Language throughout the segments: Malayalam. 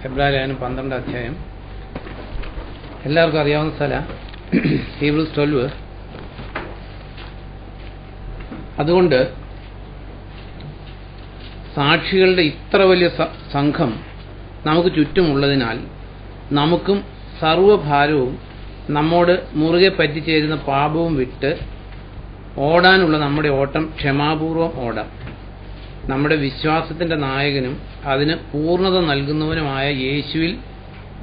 ഫെബ്രുവരി 12 അധ്യായം എല്ലാവർക്കും അറിയാവുന്ന സ്ഥലം ഹീബ്രൂസ് 12. അതുകൊണ്ട് സാക്ഷികളുടെ ഇത്ര വലിയ സംഘം നമുക്ക് ചുറ്റുമുള്ളതിനാൽ നമുക്കും സർവഭാരവും നമ്മോട് മുറുകെ പറ്റിച്ചേരുന്ന പാപവും വിട്ട് ഓടാനുള്ള നമ്മുടെ ഓട്ടം ക്ഷമാപൂർവം ഓടാം. നമ്മുടെ വിശ്വാസത്തിന്റെ നായകനും അതിന് പൂർണ്ണത നൽകുന്നവനുമായ യേശുവിൽ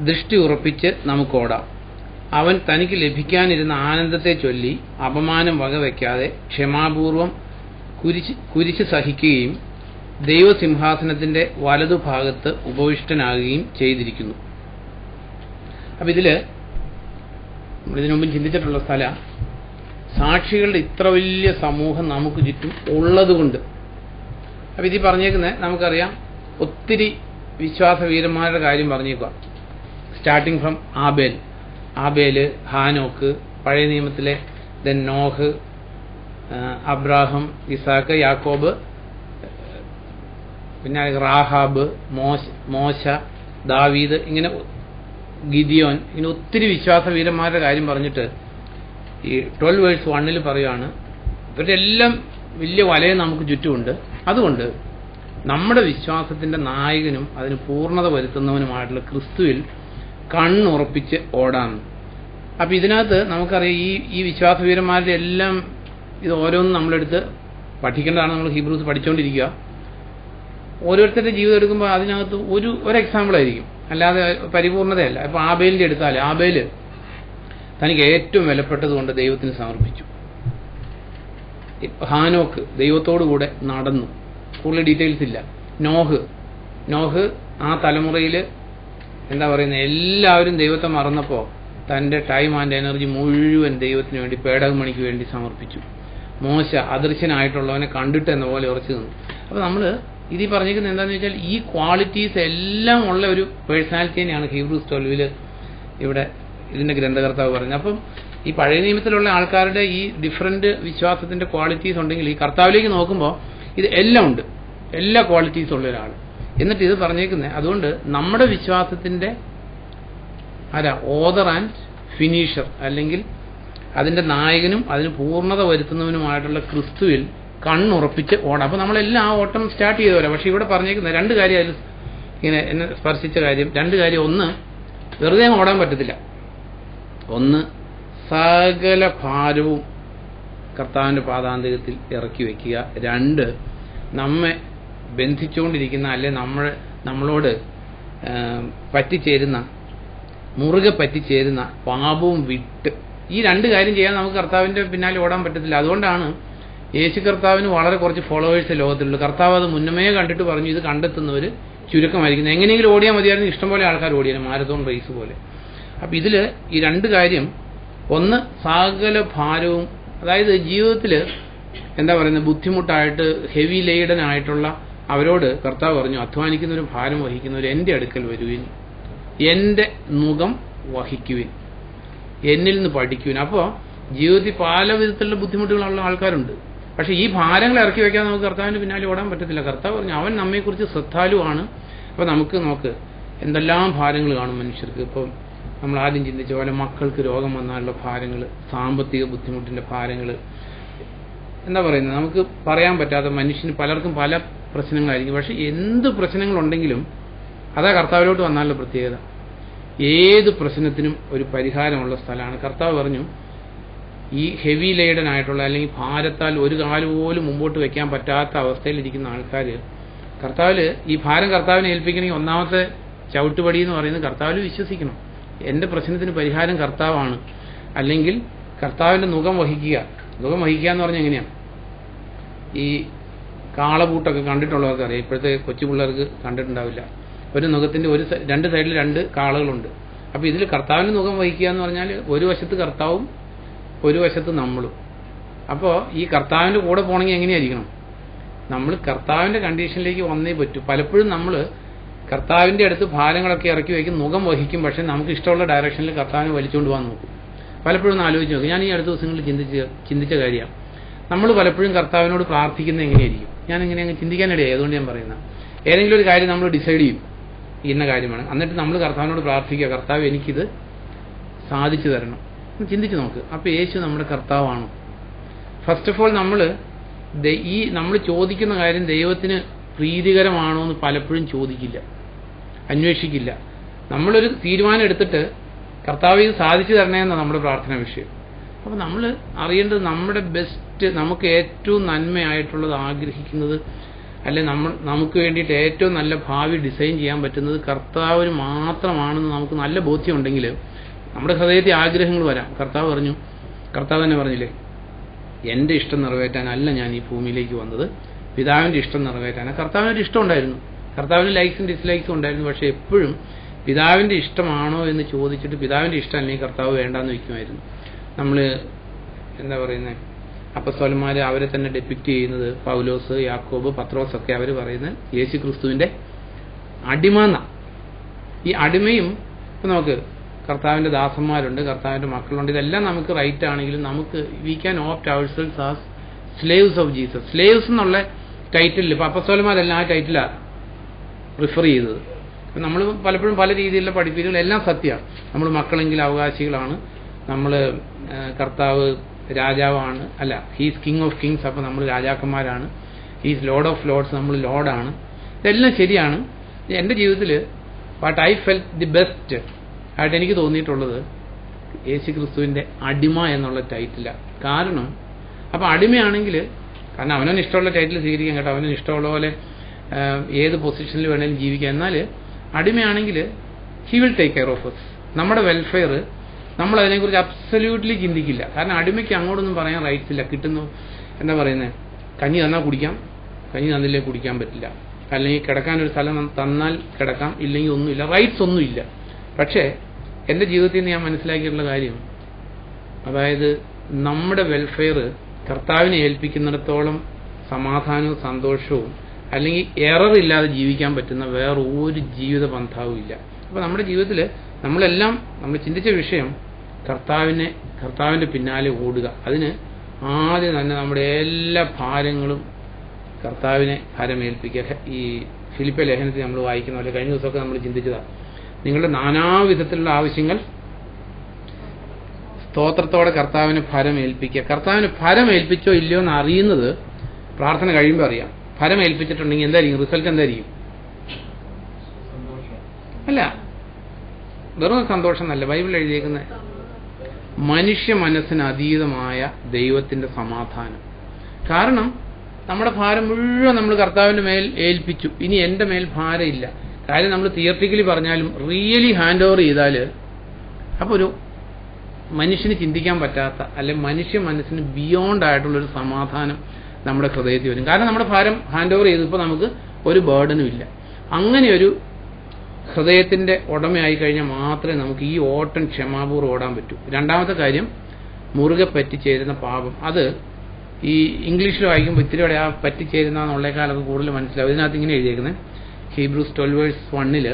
ദൃഷ്ടി ഉറപ്പിച്ച് നമുക്ക് ഓടാം. അവൻ തനിക്ക് ലഭിക്കാനിരുന്ന ആനന്ദത്തെ ചൊല്ലി അപമാനം വകവയ്ക്കാതെ ക്ഷമാപൂർവം കുരിശ് സഹിക്കുകയും ദൈവസിംഹാസനത്തിന്റെ വലതുഭാഗത്ത് ഉപവിഷ്ടനാകുകയും ചെയ്തിരിക്കുന്നു. അപ്പം ഇതിനു മുമ്പ് ചിന്തിച്ചിട്ടുള്ള സ്ഥലം സാക്ഷികളുടെ ഇത്ര വലിയ സമൂഹം നമുക്ക് ചുറ്റും ഉള്ളതുകൊണ്ട്. അപ്പം ഇതിൽ പറഞ്ഞേക്കുന്നത് നമുക്കറിയാം, ഒത്തിരി വിശ്വാസവീരന്മാരുടെ കാര്യം പറഞ്ഞേക്കുക. സ്റ്റാർട്ടിങ് ഫ്രം ആബേല്, ഹാനോക്ക്, പഴയ നിയമത്തിലെ നോഹ്, അബ്രാഹം, ഇസാക്ക്, യാക്കോബ്, പിന്നെ റാഹാബ്, മോശ, ദാവീദ്, ഇങ്ങനെ ഗിദിയോൻ, ഇങ്ങനെ ഒത്തിരി വിശ്വാസവീരന്മാരുടെ കാര്യം പറഞ്ഞിട്ട് ഈ 12:1 പറയുകയാണ്, ഇവരുടെ എല്ലാം വലിയ വലയം നമുക്ക് ചുറ്റുമുണ്ട്. അതുകൊണ്ട് നമ്മുടെ വിശ്വാസത്തിന്റെ നായകനും അതിന് പൂർണ്ണത വരുത്തുന്നവനുമായിട്ടുള്ള ക്രിസ്തുവിൽ കണ്ണുറപ്പിച്ച് ഓടാം. അപ്പൊ ഇതിനകത്ത് നമുക്കറിയാം, ഈ വിശ്വാസവീരന്മാരുടെ എല്ലാം ഇത് ഓരോന്നും നമ്മളെടുത്ത് പഠിക്കേണ്ടതാണ്. നമ്മൾ ഹീബ്രൂസ് പഠിച്ചുകൊണ്ടിരിക്കുക. ഓരോരുത്തരുടെ ജീവിതം എടുക്കുമ്പോൾ അതിനകത്ത് ഒരു എക്സാമ്പിൾ ആയിരിക്കും, അല്ലാതെ പരിപൂർണതയല്ല. ഇപ്പൊ ആബേലിന്റെ എടുത്താൽ, ആബേല് തനിക്ക് ഏറ്റവും വിലപ്പെട്ടത് കൊണ്ട് ദൈവത്തിന് സമർപ്പിച്ചു. ഹാനോക്ക് ദൈവത്തോടുകൂടെ നടന്നു. കൂടുതൽ ഡീറ്റെയിൽസ് ഇല്ല. നോഹ് ആ തലമുറയിൽ എന്താ പറയുന്നത്, എല്ലാവരും ദൈവത്തെ മറന്നപ്പോൾ തന്റെ ടൈം ആൻഡ് എനർജി മുഴുവൻ ദൈവത്തിന് വേണ്ടി, പേടകമണിക്ക് വേണ്ടി സമർപ്പിച്ചു. മോശ അദൃശ്യനായിട്ടുള്ളവനെ കണ്ടിട്ട് എന്ന പോലെ ഉറച്ചു നിന്നു. അപ്പൊ നമ്മൾ ഇതിൽ പറഞ്ഞിരിക്കുന്നത് എന്താണെന്ന് വെച്ചാൽ, ഈ ക്വാളിറ്റീസ് എല്ലാം ഉള്ള ഒരു പേഴ്സണാലിറ്റി തന്നെയാണ് ഹീബ്രൂസ് 12 ഇവിടെ ഇതിന്റെ ഗ്രന്ഥകർത്താവ് പറയുന്നത്. അപ്പം ഈ പഴയ നിയമത്തിലുള്ള ആൾക്കാരുടെ ഈ ഡിഫറന്റ് വിശ്വാസത്തിന്റെ ക്വാളിറ്റീസ് ഉണ്ടെങ്കിൽ ഈ കർത്താവിലേക്ക് നോക്കുമ്പോൾ ഇത് എല്ലാം ഉണ്ട്, എല്ലാ ക്വാളിറ്റീസും ഉള്ള ഒരാൾ. എന്നിട്ട് ഇത് പറഞ്ഞേക്കുന്നത്, അതുകൊണ്ട് നമ്മുടെ വിശ്വാസത്തിന്റെ ഓതർ ആൻഡ് ഫിനിഷർ, അല്ലെങ്കിൽ അതിന്റെ നായകനും അതിന് പൂർണ്ണത വരുത്തുന്നവനുമായിട്ടുള്ള ക്രിസ്തുവിൽ കണ്ണുറപ്പിച്ച് ഓടാം. അപ്പൊ നമ്മളെല്ലാം ആ ഓട്ടം സ്റ്റാർട്ട് ചെയ്തവരാ. പക്ഷെ ഇവിടെ പറഞ്ഞേക്കുന്നത് രണ്ട് കാര്യം, അതിൽ ഇങ്ങനെ എന്നെ സ്പർശിച്ച കാര്യം, രണ്ട് കാര്യം. ഒന്ന്, വെറുതെ ഓടാൻ പറ്റത്തില്ല. ഒന്ന്, സകല ഭാരവും കർത്താവിന്റെ പാദാന്തരത്തിൽ ഇറക്കി വെക്കുക. രണ്ട്, നമ്മെ ബന്ധിച്ചുകൊണ്ടിരിക്കുന്ന, അല്ലെ നമ്മളോട് മുറുകെ പറ്റിച്ചേരുന്ന പാപവും വിട്ട്, ഈ രണ്ട് കാര്യം ചെയ്യാൻ നമുക്ക് കർത്താവിന്റെ പിന്നാലെ ഓടാൻ പറ്റത്തില്ല. അതുകൊണ്ടാണ് യേശു കർത്താവിന് വളരെ കുറച്ച് ഫോളോവേഴ്സ് ലോകത്തിലുള്ളൂ. കർത്താവ് അത് മുന്നമേ കണ്ടിട്ട് പറഞ്ഞു, ഇത് കണ്ടെത്തുന്നവർ ചുരുക്കമായിരിക്കുന്നത്. എങ്ങനെയെങ്കിലും ഓടിയാൽ മതിയായിരുന്നു, ഇഷ്ടംപോലെ ആൾക്കാർ ഓടിയാണ്, മാരത്തോൺ റേസ് പോലെ. അപ്പൊ ഇതില് ഈ രണ്ട് കാര്യം, ഒന്ന് സകല ഭാരവും, അതായത് ജീവിതത്തിൽ എന്താ പറയുന്നത്, ബുദ്ധിമുട്ടായിട്ട് ഹെവി ലെയ്ഡൻ ആയിട്ടുള്ള അവരോട് കർത്താവ് പറഞ്ഞു, അധ്വാനിക്കുന്നവരും ഭാരം വഹിക്കുന്നവർ എന്റെ അടുക്കൽ വരുവിൻ, എന്റെ മുഖം വഹിക്കുവിൻ, എന്നിൽ നിന്ന് പഠിക്കുവിൻ. അപ്പോൾ ജീവിതത്തിൽ പല വിധത്തിലുള്ള ബുദ്ധിമുട്ടുകളുള്ള ആൾക്കാരുണ്ട്. പക്ഷെ ഈ ഭാരങ്ങൾ ഇറക്കി വെക്കാൻ നമുക്ക് കർത്താവിന്റെ പിന്നാലെ ഓടാൻ പറ്റത്തില്ല. കർത്താവ് പറഞ്ഞു, അവൻ നമ്മെക്കുറിച്ച് ശ്രദ്ധാലുവാണ്. അപ്പൊ നമുക്ക് എന്തെല്ലാം ഭാരങ്ങൾ കാണും മനുഷ്യർക്ക്. ഇപ്പം നമ്മൾ ആദ്യം ചിന്തിച്ച പോലെ മക്കൾക്ക് രോഗം വന്നാലുള്ള ഭാരങ്ങൾ, സാമ്പത്തിക ബുദ്ധിമുട്ടിന്റെ ഭാരങ്ങൾ, എന്താ പറയുന്നത്, നമുക്ക് പറയാൻ പറ്റാത്ത, മനുഷ്യന് പലർക്കും പല പ്രശ്നങ്ങളായിരിക്കും. പക്ഷെ എന്ത് പ്രശ്നങ്ങളുണ്ടെങ്കിലും അതാ കർത്താവിലോട്ട് വന്നാലുള്ള പ്രത്യേകത. ഏത് പ്രശ്നത്തിനും ഒരു പരിഹാരമുള്ള സ്ഥലമാണ്. കർത്താവ് പറഞ്ഞു, ഈ ഹെവി ലെയ്ഡൻ ആയിട്ടുള്ള, അല്ലെങ്കിൽ ഭാരത്താൽ ഒരു കാലം പോലും മുമ്പോട്ട് വെക്കാൻ പറ്റാത്ത അവസ്ഥയിലിരിക്കുന്ന ആൾക്കാർ കർത്താവിൽ ഈ ഭാരം കർത്താവിനെ ഏൽപ്പിക്കണമെങ്കിൽ ഒന്നാമത്തെ ചവിട്ടുപടി എന്ന് പറയുന്നത് കർത്താവിൽ വിശ്വസിക്കണം. എന്റെ പ്രശ്നത്തിന് പരിഹാരം കർത്താവാണ്. അല്ലെങ്കിൽ കർത്താവിന്റെ മുഖം വഹിക്കുക എന്ന് പറഞ്ഞാൽ എങ്ങനെയാണ്, ഈ കാളപൂട്ടൊക്കെ കണ്ടിട്ടുള്ളവർക്ക് അറിയാം. ഇപ്പോഴത്തെ കൊച്ചു പിള്ളേർക്ക് കണ്ടിട്ടുണ്ടാവില്ല. ഒരു മുഖത്തിന്റെ രണ്ട് സൈഡിൽ രണ്ട് കാളകളുണ്ട്. അപ്പൊ ഇതിൽ കർത്താവിന്റെ മുഖം വഹിക്കുക എന്ന് പറഞ്ഞാൽ ഒരു വശത്ത് കർത്താവും ഒരു വശത്ത് നമ്മളും. അപ്പോൾ ഈ കർത്താവിന്റെ കൂടെ പോകണമെങ്കിൽ എങ്ങനെയായിരിക്കണം, നമ്മൾ കർത്താവിന്റെ കണ്ടീഷനിലേക്ക് വന്നേ പറ്റൂ. പലപ്പോഴും നമ്മൾ കർത്താവിന്റെ അടുത്ത് ഭാരങ്ങളൊക്കെ ഇറക്കി വയ്ക്കും, മുഖം വഹിക്കും, പക്ഷെ നമുക്ക് ഇഷ്ടമുള്ള ഡയറക്ഷനിൽ കർത്താവിനെ വലിച്ചുകൊണ്ട് പോകാൻ നോക്കും. പലപ്പോഴും ഒന്ന് ആലോചിച്ച് നോക്കും. ഞാൻ ഈ അടുത്ത ദിവസങ്ങളിൽ ചിന്തിച്ച കാര്യമാണ്, നമ്മൾ പലപ്പോഴും കർത്താവിനോട് പ്രാർത്ഥിക്കുന്നത് എങ്ങനെയായിരിക്കും. ഞാൻ ഇങ്ങനെ അങ്ങ് ചിന്തിക്കാനിടയായി, അതുകൊണ്ട് ഞാൻ പറയുന്നത്, ഏതെങ്കിലും ഒരു കാര്യം നമ്മൾ ഡിസൈഡ് ചെയ്യും, ഇന്ന കാര്യമാണ്. എന്നിട്ട് നമ്മൾ കർത്താവിനോട് പ്രാർത്ഥിക്കുക, കർത്താവ് എനിക്കിത് സാധിച്ചു തരണം. ചിന്തിച്ച് നോക്ക്. അപ്പോൾ യേശു നമ്മുടെ കർത്താവാണോ? ഫസ്റ്റ് ഓഫ് ഓൾ നമ്മൾ ചോദിക്കുന്ന കാര്യം ദൈവത്തിന് പ്രീതികരമാണോ എന്ന് പലപ്പോഴും ചോദിക്കില്ല, അന്വേഷിക്കില്ല. നമ്മളൊരു തീരുമാനം എടുത്തിട്ട് കർത്താവ് ഇത് സാധിച്ചു തരണേന്നാണ് നമ്മുടെ പ്രാർത്ഥനാ വിഷയം. അപ്പോൾ നമ്മൾ അറിയേണ്ടത് നമ്മുടെ ബെസ്റ്റ്, നമുക്ക് ഏറ്റവും നന്മയായിട്ടുള്ളത് ആഗ്രഹിക്കുന്നത്, അല്ലെ നമുക്ക് വേണ്ടിയിട്ട് ഏറ്റവും നല്ല ഭാവി ഡിസൈൻ ചെയ്യാൻ പറ്റുന്നത് കർത്താവിന് മാത്രമാണെന്ന് നമുക്ക് നല്ല ബോധ്യമുണ്ടെങ്കിൽ നമ്മുടെ ഹൃദയത്തിൽ ആഗ്രഹങ്ങൾ വരാം. കർത്താവ് തന്നെ പറഞ്ഞില്ലേ, എൻ്റെ ഇഷ്ടം നിറവേറ്റാനല്ല ഞാൻ ഈ ഭൂമിയിലേക്ക് വന്നത്, പിതാവിൻ്റെ ഇഷ്ടം നിറവേറ്റാനാണ്. കർത്താവിനൊരു ഇഷ്ടം ഉണ്ടായിരുന്നു, കർത്താവിന് ലൈക്സും ഡിസ്ലൈക്സും ഉണ്ടായിരുന്നു. പക്ഷെ എപ്പോഴും പിതാവിൻ്റെ ഇഷ്ടമാണോ എന്ന് ചോദിച്ചിട്ട് പിതാവിൻ്റെ ഇഷ്ടം അല്ലെങ്കിൽ കർത്താവ് വേണ്ടാന്ന് വയ്ക്കുമായിരുന്നു. നമ്മൾ എന്താ പറയുന്നത്, അപ്പസ്തോലന്മാർ അവരെ തന്നെ ഡെപ്പിക്റ്റ് ചെയ്യുന്നത്, പൗലോസ്, യാക്കോബ്, പത്രോസ് ഒക്കെ അവർ പറയുന്നത് യേശു ക്രിസ്തുവിൻ്റെ അടിമ എന്നാണ്. ഈ അടിമയും ഇപ്പം നമുക്ക് കർത്താവിൻ്റെ ദാസന്മാരുണ്ട്, കർത്താവിൻ്റെ മക്കളുണ്ട്, ഇതെല്ലാം നമുക്ക് റൈറ്റ് ആണെങ്കിലും നമുക്ക് we can opt ourselves as slaves of Jesus. Slaves എന്നുള്ള ടൈറ്റിൽ ഇപ്പം അപ്പസ്തോലന്മാരെല്ലാം ആ ടൈറ്റിലാണ് പ്രിഫർ ചെയ്തത്. നമ്മൾ പലപ്പോഴും പല രീതിയിലുള്ള പഠിപ്പിക്കലുകൾ എല്ലാം സത്യമാണ്. നമ്മൾ മക്കളെങ്കിൽ അവകാശികളാണ്, നമ്മൾ കർത്താവ് രാജാവാണ്, അല്ല ഹീസ് കിങ് ഓഫ് കിങ്സ്, അപ്പോൾ നമ്മൾ രാജാക്കന്മാരാണ്, ഹീസ് ലോർഡ് ഓഫ് ലോർഡ്സ്, നമ്മൾ ലോർഡാണ്. ഇതെല്ലാം ശരിയാണ്. എൻ്റെ ജീവിതത്തിൽ what I felt the best ആയിട്ട് എനിക്ക് തോന്നിയിട്ടുള്ളത് യേശു ക്രിസ്തുവിൻ്റെ അടിമ എന്നുള്ള ടൈറ്റിലാണ്. കാരണം അപ്പോൾ അടിമയാണെങ്കിൽ, കാരണം അവനവന് ഇഷ്ടമുള്ള ടൈറ്റിൽ സ്വീകരിക്കാൻ കേട്ടോ, അവനവന് ഇഷ്ടമുള്ള പോലെ ഏത് പൊസിഷനിൽ വേണമെങ്കിലും ജീവിക്കാം. എന്നാൽ അടിമയാണെങ്കിൽ he will take care of us. നമ്മുടെ വെൽഫെയർ നമ്മൾ അതിനെക്കുറിച്ച് അബ്സല്യൂട്ട്ലി ചിന്തിക്കില്ല. കാരണം അടിമയ്ക്ക് അങ്ങോട്ടൊന്നും പറയാൻ റൈറ്റ്സ് ഇല്ല. കിട്ടുന്നു എന്താ പറയുന്നത്, കഞ്ഞി തന്നാൽ കുടിക്കാം, കഞ്ഞി തന്നില്ലേ കുടിക്കാൻ പറ്റില്ല, അല്ലെങ്കിൽ കിടക്കാനൊരു സ്ഥലം തന്നാൽ കിടക്കാം, ഇല്ലെങ്കിൽ ഒന്നുമില്ല, റൈറ്റ്സ് ഒന്നുമില്ല. പക്ഷേ എൻ്റെ ജീവിതത്തിൽ നിന്ന് ഞാൻ മനസ്സിലാക്കിയിട്ടുള്ള കാര്യം, അതായത് നമ്മുടെ വെൽഫെയർ കർത്താവിനെ ഏൽപ്പിക്കുന്നിടത്തോളം സമാധാനവും സന്തോഷവും അല്ലെങ്കിൽ എറർ ഇല്ലാതെ ജീവിക്കാൻ പറ്റുന്ന വേറെ ഒരു ജീവിത പന്ഥാവും ഇല്ല. അപ്പോൾ നമ്മുടെ ജീവിതത്തിൽ നമ്മൾ ചിന്തിച്ച വിഷയം കർത്താവിൻ്റെ പിന്നാലെ ഓടുക. അതിന് ആദ്യം തന്നെ നമ്മുടെ എല്ലാ ഭാരങ്ങളും കർത്താവിനെ ഭാരമേൽപ്പിക്കുക. ഈ ഫിലിപ്പി ലേഖനത്തിൽ നമ്മൾ വായിക്കുന്ന പോലെ കഴിഞ്ഞ ദിവസമൊക്കെ നമ്മൾ ചിന്തിച്ചതാണ്, നിങ്ങളുടെ നാനാവിധത്തിലുള്ള ആവശ്യങ്ങൾ സ്തോത്രത്തോടെ കർത്താവിന് ഫലമേൽപ്പിക്കുക. കർത്താവിന് ഫലമേൽപ്പിച്ചോ ഇല്ലയോ എന്ന് അറിയുന്നത് പ്രാർത്ഥന കഴിയുമ്പോൾ അറിയാം. ഫലമേൽപ്പിച്ചിട്ടുണ്ടെങ്കിൽ എന്തായിരിക്കും റിസൾട്ട്? എന്തായിരിക്കും? അല്ല, വെറും സന്തോഷം എന്നല്ല, ബൈബിൾ എഴുതിയേക്കുന്ന മനുഷ്യ മനസ്സിന് അതീതമായ ദൈവത്തിന്റെ സമാധാനം. കാരണം നമ്മുടെ ഭാരം മുഴുവൻ നമ്മൾ കർത്താവിന്റെ മേൽ ഏൽപ്പിച്ചു, ഇനി എന്റെ മേൽ ഭാരമില്ല. കാര്യം നമ്മൾ തിയറിറ്റിക്കലി പറഞ്ഞാലും റിയലി ഹാൻഡ് ഓവർ ചെയ്താൽ അപ്പോൾ ഒരു മനുഷ്യന് ചിന്തിക്കാൻ പറ്റാത്ത, അല്ലെങ്കിൽ മനുഷ്യ മനസ്സിന് ബിയോണ്ട് ആയിട്ടുള്ളൊരു സമാധാനം നമ്മുടെ ഹൃദയത്തിൽ വരും. കാരണം നമ്മുടെ ഭാരം ഹാൻഡ് ഓവർ ചെയ്തപ്പോൾ നമുക്ക് ഒരു ബേർഡനും ഇല്ല. അങ്ങനെ ഒരു ഹൃദയത്തിന്റെ ഉടമയായി കഴിഞ്ഞാൽ മാത്രമേ നമുക്ക് ഈ ഓട്ടം ക്ഷമാപൂർവ്വം ഓടാൻ പറ്റൂ. രണ്ടാമത്തെ കാര്യം, മുറുകെ പറ്റിച്ചേരുന്ന പാപം. അത് ഈ ഇംഗ്ലീഷിൽ വായിക്കുമ്പോൾ ഇത്തിരിയോടെ ആ പറ്റിച്ചേരുന്ന എന്നുള്ളേക്കാളൊക്കെ കൂടുതൽ മനസ്സിലാവും. ഇതിനകത്ത് ഇങ്ങനെ എഴുതിയേക്കുന്നത് Hebrews 12:1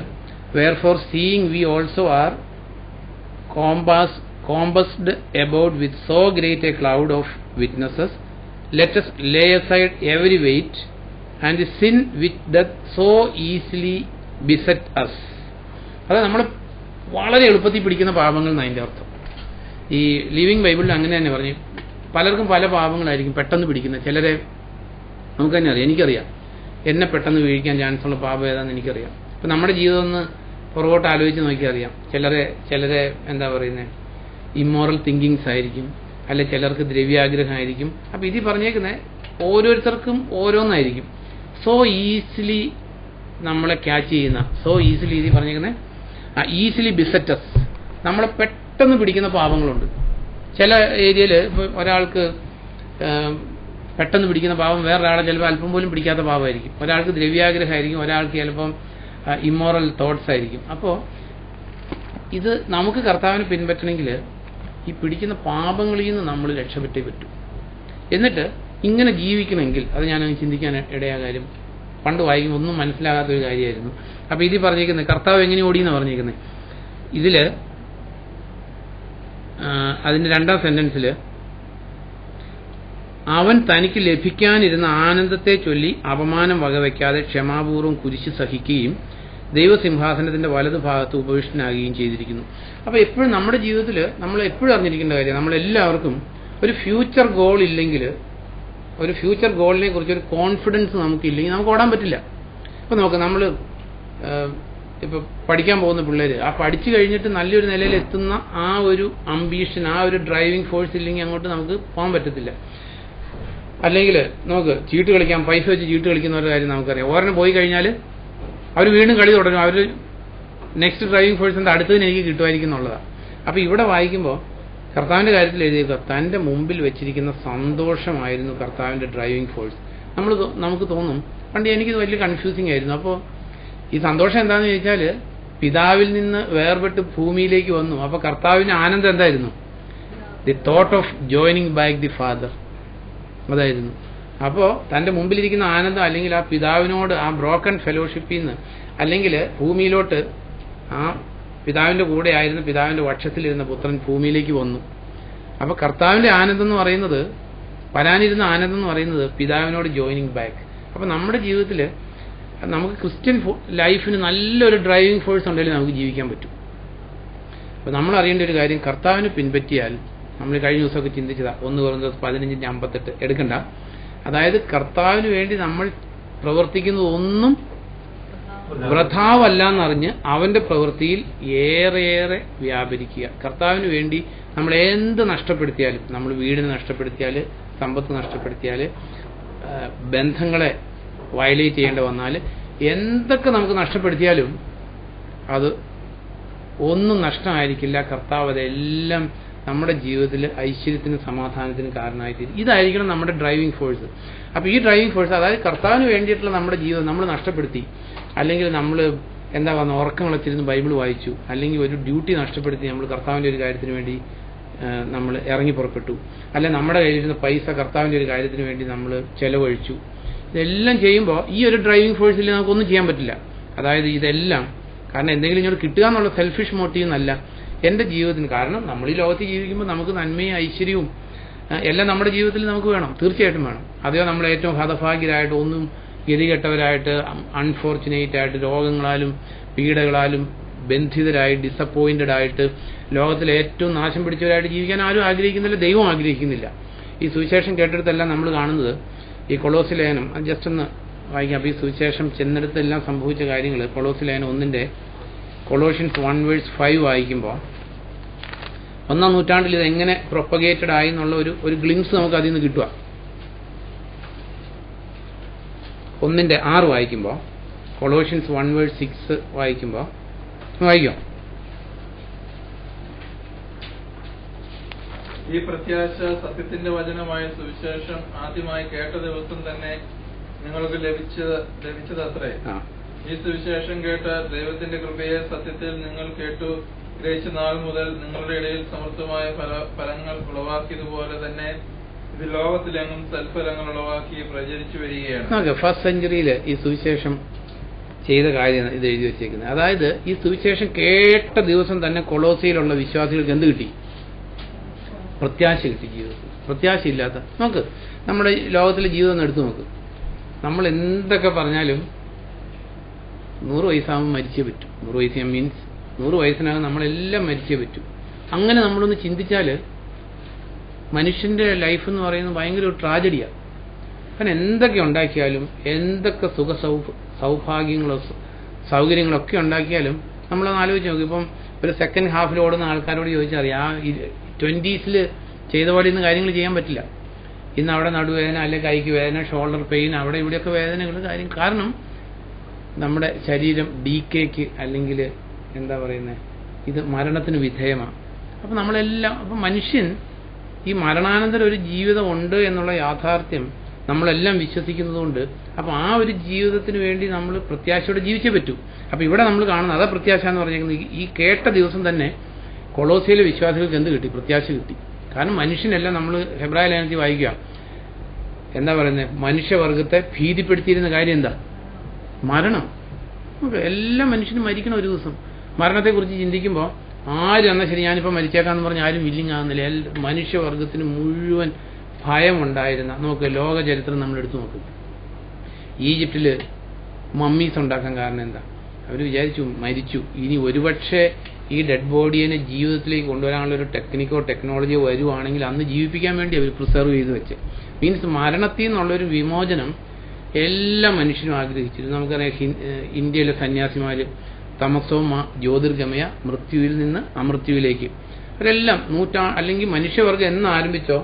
wherefore seeing we also are compassed about with so great a cloud of witnesses, let us lay aside every weight and the sin which doth so easily beset us. അത് നമ്മൾ വളരെ എളുപ്പത്തിൽ പിടിക്കുന്ന പാപങ്ങൾ എന്നതിൻ്റെ അർത്ഥം. ഈ ലിവിങ് ബൈബിളിൽ അങ്ങനെ തന്നെ പറഞ്ഞു. പലർക്കും പല പാപങ്ങളായിരിക്കും പെട്ടെന്ന് പിടിക്കുന്നത്. ചിലരെ നമുക്ക് തന്നെ അറിയാം, എനിക്കറിയാം എന്നെ പെട്ടെന്ന് വീഴിക്കാൻ ചാൻസ് ഉള്ള പാപം ഏതാണെന്ന് എനിക്കറിയാം. ഇപ്പം നമ്മുടെ ജീവിതം ഒന്ന് പുറകോട്ട് ആലോചിച്ച് നോക്കിയാൽ അറിയാം. ചിലരെ എന്താ പറയുന്നത്, ഇമ്മോറൽ തിങ്കിങ്സ് ആയിരിക്കും, അല്ലെ ചിലർക്ക് ദ്രവ്യാഗ്രഹമായിരിക്കും. അപ്പം ഇത് പറഞ്ഞേക്കുന്നത് ഓരോരുത്തർക്കും ഓരോന്നായിരിക്കും. സോ ഈസിലി നമ്മളെ ക്യാച്ച് ചെയ്യുന്ന, സോ ഈസിലി ഇത് പറഞ്ഞേക്കുന്നത് ഈസിലി ബിസെറ്റസ്, നമ്മളെ പെട്ടെന്ന് പിടിക്കുന്ന പാപങ്ങളുണ്ട്. ചില ഏരിയയിൽ ഒരാൾക്ക് പെട്ടെന്ന് പിടിക്കുന്ന പാപം വേറൊരാളെ ചിലപ്പോൾ അല്പം പോലും പിടിക്കാത്ത പാപമായിരിക്കും. ഒരാൾക്ക് ദ്രവ്യാഗ്രഹമായിരിക്കും, ഒരാൾക്ക് ചിലപ്പം ഇമ്മോറൽ തോട്ട്സ് ആയിരിക്കും. അപ്പോൾ ഇത് നമുക്ക് കർത്താവിനെ പിൻപറ്റണമെങ്കിൽ ഈ പിടിക്കുന്ന പാപങ്ങളിൽ നിന്ന് നമ്മൾ രക്ഷപ്പെട്ടേ പറ്റൂ. എന്നിട്ട് ഇങ്ങനെ ജീവിക്കണമെങ്കിൽ അത് ഞാനങ്ങ് ചിന്തിക്കാൻ ഇടയാ കാര്യം പണ്ട് വായിക്കുമ്പോൾ ഒന്നും മനസ്സിലാകാത്തൊരു കാര്യമായിരുന്നു. അപ്പോൾ ഇതിൽ പറഞ്ഞിരിക്കുന്നത് കർത്താവ് എങ്ങനെ ഓടിയെന്നാണ് പറഞ്ഞിരിക്കുന്നത്. ഇതിൽ അതിൻ്റെ 2ാം സെന്റൻസിൽ അവൻ തനിക്ക് ലഭിക്കാനിരുന്ന ആനന്ദത്തെ ചൊല്ലി അപമാനം വകവയ്ക്കാതെ ക്ഷമാപൂർവ്വം കുരിശ് സഹിക്കുകയും ദൈവസിംഹാസനത്തിന്റെ വലതു ഭാഗത്ത് ഉപവിഷ്ടനാകുകയും ചെയ്തിരിക്കുന്നു. അപ്പോൾ എപ്പോഴും നമ്മുടെ ജീവിതത്തിൽ നമ്മൾ എപ്പോഴും അറിഞ്ഞിരിക്കേണ്ട കാര്യം, നമ്മളെല്ലാവർക്കും ഒരു ഫ്യൂച്ചർ ഗോൾ ഇല്ലെങ്കിൽ, ഒരു ഫ്യൂച്ചർ ഗോളിനെ കുറിച്ച് ഒരു കോൺഫിഡൻസ് നമുക്കില്ലെങ്കിൽ നമുക്ക് ഓടാൻ പറ്റില്ല. അപ്പോൾ നോക്കാം, നമ്മൾ ഇപ്പോൾ പഠിക്കാൻ പോകുന്ന പിള്ളേർ ആ പഠിച്ചു കഴിഞ്ഞിട്ട് നല്ലൊരു നിലയിൽ എത്തുന്ന ആ ഒരു അംബീഷൻ, ആ ഒരു ഡ്രൈവിംഗ് ഫോഴ്സ് ഇല്ലെങ്കിൽ അങ്ങോട്ട് നമുക്ക് പോകാൻ പറ്റത്തില്ല. അല്ലെങ്കിൽ നമുക്ക് ചീട്ട് കളിക്കാം, പൈസ വെച്ച് ചീട്ട് കളിക്കുന്നവരുടെ കാര്യം നമുക്കറിയാം. ഓരെണ്ണം പോയി കഴിഞ്ഞാൽ അവർ വീണ്ടും കളി തുടരും. അവർ നെക്സ്റ്റ് ഡ്രൈവിംഗ് ഫോഴ്സ് എന്താ അടുത്തതിന് എനിക്ക് കിട്ടുമായിരിക്കും എന്നുള്ളതാണ്. അപ്പോൾ ഇവിടെ വായിക്കുമ്പോൾ കർത്താവിൻ്റെ കാര്യത്തിൽ എഴുതിയേക്കുക, തൻ്റെ മുമ്പിൽ വെച്ചിരിക്കുന്ന സന്തോഷമായിരുന്നു കർത്താവിൻ്റെ ഡ്രൈവിംഗ് ഫോഴ്സ്. നമുക്ക് തോന്നും, പണ്ട് എനിക്കിത് വലിയ കൺഫ്യൂസിങ് ആയിരുന്നു. അപ്പോൾ ഈ സന്തോഷം എന്താണെന്ന് ചോദിച്ചാൽ, പിതാവിൽ നിന്ന് വേർപെട്ട് ഭൂമിയിലേക്ക് വന്നു. അപ്പോൾ കർത്താവിന് ആനന്ദം എന്തായിരുന്നു? The thought of joining back the father, അതായിരുന്നു. അപ്പോൾ തൻ്റെ മുമ്പിലിരിക്കുന്ന ആനന്ദം, അല്ലെങ്കിൽ ആ പിതാവിനോട് ആ ബ്രോക്കൺ ഫെലോഷിപ്പിൽ നിന്ന്, അല്ലെങ്കിൽ ഭൂമിയിലോട്ട് ആ പിതാവിൻ്റെ കൂടെ ആയിരുന്ന പിതാവിൻ്റെ വക്ഷത്തിലിരുന്ന പുത്രൻ ഭൂമിയിലേക്ക് വന്നു. അപ്പോൾ കർത്താവിൻ്റെ ആനന്ദം എന്ന് പറയുന്നത്, വരാനിരുന്ന ആനന്ദം എന്ന് പറയുന്നത് പിതാവിനോട് ജോയിനിങ് ബാക്ക്. അപ്പോൾ നമ്മുടെ ജീവിതത്തിൽ നമുക്ക് ക്രിസ്ത്യൻ ലൈഫിന് നല്ലൊരു ഡ്രൈവിംഗ് ഫോഴ്സ് ഉണ്ടെങ്കിൽ നമുക്ക് ജീവിക്കാൻ പറ്റും. അപ്പോൾ നമ്മൾ അറിയേണ്ട ഒരു കാര്യം, കർത്താവിനെ പിൻപറ്റിയാൽ, നമ്മൾ കഴിഞ്ഞ ദിവസമൊക്കെ ചിന്തിച്ചതാണ്, 1 Corinthians 15:58 എടുക്കണ്ട. അതായത് കർത്താവിന് വേണ്ടി നമ്മൾ പ്രവർത്തിക്കുന്നത് ഒന്നും വൃഥാവല്ല എന്നറിഞ്ഞ് അവന്റെ പ്രവൃത്തിയിൽ ഏറെയേറെ വ്യാപരിക്കുക. കർത്താവിന് വേണ്ടി നമ്മൾ എന്ത് നഷ്ടപ്പെടുത്തിയാലും, നമ്മൾ വീടിനെ നഷ്ടപ്പെടുത്തിയാൽ, സമ്പത്ത് നഷ്ടപ്പെടുത്തിയാൽ, ബന്ധങ്ങളെ വയലേറ്റ് ചെയ്യേണ്ട വന്നാൽ, എന്തൊക്കെ നമുക്ക് നഷ്ടപ്പെടുത്തിയാലും അത് ഒന്നും നഷ്ടമായിരിക്കില്ല. കർത്താവ് അതെല്ലാം നമ്മുടെ ജീവിതത്തിൽ ഐശ്വര്യത്തിനും സമാധാനത്തിനും കാരണമായിത്തീരും. ഇതായിരിക്കണം നമ്മുടെ ഡ്രൈവിംഗ് ഫോഴ്സ്. അപ്പോൾ ഈ ഡ്രൈവിംഗ് ഫോഴ്സ്, അതായത് കർത്താവിന് വേണ്ടിയിട്ടുള്ള നമ്മുടെ ജീവിതം നമ്മൾ നഷ്ടപ്പെടുത്തി, അല്ലെങ്കിൽ നമ്മൾ എന്താ പറയുക, ഉറക്കം കളച്ചിരുന്ന് ബൈബിൾ വായിച്ചു, അല്ലെങ്കിൽ ഒരു ഡ്യൂട്ടി നഷ്ടപ്പെടുത്തി നമ്മൾ കർത്താവിൻ്റെ ഒരു കാര്യത്തിന് വേണ്ടി നമ്മൾ ഇറങ്ങി പുറപ്പെട്ടു, അല്ലെ നമ്മുടെ കയ്യിലിരുന്ന പൈസ കർത്താവിൻ്റെ ഒരു കാര്യത്തിന് വേണ്ടി നമ്മൾ ചെലവഴിച്ചു. ഇതെല്ലാം ചെയ്യുമ്പോൾ ഈ ഒരു ഡ്രൈവിംഗ് ഫോഴ്സിൽ നമുക്കൊന്നും ചെയ്യാൻ പറ്റില്ല. അതായത് ഇതെല്ലാം കാരണം എന്തെങ്കിലും ഇങ്ങോട്ട് കിട്ടുക എന്നുള്ള സെൽഫിഷ് മോട്ടീവ് എന്നല്ല, എൻ്റെ ജീവിതത്തിന്. കാരണം നമ്മൾ ഈ ലോകത്ത് ജീവിക്കുമ്പോൾ നമുക്ക് നന്മയും ഐശ്വര്യവും എല്ലാം നമ്മുടെ ജീവിതത്തിൽ നമുക്ക് വേണം, തീർച്ചയായിട്ടും വേണം. അതെയോ നമ്മൾ ഏറ്റവും ഹതഭാഗ്യരായിട്ട്, ഒന്നും ഗതികെട്ടവരായിട്ട്, അൺഫോർച്ചുനേറ്റ് ആയിട്ട്, രോഗങ്ങളാലും പീഡകളാലും ബന്ധിതരായി, ഡിസപ്പോയിന്റഡ് ആയിട്ട്, ലോകത്തിലെ ഏറ്റവും നാശം പിടിച്ചവരായിട്ട് ജീവിക്കാൻ ആരും ആഗ്രഹിക്കുന്നില്ല, ദൈവം ആഗ്രഹിക്കുന്നില്ല. ഈ സുവിശേഷം കേട്ടെടുത്തെല്ലാം നമ്മൾ കാണുന്നത് ഈ കൊളോസി ലേഖനം, ജസ്റ്റ് ഒന്ന് വായിക്കാം. അപ്പോൾ ഈ സുവിശേഷം ചെന്നിടത്തെല്ലാം സംഭവിച്ച കാര്യങ്ങൾ കൊളോസി ലേഖനം 1 കൊളോഷ്യൻസ് 1:5 വായിക്കുമ്പോൾ, 1-ാം നൂറ്റാണ്ടിൽ ഇത് എങ്ങനെ പ്രൊപ്പഗേറ്റഡ് ആയി എന്നുള്ള ഒരു ഗ്ലിംസ് നമുക്ക് അതിൽ നിന്ന് കിട്ടുക. 1:6 വായിക്കുമ്പോൾ, കൊളോഷ്യൻസ് 1:6 വായിക്കുമ്പോൾ വായിക്കാം. ഈ പ്രത്യാശ സത്യത്തിന്റെ വചനമായ സുവിശേഷം ആദ്യമായി കേട്ട ദിവസം തന്നെ നിങ്ങൾക്ക് ലഭിച്ചതത്രേ. ഈ സുവിശേഷം കേട്ട ദൈവത്തിന്റെ കൃപയെ സത്യത്തിൽ നിങ്ങൾ കേട്ടു ഗ്രഹിച്ച നാൾ മുതൽ നിങ്ങളുടെ ഇടയിൽ സമൃദ്ധമായ ഫലങ്ങൾ ഉളവാക്കിയതുപോലെ തന്നെ ഇത് ലോകത്തിലെങ്ങും സൽഫലങ്ങൾ ഉളവാക്കി പ്രചരിച്ചു വരികയാണ്. ഫസ്റ്റ് സെഞ്ചുറിയിൽ ഈ സുവിശേഷം ചെയ്ത കാര്യം ഇത് എഴുതി വെച്ചേക്കുന്നത്. അതായത് ഈ സുവിശേഷം കേട്ട ദിവസം തന്നെ കൊളോസിയിലുള്ള വിശ്വാസികൾക്ക് എന്ത് കിട്ടി? പ്രത്യാശ കിട്ടി. ജീവിതത്തിൽ പ്രത്യാശയില്ലാത്ത, നമുക്ക് നമ്മുടെ ലോകത്തിലെ ജീവിതം എടുത്തു നോക്ക്. നമ്മൾ എന്തൊക്കെ പറഞ്ഞാലും 100 വയസ്സാകുമ്പോൾ മരിച്ചേ പറ്റും. 100 വയസ്സ് മീൻസ് 100 വയസ്സിനകം നമ്മളെല്ലാം മരിച്ചേ പറ്റും. അങ്ങനെ നമ്മളൊന്ന് ചിന്തിച്ചാൽ മനുഷ്യന്റെ ലൈഫ് എന്ന് പറയുന്നത് ഭയങ്കര ഒരു ട്രാജഡിയാണ്. കാരണം എന്തൊക്കെ ഉണ്ടാക്കിയാലും, എന്തൊക്കെ സൗഭാഗ്യങ്ങളോ സൗകര്യങ്ങളൊക്കെ ഉണ്ടാക്കിയാലും നമ്മളൊന്ന് ആലോചിച്ച് നോക്കും. ഇപ്പം ഒരു സെക്കൻഡ് ഹാഫിൽ ഓടുന്ന ആൾക്കാരോട് ചോദിച്ചാൽ അറിയാം, ആ 20s ചെയ്ത പോലെ ഇന്ന് കാര്യങ്ങൾ ചെയ്യാൻ പറ്റില്ല. ഇന്ന് അവിടെ നടുവേദന, അല്ലെങ്കിൽ കൈക്ക് വേദന, ഷോൾഡർ പെയിൻ, അവിടെ ഇവിടെയൊക്കെ വേദനകൾ കാര്യം. കാരണം നമ്മുടെ ശരീരം ഡീക്കേക്ക്, അല്ലെങ്കിൽ എന്താ പറയുന്നത്, ഇത് മരണത്തിന് വിധേയമാണ്. അപ്പം നമ്മളെല്ലാം, അപ്പം മനുഷ്യൻ ഈ മരണാനന്തരം ഒരു ജീവിതം ഉണ്ട് എന്നുള്ള യാഥാർത്ഥ്യം നമ്മളെല്ലാം വിശ്വസിക്കുന്നതുകൊണ്ട്, അപ്പം ആ ഒരു ജീവിതത്തിന് വേണ്ടി നമ്മൾ പ്രത്യാശയോടെ ജീവിച്ചേ പറ്റൂ. അപ്പം ഇവിടെ നമ്മൾ കാണുന്നത് അതാ പ്രത്യാശ എന്ന് പറഞ്ഞിരിക്കുന്നത്. ഈ കേട്ട ദിവസം തന്നെ കൊളോസിയിലെ വിശ്വാസികൾക്ക് എന്ത് കിട്ടി? പ്രത്യാശ കിട്ടി. കാരണം മനുഷ്യനെല്ലാം, നമ്മൾ ഹെബ്രായ ലേഖനത്തിൽ വായിക്കുക, എന്താ പറയുന്നത്, മനുഷ്യവർഗത്തെ ഭീതിപ്പെടുത്തിയിരുന്ന കാര്യം എന്താ? മരണം. എല്ലാ മനുഷ്യനും മരിക്കണം ഒരു ദിവസം. മരണത്തെക്കുറിച്ച് ചിന്തിക്കുമ്പോൾ ആരും എന്നാൽ ശരി ഞാനിപ്പോൾ മരിച്ചേക്കാന്ന് പറഞ്ഞ് ആരും വില്ലിങ് ആകുന്നില്ല. മനുഷ്യവർഗത്തിന് മുഴുവൻ ഭയമുണ്ടായിരുന്ന, നമുക്ക് ലോക ചരിത്രം നമ്മൾ എടുത്തു നോക്കും. ഈജിപ്തിൽ മമ്മീസ് ഉണ്ടാക്കാൻ കാരണം എന്താ? അവർ വിചാരിച്ചു മരിച്ചു, ഇനി ഒരുപക്ഷെ ഈ ഡെഡ് ബോഡിയെ ജീവിതത്തിലേക്ക് കൊണ്ടുവരാനുള്ള ഒരു ടെക്നിക്കോ ടെക്നോളജിയോ വരുവാണെങ്കിൽ അന്ന് ജീവിപ്പിക്കാൻ വേണ്ടി അവർ പ്രിസർവ് ചെയ്ത് വെച്ച്. മീൻസ് മരണത്തിൽ നിന്നുള്ളൊരു വിമോചനം എല്ലാ മനുഷ്യനും ആഗ്രഹിച്ചിരുന്നു. നമുക്കറിയാം ഇന്ത്യയിലെ സന്യാസിമാർ തമസോമ ജ്യോതിർഗമയ, മൃത്യുവിൽ നിന്ന് അമൃത്യുവിലേക്ക്, അവരെല്ലാം അല്ലെങ്കിൽ മനുഷ്യവർഗം എന്ന് ആരംഭിച്ചോ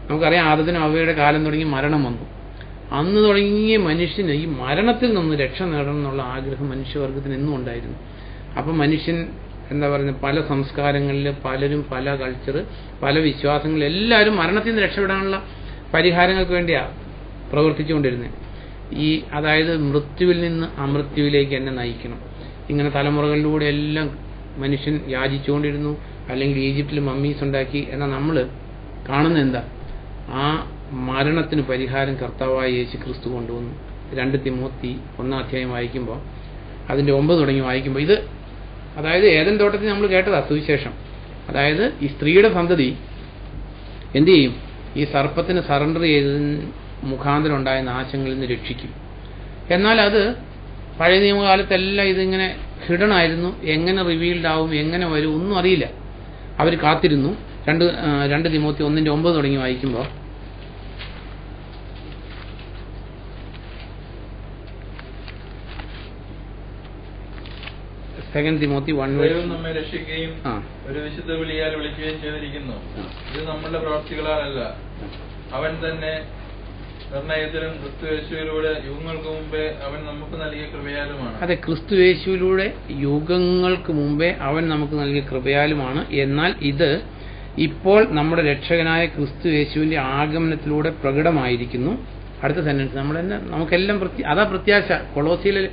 നമുക്കറിയാം ആദത്തിനും അവയുടെ കാലം തുടങ്ങി മരണം വന്നു. അന്ന് തുടങ്ങിയ മനുഷ്യന് ഈ മരണത്തിൽ നിന്ന് രക്ഷ നേടണം എന്നുള്ള ആഗ്രഹം മനുഷ്യവർഗത്തിന് എന്നും ഉണ്ടായിരുന്നു. അപ്പം മനുഷ്യൻ എന്താ പറയുന്നത്, പല സംസ്കാരങ്ങളിൽ പലരും പല കൾച്ചർ, പല വിശ്വാസങ്ങൾ, എല്ലാവരും മരണത്തിൽ നിന്ന് രക്ഷപ്പെടാനുള്ള പരിഹാരങ്ങൾക്ക് വേണ്ടിയാണ് പ്രവർത്തിച്ചുകൊണ്ടിരുന്നത്. അതായത് മൃത്യുവിൽ നിന്ന് അമൃത്യുവിലേക്ക് എന്നെ നയിക്കണം, ഇങ്ങനെ തലമുറകളിലൂടെ എല്ലാം മനുഷ്യൻ യാചിച്ചുകൊണ്ടിരുന്നു. അല്ലെങ്കിൽ ഈജിപ്തിൽ മമ്മീസ് ഉണ്ടാക്കി. എന്നാൽ നമ്മൾ കാണുന്നത് എന്താ, ആ മരണത്തിന് പരിഹാരം കർത്താവായ യേശു ക്രിസ്തു കൊണ്ടുവന്നു. 2 തിമോത്തി 1 വായിക്കുമ്പോൾ അതിന്റെ 9 തുടങ്ങി വായിക്കുമ്പോൾ ഇത്, അതായത് ഏദൻ തോട്ടത്തിൽ നമ്മൾ കേട്ടതാ സുവിശേഷം. അതായത് ഈ സ്ത്രീയുടെ സന്തതി എന്ത് ചെയ്യും, ഈ സർപ്പത്തിന് സറണ്ടർ ചെയ്തതിന് മുഖാന്തരം ഉണ്ടായ നാശങ്ങളിൽ നിന്ന് രക്ഷിക്കും. എന്നാൽ അത് പഴയ നിയമകാലത്തെല്ലാം ഇതിങ്ങനെ ഹിഡൻ ആയിരുന്നു. എങ്ങനെ റിവീൽഡ് ആവും, എങ്ങനെ വരും ഒന്നും അറിയില്ല. അവർ കാത്തിരുന്നു. 2 തിമോത്തി 1:9 തുടങ്ങി വായിക്കുമ്പോൾ 2 തിമോത്തി 1 നമ്മെ രക്ഷിക്കുകയും ഒരു വിശുദ്ധ വിളിയാൽ വിളിക്കുകയും ചെയ്തിരിക്കുന്നു. ഇത് നമ്മളുടെ പ്രവർത്തികളാലല്ല, അവൻ തന്നെ നിർണയത്തിലും ക്രിസ്തുയേശുവിലൂടെ യുഗങ്ങൾക്ക് മുമ്പേ അവൻ നമുക്ക് നൽകിയ കൃപയാലുമാണ്. അതെ, ക്രിസ്തുയേശുവിലൂടെ യുഗങ്ങൾക്ക് മുമ്പേ അവൻ നമുക്ക് നൽകിയ കൃപയാലുമാണ്. എന്നാൽ ഇത് ഇപ്പോൾ നമ്മുടെ രക്ഷകനായ ക്രിസ്തുയേശുവിന്റെ ആഗമനത്തിലൂടെ പ്രകടമായിരിക്കുന്നു. അടുത്ത സെന്റൻസ് നമുക്കെല്ലാം അതാ പ്രത്യാശ. കൊളോസിയിലെ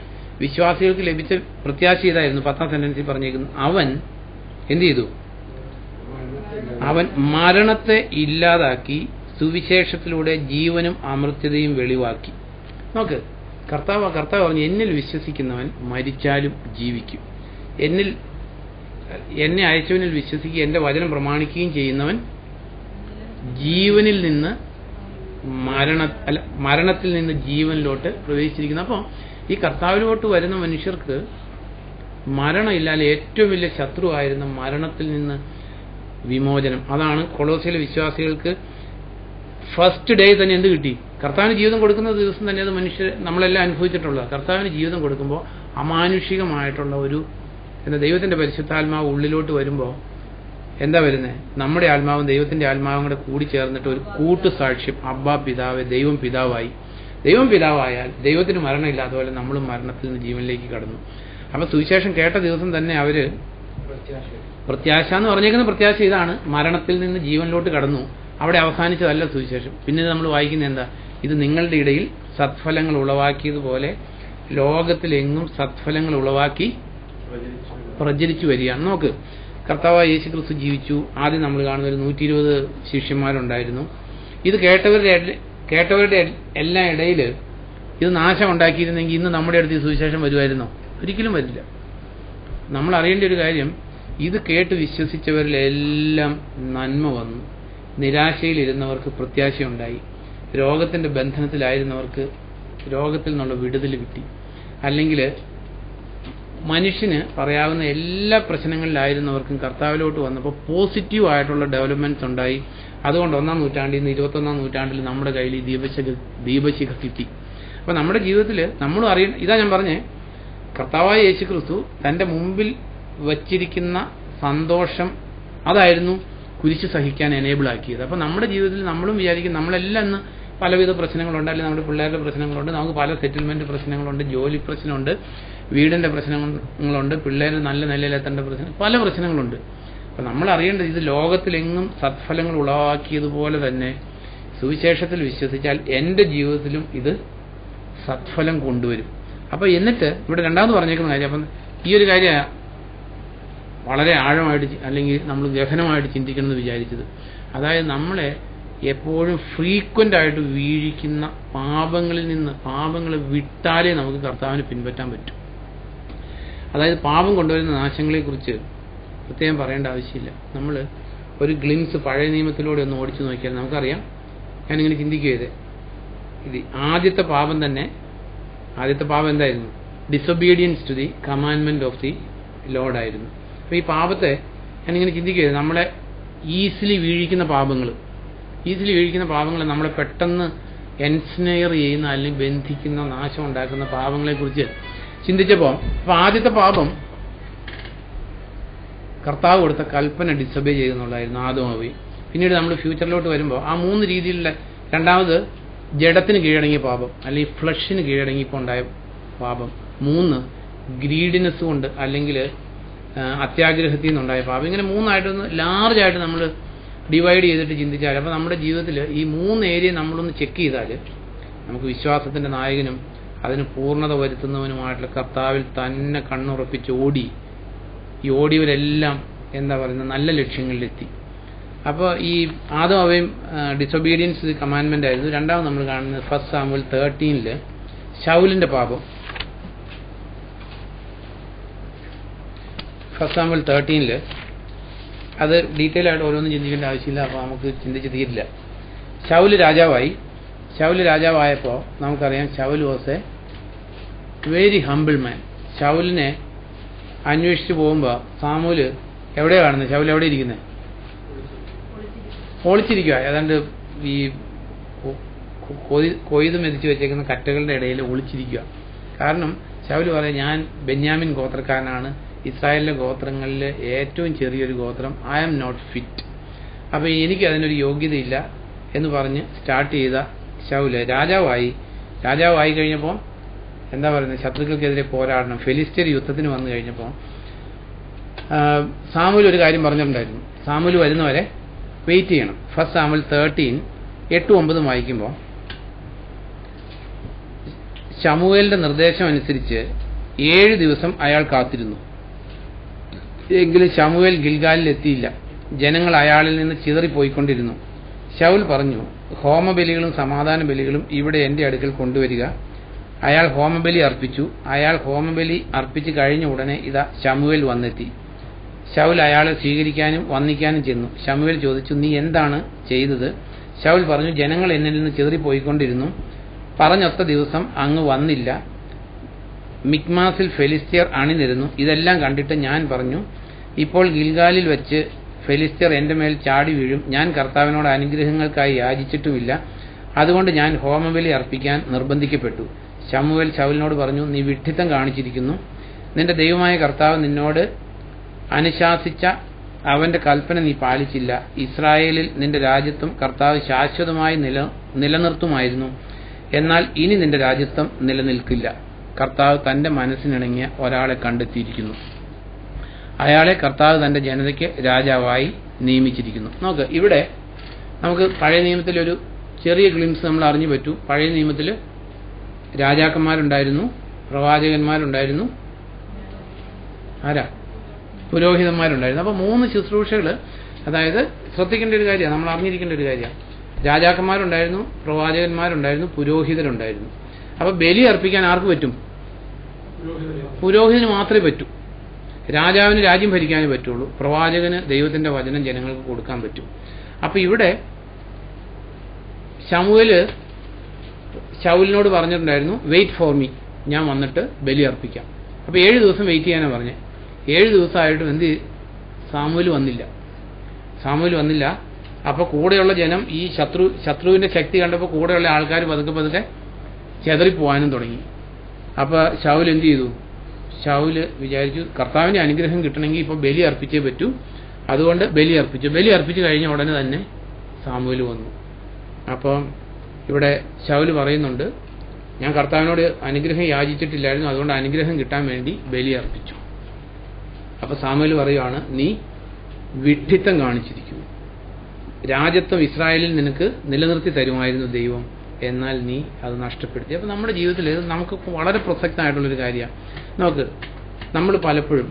വിശ്വാസികൾക്ക് ലഭിച്ച പ്രത്യാശ ഇതായിരുന്നു. 10ാം സെന്റൻസിൽ പറഞ്ഞേക്കുന്നു, അവൻ എന്ത് ചെയ്തു, അവൻ മരണത്തെ ഇല്ലാതാക്കി സുവിശേഷത്തിലൂടെ ജീവനും അമൃത്യതയും വെളിവാക്കി. നോക്ക്, കർത്താവ് പറഞ്ഞു, എന്നിൽ വിശ്വസിക്കുന്നവൻ മരിച്ചാലും ജീവിക്കും. എന്നെ അയച്ചവനിൽ വിശ്വസിക്കുകയും എന്റെ വചനം പ്രമാണിക്കുകയും ചെയ്യുന്നവൻ ജീവനിൽ നിന്ന് മരണത്തിൽ നിന്ന് ജീവനിലോട്ട് പ്രവേശിച്ചിരിക്കുന്നു. അപ്പോൾ ഈ കർത്താവിലോട്ട് വരുന്ന മനുഷ്യർക്ക് മരണമില്ലാതെ ഏറ്റവും വലിയ ശത്രുവായിരുന്ന മരണത്തിൽ നിന്ന് വിമോചനം. അതാണ് കൊളോസിയിലെ വിശ്വാസികൾക്ക് ഫസ്റ്റ് ഡേ തന്നെ എന്ത് കിട്ടി, കർത്താവിന് ജീവിതം കൊടുക്കുന്ന ദിവസം തന്നെ അത് നമ്മളെല്ലാം അനുഭവിച്ചിട്ടുള്ളത്. കർത്താവിന് ജീവിതം കൊടുക്കുമ്പോൾ അമാനുഷികമായിട്ടുള്ള ഒരു ദൈവത്തിന്റെ പരിശുദ്ധാത്മാവ് ഉള്ളിലോട്ട് വരുമ്പോൾ എന്താ വരുന്നത്, നമ്മുടെ ആത്മാവും ദൈവത്തിന്റെ ആത്മാവും കൂടെ കൂടി ചേർന്നിട്ട് ഒരു കൂട്ടു സാക്ഷ്യം. അബ്ബാ പിതാവ്, ദൈവം പിതാവായി. ദൈവം പിതാവായാൽ ദൈവത്തിന് മരണമില്ലാത്ത പോലെ നമ്മളും മരണത്തിൽ നിന്ന് ജീവനിലേക്ക് കടന്നു. അപ്പൊ സുവിശേഷം കേട്ട ദിവസം തന്നെ അവര് പ്രത്യാശ എന്ന് പറഞ്ഞേക്കുന്ന പ്രത്യാശ ഇതാണ്, മരണത്തിൽ നിന്ന് ജീവനിലോട്ട് കടന്നു. അവിടെ അവസാനിച്ചതല്ല സുവിശേഷം. പിന്നെ നമ്മൾ വായിക്കുന്നത് എന്താ, ഇത് നിങ്ങളുടെ ഇടയിൽ സത്ഫലങ്ങൾ ഉളവാക്കിയതുപോലെ ലോകത്തിലെങ്ങും സത്ഫലങ്ങൾ ഉളവാക്കി പ്രചരിച്ചു വരികയാണ്. നോക്ക്, കർത്താവായ യേശു ക്രിസ്തു ജീവിച്ചു. ആദ്യം നമ്മൾ കാണുന്ന ഒരു 120 ശിഷ്യന്മാരുണ്ടായിരുന്നു. ഇത് കേട്ടവരുടെ എല്ലാം ഇടയിൽ ഇത് നാശം ഉണ്ടാക്കിയിരുന്നെങ്കിൽ ഇന്ന് നമ്മുടെ അടുത്ത് ഈ സുവിശേഷം വരുമായിരുന്നോ? ഒരിക്കലും വരില്ല. നമ്മൾ അറിയേണ്ട ഒരു കാര്യം, ഇത് കേട്ട് വിശ്വസിച്ചവരിലെല്ലാം നന്മ വന്നു. നിരാശയിലിരുന്നവർക്ക് പ്രത്യാശയുണ്ടായി. രോഗത്തിന്റെ ബന്ധനത്തിലായിരുന്നവർക്ക് രോഗത്തിൽ നിന്നുള്ള വിടുതൽ കിട്ടി. അല്ലെങ്കിൽ മനുഷ്യന് പറയാവുന്ന എല്ലാ പ്രശ്നങ്ങളിലായിരുന്നവർക്കും കർത്താവിലോട്ട് വന്നപ്പോൾ പോസിറ്റീവ് ആയിട്ടുള്ള ഡെവലപ്മെന്റ്സ് ഉണ്ടായി. അതുകൊണ്ട് 1-ാം നൂറ്റാണ്ടിൽ നിന്ന് 21-ാം നൂറ്റാണ്ടിൽ നമ്മുടെ കയ്യിൽ ദീപശിഖ കിട്ടി. അപ്പൊ നമ്മുടെ ജീവിതത്തിൽ നമ്മളും അറിയണം. ഇതാ ഞാൻ പറഞ്ഞേ, കർത്താവായ യേശു ക്രിസ്തു തന്റെ മുമ്പിൽ വച്ചിരിക്കുന്ന സന്തോഷം അതായിരുന്നു കുരിശ് സഹിക്കാൻ എനേബിൾ ആക്കിയത്. അപ്പൊ നമ്മുടെ ജീവിതത്തിൽ നമ്മളും വിചാരിക്കും, നമ്മളെല്ലാം ഇന്ന് പലവിധ പ്രശ്നങ്ങളുണ്ട്. അല്ലെങ്കിൽ നമ്മുടെ പിള്ളേരുടെ പ്രശ്നങ്ങളുണ്ട്, നമുക്ക് പല സെറ്റിൽമെന്റ് പ്രശ്നങ്ങളുണ്ട്, ജോലി പ്രശ്നമുണ്ട്, വീടിന്റെ പ്രശ്നങ്ങളുണ്ട്, പിള്ളേർ നല്ല നിലയിലെത്തേണ്ട പ്രശ്നം, പല പ്രശ്നങ്ങളുണ്ട്. അപ്പൊ നമ്മൾ അറിയേണ്ടത്, ഇത് ലോകത്തിലെങ്ങും സത്ഫലങ്ങൾ ഉളവാക്കിയതുപോലെ തന്നെ സുവിശേഷത്തിൽ വിശ്വസിച്ചാൽ എന്റെ ജീവിതത്തിലും ഇത് സത്ഫലം കൊണ്ടുവരും. അപ്പൊ എന്നിട്ട് ഇവിടെ രണ്ടാമത് പറഞ്ഞേക്കുന്ന കാര്യം, അപ്പം ഈ ഒരു കാര്യം വളരെ ആഴമായിട്ട് അല്ലെങ്കിൽ നമ്മൾ ഗഹനമായിട്ട് ചിന്തിക്കണമെന്ന് വിചാരിച്ചത്, അതായത് നമ്മളെ എപ്പോഴും ഫ്രീക്വന്റ് ആയിട്ട് വീഴിക്കുന്ന പാപങ്ങളെ വിട്ടാലേ നമുക്ക് കർത്താവിനെ പിൻപറ്റാൻ പറ്റും. അതായത് പാപം കൊണ്ടുവരുന്ന നാശങ്ങളെക്കുറിച്ച് പ്രത്യേകം പറയേണ്ട ആവശ്യമില്ല. നമ്മൾ ഒരു ഗ്ലിംസ് പഴയ നിയമത്തിലൂടെ ഒന്ന് ഓടിച്ചു നോക്കിയാൽ നമുക്കറിയാം. ഞാനിങ്ങനെ ചിന്തിക്കുകയത്, ഇത് ആദ്യത്തെ പാപം എന്തായിരുന്നു? Disobedience to the commandment of the lord ആയിരുന്നു. അപ്പോൾ ഈ പാപത്തെ ഞാനിങ്ങനെ ചിന്തിക്കുകയായിരുന്നു, നമ്മളെ ഈസിലി വീഴിക്കുന്ന പാപങ്ങൾ നമ്മളെ പെട്ടെന്ന് എൻസ്നെയർ ചെയ്യുന്ന അല്ലെങ്കിൽ ബന്ധിക്കുന്ന, നാശം ഉണ്ടാക്കുന്ന പാപങ്ങളെക്കുറിച്ച് ചിന്തിച്ചപ്പോൾ, അപ്പോൾ ആദ്യത്തെ പാപം കർത്താവ് കൊടുത്ത കൽപ്പന ഡിസൊബേ ചെയ്യുന്നുള്ളായിരുന്നു, ആദവും ഹവ്വയും. പിന്നീട് നമ്മൾ ഫ്യൂച്ചറിലോട്ട് വരുമ്പോൾ ആ 3 രീതിയിലുള്ള, രണ്ടാമത് ജഡത്തിന് കീഴടങ്ങിയ പാപം അല്ലെങ്കിൽ ഫ്ലഷിന് കീഴടങ്ങിയപ്പോൾ ഉണ്ടായ പാപം, 3 ഗ്രീഡിനെസ് കൊണ്ട് അല്ലെങ്കിൽ അത്യാഗ്രഹത്തിൽ നിന്നുണ്ടായ പാപം. ഇങ്ങനെ 3ആയിട്ടൊന്ന് ലാർജായിട്ട് നമ്മൾ ഡിവൈഡ് ചെയ്തിട്ട് ചിന്തിച്ചാൽ, അപ്പോൾ നമ്മുടെ ജീവിതത്തിൽ ഈ 3 ഏരിയ നമ്മളൊന്ന് ചെക്ക് ചെയ്താൽ നമുക്ക് വിശ്വാസത്തിൻ്റെ നായകനും അതിന് പൂർണ്ണത വരുത്തുന്നവനുമായിട്ടുള്ള കർത്താവിൽ തന്നെ കണ്ണുറപ്പിച്ച് ഈ ഓടിയവരെല്ലാം എന്താ പറയുന്നത്, നല്ല ലക്ഷ്യങ്ങളിലെത്തി. അപ്പോൾ ഈ ആദവും ഹവ്വയും ഡിസൊബീഡിയൻസ് കമാൻഡ്മെന്റ് ആയിരുന്നു. രണ്ടാമത് നമ്മൾ കാണുന്നത് 1 സാമുവൽ 13 ശൗലിന്റെ പാപം. 1 സാമുവൽ 13 അത് ഡീറ്റെയിൽ ആയിട്ട് ഓരോന്നും ചിന്തിക്കേണ്ട ആവശ്യമില്ല, അപ്പോൾ നമുക്ക് ചിന്തിച്ച് തീരില്ല. ശൗല് രാജാവായപ്പോൾ നമുക്കറിയാം Saul was a very humble man. ശൗലിനെ അന്വേഷിച്ച് പോകുമ്പോൾ സാമൂല് എവിടെയാണ് കാണുന്നത്? ശൗൽ എവിടെ ഇരിക്കുന്നത്? ഒളിച്ചിരിക്കുക. ഏതാണ്ട് ഈ കൊയ്ത് മെതിച്ച് വെച്ചേക്കുന്ന കറ്റകളുടെ ഇടയിൽ ഒളിച്ചിരിക്കുക. കാരണം ശൗൽ പറയാം, ഞാൻ ബെന്യാമിൻ ഗോത്രക്കാരനാണ്, ഇസ്രായേലിലെ ഗോത്രങ്ങളിൽ ഏറ്റവും ചെറിയൊരു ഗോത്രം, ഐ ആം നോട്ട് ഫിറ്റ്, അപ്പോൾ എനിക്ക് അതിനൊരു യോഗ്യതയില്ല എന്ന് പറഞ്ഞ് സ്റ്റാർട്ട് ചെയ്ത ശൗല് രാജാവായി കഴിഞ്ഞപ്പോൾ എന്താ പറയുന്നത്, ശത്രുക്കൾക്കെതിരെ പോരാടണം, ഫെലിസ്ത്യർ യുദ്ധത്തിന് വന്നു കഴിഞ്ഞപ്പോൾ സാമുവേൽ ഒരു കാര്യം പറഞ്ഞിട്ടുണ്ടായിരുന്നു, സാമുവേൽ വരുന്നവരെ വെയിറ്റ് ചെയ്യണം. 1 സാമുവൽ 13 8-9 വായിക്കുമ്പോൾ, ശമൂവേലിന്റെ നിർദ്ദേശം അനുസരിച്ച് 7 ദിവസം അയാൾ കാത്തിരുന്നു. എങ്കിലും ശമൂവേൽ ഗിൽഗാലിൽ എത്തിയില്ല. ജനങ്ങൾ അയാളിൽ നിന്ന് ചിതറിപ്പോയിക്കൊണ്ടിരുന്നു. ശൗൽ പറഞ്ഞു, ഹോമബലികളും സമാധാന ബലികളും ഇവിടെ എന്റെ അടുക്കൽ കൊണ്ടുവരിക. അയാൾ ഹോമബലി അർപ്പിച്ചു. അയാൾ ഹോമബലി അർപ്പിച്ചു കഴിഞ്ഞ ഉടനെ ഇതാ ശമൂവേൽ വന്നെത്തി. ശൗൽ അയാളെ സ്വീകരിക്കാനും വന്ദിക്കാനും ചെന്നു. ശമൂവേൽ ചോദിച്ചു, നീ എന്താണ് ചെയ്തത്? ശൗൽ പറഞ്ഞു, ജനങ്ങൾ എന്നിൽ നിന്ന് ചിതറിപ്പോയിക്കൊണ്ടിരുന്നു. പറഞ്ഞൊത്ത ദിവസം അങ്ങ് വന്നില്ല. മിക്മാസിൽ ഫെലിസ്ത്യർ അണിനിരുന്നു. ഇതെല്ലാം കണ്ടിട്ട് ഞാൻ പറഞ്ഞു, ഇപ്പോൾ ഗിൽഗാലിൽ വെച്ച് ഫെലിസ്ത്യർ എന്റെ മേൽ ചാടി വീഴും. ഞാൻ കർത്താവിനോട് അനുഗ്രഹങ്ങൾക്കായി യാചിച്ചിട്ടുമില്ല, അതുകൊണ്ട് ഞാൻ ഹോമബലി അർപ്പിക്കാൻ നിർബന്ധിക്കപ്പെട്ടു. ശമൂവേൽ ശൗലിനോട് പറഞ്ഞു, നീ വിഡ്ഢിത്തം കാണിച്ചിരിക്കുന്നു. നിന്റെ ദൈവമായ കർത്താവ് നിന്നോട് അനുശാസിച്ച അവന്റെ കൽപ്പന നീ പാലിച്ചില്ല. ഇസ്രായേലിൽ നിന്റെ രാജ്യത്വം കർത്താവ് ശാശ്വതമായി നിലനിർത്തുമായിരുന്നു. എന്നാൽ ഇനി നിന്റെ രാജ്യത്വം നിലനിൽക്കില്ല. കർത്താവ് തന്റെ മനസ്സിനിണങ്ങിയ ഒരാളെ കണ്ടെത്തിയിരിക്കുന്നു. അയാളെ കർത്താവ് തന്റെ ജനതയ്ക്ക് രാജാവായി നിയമിച്ചിരിക്കുന്നു. നോക്ക്, ഇവിടെ നമുക്ക് പഴയ നിയമത്തിലൊരു ചെറിയ ഗ്ലിംസ് നമ്മൾ അറിഞ്ഞു പറ്റൂ. പഴയ നിയമത്തിൽ രാജാക്കന്മാരുണ്ടായിരുന്നു, പ്രവാചകന്മാരുണ്ടായിരുന്നു, പുരോഹിതന്മാരുണ്ടായിരുന്നു. അപ്പോൾ 3 ശുശ്രൂഷകൾ, അതായത് ശ്രദ്ധിക്കേണ്ട ഒരു കാര്യമാണ്, നമ്മൾ അറിഞ്ഞിരിക്കേണ്ട ഒരു കാര്യമാണ്. രാജാക്കന്മാരുണ്ടായിരുന്നു, പ്രവാചകന്മാരുണ്ടായിരുന്നു, പുരോഹിതരുണ്ടായിരുന്നു. അപ്പോൾ ബലി അർപ്പിക്കാൻ ആർക്ക് പറ്റും? പുരോഹിതന് മാത്രമേ പറ്റൂ. രാജാവിന് രാജ്യം ഭരിക്കാനേ പറ്റുള്ളൂ. പ്രവാചകന് ദൈവത്തിന്റെ വചനം ജനങ്ങൾക്ക് കൊടുക്കാൻ പറ്റും. അപ്പോൾ ഇവിടെ ശൗലിനോട് പറഞ്ഞിട്ടുണ്ടായിരുന്നു, വെയിറ്റ് ഫോർ മീ, ഞാൻ വന്നിട്ട് ബലി അർപ്പിക്കാം. അപ്പോൾ 7 ദിവസം വെയിറ്റ് ചെയ്യാനാണ് പറഞ്ഞത്. 7 ദിവസമായിട്ടും സാമുവേൽ വന്നില്ല. അപ്പോൾ കൂടെയുള്ള ജനം ഈ ശത്രുവിന്റെ ശക്തി കണ്ടപ്പോൾ കൂടെയുള്ള ആൾക്കാർ പതുക്കെ ചെതറിപ്പോവാനും തുടങ്ങി. അപ്പോൾ ശൗൽ എന്ത് ചെയ്തു? ശൗല് വിചാരിച്ചു, കർത്താവിന്റെ അനുഗ്രഹം കിട്ടണമെങ്കിൽ ഇപ്പോൾ ബലി അർപ്പിച്ചേ പറ്റൂ, അതുകൊണ്ട് ബലി അർപ്പിച്ചു കഴിഞ്ഞ ഉടനെ തന്നെ സാമുവേൽ വന്നു. അപ്പം ഇവിടെ ശൗല് പറയുന്നുണ്ട്, ഞാൻ കർത്താവിനോട് അനുഗ്രഹം യാചിച്ചിട്ടില്ലായിരുന്നു, അതുകൊണ്ട് അനുഗ്രഹം കിട്ടാൻ വേണ്ടി ബലി അർപ്പിച്ചു. അപ്പൊ സാമുവേൽ പറയുവാണ്, നീ വിഡ്ഢിത്തം കാണിച്ചിരിക്കുന്നു. രാജത്വം ഇസ്രായേലിൽ നിനക്ക് നിലനിർത്തി തരുമായിരുന്നു ദൈവം, എന്നാൽ നീ അത് നഷ്ടപ്പെടുത്തി. അപ്പൊ നമ്മുടെ ജീവിതത്തിൽ നമുക്ക് വളരെ പ്രസക്തമായിട്ടുള്ളൊരു കാര്യമാണ്. നമ്മൾ പലപ്പോഴും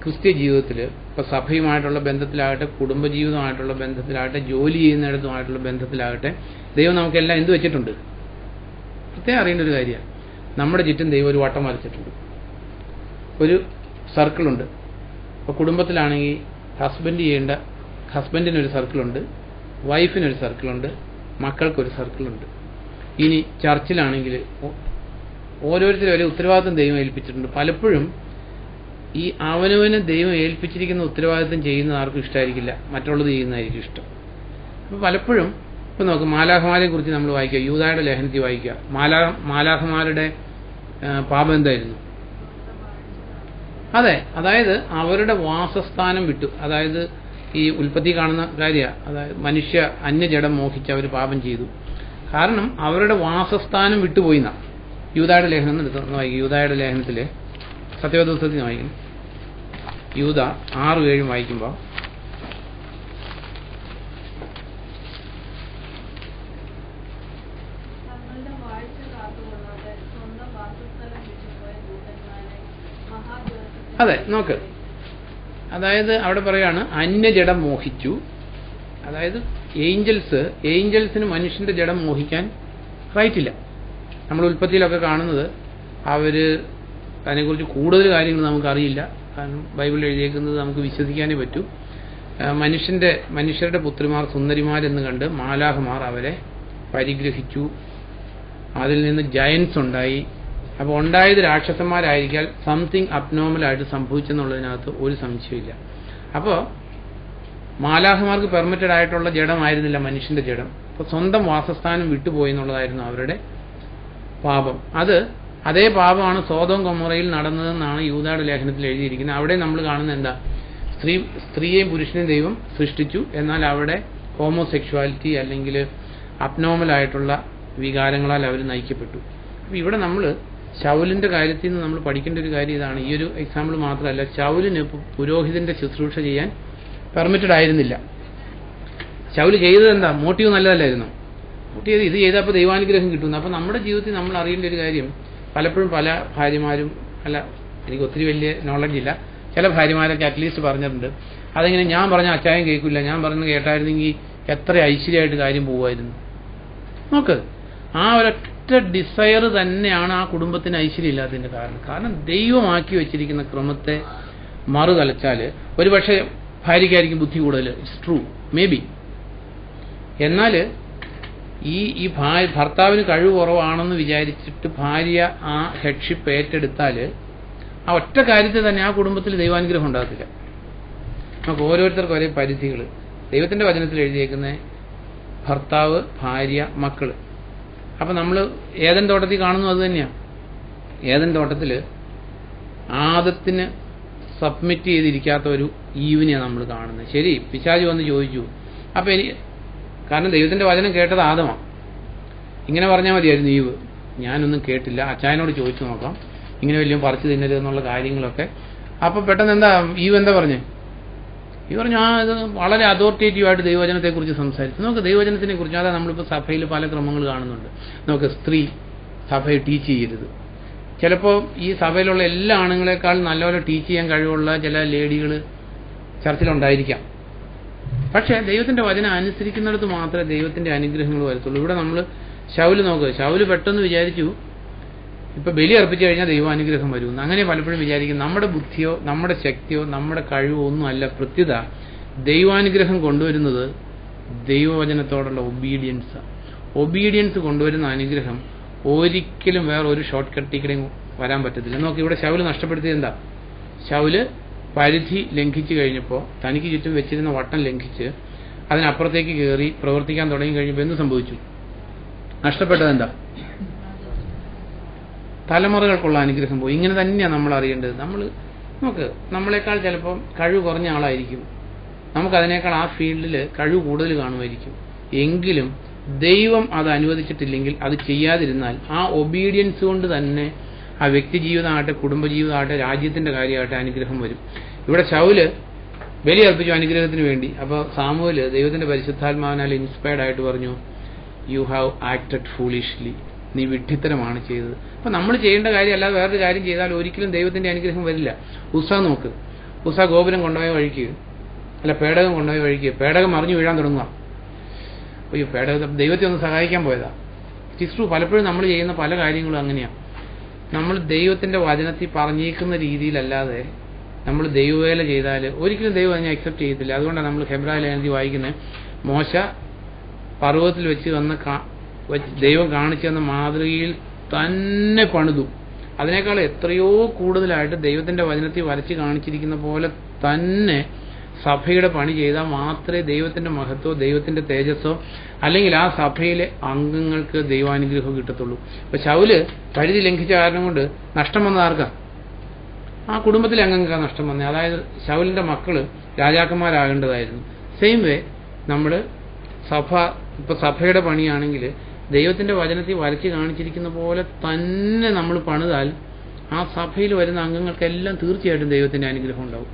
ക്രിസ്ത്യ ജീവിതത്തിൽ ഇപ്പൊ സഭയുമായിട്ടുള്ള ബന്ധത്തിലാകട്ടെ, കുടുംബജീവിതമായിട്ടുള്ള ബന്ധത്തിലാകട്ടെ, ജോലി ചെയ്യുന്നിടത്തുമായിട്ടുള്ള ബന്ധത്തിലാകട്ടെ, ദൈവം നമുക്കെല്ലാം എന്ത് വെച്ചിട്ടുണ്ട്? പ്രത്യേകം അറിയേണ്ട ഒരു കാര്യമാണ്. നമ്മുടെ ചുറ്റും ദൈവം ഒരു വട്ടം വരച്ചിട്ടുണ്ട്, ഒരു സർക്കിളുണ്ട്. ഇപ്പോൾ കുടുംബത്തിലാണെങ്കിൽ ഹസ്ബൻഡിനൊരു സർക്കിളുണ്ട്, വൈഫിനൊരു സർക്കിളുണ്ട്, മക്കൾക്കൊരു സർക്കിളുണ്ട്. ഇനി ചർച്ചിലാണെങ്കിൽ ഓരോരുത്തരും ഒരേ ഉത്തരവാദിത്വം ദൈവം ഏൽപ്പിച്ചിട്ടുണ്ട്. പലപ്പോഴും ഈ അവനവന് ദൈവം ഏൽപ്പിച്ചിരിക്കുന്ന ഉത്തരവാദിത്വം ചെയ്യുന്നത് ആർക്കും ഇഷ്ടമായിരിക്കില്ല, മറ്റുള്ളത് ചെയ്യുന്നതായിരിക്കും ഇഷ്ടം. അപ്പോൾ പലപ്പോഴും ഇപ്പം നോക്ക്, മാലാഖമാരെ കുറിച്ച് നമ്മൾ വായിക്കുക, യൂദായുടെ ലേഖനത്തിൽ വായിക്കുക. മാലാഖമാരുടെ പാപം എന്തായിരുന്നു? അതെ, അതായത് അവരുടെ വാസസ്ഥാനം വിട്ടു. അതായത് ഈ ഉൽപ്പത്തി കാണുന്ന കാര്യമാണ്. അതായത് മനുഷ്യ അന്യജഡം മോഹിച്ച് അവർ പാപം ചെയ്തു. കാരണം അവരുടെ വാസസ്ഥാനം വിട്ടുപോയിന്ന. യൂദായുടെ ലേഖനം എടുത്ത് വായിക്കും. യൂദായുടെ ലേഖനത്തിലെ സത്യവേദപുസ്തകത്തിൽ വായിക്കുന്നു. യൂദ 6-7 വായിക്കുമ്പോൾ അതെ നോക്ക്, അതായത് അവിടെ പറയാണ് അന്യജഡം മോഹിച്ചു. അതായത് ഏഞ്ചൽസിന് മനുഷ്യന്റെ ജഡം മോഹിക്കാൻ റൈറ്റില്ല. നമ്മൾ ഉൽപ്പത്തിയിലൊക്കെ കാണുന്നത് അവര് അതിനെക്കുറിച്ച് കൂടുതൽ കാര്യങ്ങൾ നമുക്കറിയില്ല. കാരണം ബൈബിളിൽ എഴുതിയേക്കുന്നത് നമുക്ക് വിശ്വസിക്കാനേ പറ്റൂ. മനുഷ്യരുടെ പുത്രിമാർ സുന്ദരിമാരെന്ന് കണ്ട് മാലാഖമാർ അവരെ പരിഗ്രഹിച്ചു. അതിൽ നിന്ന് ജയൻസ് ഉണ്ടായി. അപ്പോൾ ഉണ്ടായത് രാക്ഷസന്മാരായിരിക്കാൻ സംതിങ് അബ്നോർമലായിട്ട് സംഭവിച്ചെന്നുള്ളതിനകത്ത് ഒരു സംശയമില്ല. അപ്പോൾ മാലാഖമാർക്ക് പെർമിറ്റഡ് ആയിട്ടുള്ള ജഡമായിരുന്നില്ല മനുഷ്യന്റെ ജഡം. അപ്പോൾ സ്വന്തം വാസസ്ഥാനം വിട്ടുപോയി എന്നുള്ളതായിരുന്നു അവരുടെ പാപം. അതേ പാപമാണ് സോദോം ഗൊമോറയിൽ നടന്നതെന്നാണ് യൂദായുടെ ലേഖനത്തിൽ എഴുതിയിരിക്കുന്നത്. അവിടെ നമ്മൾ കാണുന്നത് എന്താ? സ്ത്രീയെയും പുരുഷനെയും ദൈവം സൃഷ്ടിച്ചു, എന്നാൽ അവിടെ ഹോമോസെക്ഷുവാലിറ്റി അല്ലെങ്കിൽ അബ്നോർമലായിട്ടുള്ള വികാരങ്ങളാൽ അവർ നയിക്കപ്പെട്ടു. അപ്പോൾ ഇവിടെ നമ്മൾ ശൗലിന്റെ കാര്യത്തിൽ നിന്ന് നമ്മൾ പഠിക്കേണ്ട ഒരു കാര്യം ഇതാണ്. ഈ ഒരു എക്സാമ്പിൾ മാത്രമല്ല, ശൗലിന് പുരോഹിതന്റെ ശുശ്രൂഷ ചെയ്യാൻ പെർമിറ്റഡ് ആയിരുന്നില്ല. ശൗല് ചെയ്തത് എന്താ? മോട്ടീവ് നല്ലതല്ലായിരുന്നു. മോട്ടീവ് ഇത് ചെയ്തപ്പോൾ ദൈവാനുഗ്രഹം കിട്ടുന്നു. അപ്പോൾ നമ്മുടെ ജീവിതത്തിൽ നമ്മൾ അറിയേണ്ട ഒരു കാര്യം, പലപ്പോഴും പല ഭാര്യമാരും, അല്ല എനിക്ക് ഒത്തിരി വലിയ നോളജ് ഇല്ല, ചില ഭാര്യമാരൊക്കെ അറ്റ്ലീസ്റ്റ് പറഞ്ഞിട്ടുണ്ട്, അതെങ്ങനെ ഞാൻ പറഞ്ഞ അച്ചായം കേൾക്കില്ല, ഞാൻ പറഞ്ഞത് കേട്ടായിരുന്നെങ്കിൽ എത്ര ഐശ്വര്യമായിട്ട് കാര്യം പോകുമായിരുന്നു. നോക്ക്, ആ ഒരൊറ്റ ഡിസയർ തന്നെയാണ് ആ കുടുംബത്തിന് ഐശ്വര്യം ഇല്ലാത്തതിന്റെ കാരണം ദൈവമാക്കി വെച്ചിരിക്കുന്ന ക്രമത്തെ മറുതലച്ചാൽ ഒരുപക്ഷെ ഭാര്യയ്ക്കായിരിക്കും ബുദ്ധി കൂടുതൽ. It's true, may be. എന്നാൽ ഈ ഭർത്താവിന് കഴിവ് കുറവാണെന്ന് വിചാരിച്ചിട്ട് ഭാര്യ ആ ഹെഡ്ഷിപ്പ് ഏറ്റെടുത്താൽ ആ ഒറ്റ കാര്യത്തിൽ തന്നെ ആ കുടുംബത്തിൽ ദൈവാനുഗ്രഹം ഉണ്ടാകത്തില്ല. നമുക്ക് ഓരോരുത്തർക്കും ഒരേ പരിധികൾ ദൈവത്തിന്റെ വചനത്തിൽ എഴുതിയേക്കുന്ന ഭർത്താവ്, ഭാര്യ, മക്കള്. അപ്പം നമ്മൾ ഏദൻ തോട്ടത്തിൽ കാണുന്നു അത് തന്നെയാണ്. ഏദൻ തോട്ടത്തിൽ ആദത്തിന് സബ്മിറ്റ് ചെയ്തിരിക്കാത്ത ഒരു ഈവിനെയാണ് നമ്മൾ കാണുന്നത്. ശരി, പിശാച് വന്ന് ചോദിച്ചു. അപ്പം കാരണം ദൈവത്തിന്റെ വചനം കേട്ടത് ആദമാണ്. ഇങ്ങനെ പറഞ്ഞാൽ മതിയായിരുന്നു ഈവ്, ഞാനൊന്നും കേട്ടില്ല, അച്ചായനോട് ചോദിച്ചു നോക്കാം, ഇങ്ങനെ വലിയ പറിച്ചു തിന്നരുത് എന്നുള്ള കാര്യങ്ങളൊക്കെ. അപ്പൊ പെട്ടെന്ന് എന്താ ഈവ് എന്താ പറഞ്ഞേ? ഈ പറഞ്ഞു, ഇത് വളരെ അതോറിറ്റേറ്റീവായിട്ട് ദൈവവചനത്തെക്കുറിച്ച് സംസാരിച്ചു. നമുക്ക് ദൈവവചനത്തിനെ കുറിച്ച്, അതാ നമ്മളിപ്പോൾ സഭയിൽ പല ക്രമങ്ങൾ കാണുന്നുണ്ട്. നമുക്ക് സ്ത്രീ സഭയെ ടീച്ച് ചെയ്യരുത്. ചിലപ്പോൾ ഈ സഭയിലുള്ള എല്ലാ ആണുങ്ങളെക്കാൾ നല്ലപോലെ ടീച്ച് ചെയ്യാൻ കഴിവുള്ള ചില ലേഡികൾ ചർച്ചിലുണ്ടായിരിക്കാം. പക്ഷേ ദൈവത്തിന്റെ വചനം അനുസരിക്കുന്നിടത്ത് മാത്രമേ ദൈവത്തിന്റെ അനുഗ്രഹങ്ങൾ വരത്തുള്ളൂ. ഇവിടെ നമ്മൾ ശൗല് നോക്കുക, ശൗല് പെട്ടെന്ന് വിചാരിച്ചു ഇപ്പൊ ബലി അർപ്പിച്ചു കഴിഞ്ഞാൽ ദൈവാനുഗ്രഹം വരുമെന്ന്. അങ്ങനെ പലപ്പോഴും വിചാരിക്കും. നമ്മുടെ ബുദ്ധിയോ നമ്മുടെ ശക്തിയോ നമ്മുടെ കഴിവോ ഒന്നും അല്ല പ്രത്യുത ദൈവാനുഗ്രഹം കൊണ്ടുവരുന്നത് ദൈവവചനത്തോടുള്ള ഒബീഡിയൻസ് കൊണ്ടുവരുന്ന അനുഗ്രഹം ഒരിക്കലും വേറെ ഒരു ഷോർട്ട് കട്ടിക്കടെയും വരാൻ പറ്റത്തില്ല. നോക്കി, ഇവിടെ ശൗല് നഷ്ടപ്പെടുത്തിയത് എന്താ? ശൗല് പരിധി ലംഘിച്ചു കഴിഞ്ഞപ്പോൾ, തനിക്ക് ചുറ്റും വെച്ചിരുന്ന വട്ടം ലംഘിച്ച് അതിനപ്പുറത്തേക്ക് കയറി പ്രവർത്തിക്കാൻ തുടങ്ങി കഴിഞ്ഞപ്പോൾ എന്ത് സംഭവിച്ചു? നഷ്ടപ്പെട്ടത് എന്താ? തലമുറകൾക്കുള്ള അനുഗ്രഹം പോയി. ഇങ്ങനെ തന്നെയാണ് നമ്മൾ അറിയേണ്ടത്. നമുക്ക് നമ്മളെക്കാൾ ചിലപ്പം കഴിവ് കുറഞ്ഞ ആളായിരിക്കും, നമുക്കതിനേക്കാൾ ആ ഫീൽഡിൽ കഴിവ് കൂടുതൽ കാണുമായിരിക്കും. എങ്കിലും ദൈവം അത് അനുവദിച്ചിട്ടില്ലെങ്കിൽ, അത് ചെയ്യാതിരുന്നാൽ ആ ഒബീഡിയൻസ് കൊണ്ട് തന്നെ ആ വ്യക്തി ജീവിതമാകട്ടെ, കുടുംബജീവിതമാകട്ടെ, രാജ്യത്തിന്റെ കാര്യമാകട്ടെ അനുഗ്രഹം വരും. ഇവിടെ ശൗല് ബലി അർപ്പിച്ചു അനുഗ്രഹത്തിന് വേണ്ടി. അപ്പോൾ സാമുവേല് ദൈവത്തിന്റെ പരിശുദ്ധാത്മാവിനാൽ ഇൻസ്പയർഡ് ആയിട്ട് പറഞ്ഞു, യു ഹാവ് ആക്ടഡ് ഫൂളിഷ്ലി, നീ വിഡ്ഢിത്തരമാണ് ചെയ്തത്. അപ്പൊ നമ്മൾ ചെയ്യേണ്ട കാര്യം അല്ലാതെ വേറൊരു കാര്യം ചെയ്താൽ ഒരിക്കലും ദൈവത്തിന്റെ അനുഗ്രഹം വരില്ല. നോക്ക്, ഗോപുരം കൊണ്ടുപോയ വഴിക്ക്, അല്ല പേടകം കൊണ്ടുപോയ വഴിക്ക് പേടകം മറിഞ്ഞു വീഴാൻ തുടങ്ങുക. അയ്യോ, പേടകം ദൈവത്തെ ഒന്ന് സഹായിക്കാൻ പോയതാ. It's true. പലപ്പോഴും നമ്മൾ ചെയ്യുന്ന പല കാര്യങ്ങളും അങ്ങനെയാണ്. നമ്മൾ ദൈവത്തിന്റെ വചനത്തിൽ പറഞ്ഞേക്കുന്ന രീതിയിലല്ലാതെ നമ്മൾ ദൈവവേല ചെയ്താൽ ഒരിക്കലും ദൈവം അതിനെ അക്സെപ്റ്റ് ചെയ്യത്തില്ല. അതുകൊണ്ടാണ് നമ്മൾ ഹെബ്രായ ലേഖനത്തിൽ വായിക്കുന്നത്, മോശ പർവ്വതത്തിൽ വെച്ച് വന്ന് ദൈവം കാണിച്ചു തന്ന മാതൃകയിൽ തന്നെ പണിതു. അതിനേക്കാൾ എത്രയോ കൂടുതലായിട്ട് ദൈവത്തിന്റെ വചനത്തിൽ വരച്ച് കാണിച്ചിരിക്കുന്ന പോലെ തന്നെ സഭയുടെ പണി ചെയ്താൽ മാത്രമേ ദൈവത്തിന്റെ മഹത്വമോ ദൈവത്തിന്റെ തേജസ്സോ അല്ലെങ്കിൽ ആ സഭയിലെ അംഗങ്ങൾക്ക് ദൈവാനുഗ്രഹം കിട്ടത്തുള്ളൂ. ഇപ്പൊ ശൗല് പരിധി ലംഘിച്ച കാരണം കൊണ്ട് നഷ്ടം വന്ന ആർക്കാ? ആ കുടുംബത്തിലെ അംഗങ്ങൾക്കാണ് നഷ്ടം വന്നത്. അതായത് ശൗലിന്റെ മക്കള് രാജാക്കന്മാരാകേണ്ടതായിരുന്നു. സെയിം വേ നമ്മൾ ഇപ്പൊ സഭയുടെ പണിയാണെങ്കിൽ ദൈവത്തിന്റെ വചനത്തിൽ വരച്ച് കാണിച്ചിരിക്കുന്ന പോലെ തന്നെ നമ്മൾ പണിതാൽ ആ സഭയിൽ വരുന്ന അംഗങ്ങൾക്കെല്ലാം തീർച്ചയായിട്ടും ദൈവത്തിന്റെ അനുഗ്രഹം ഉണ്ടാവും.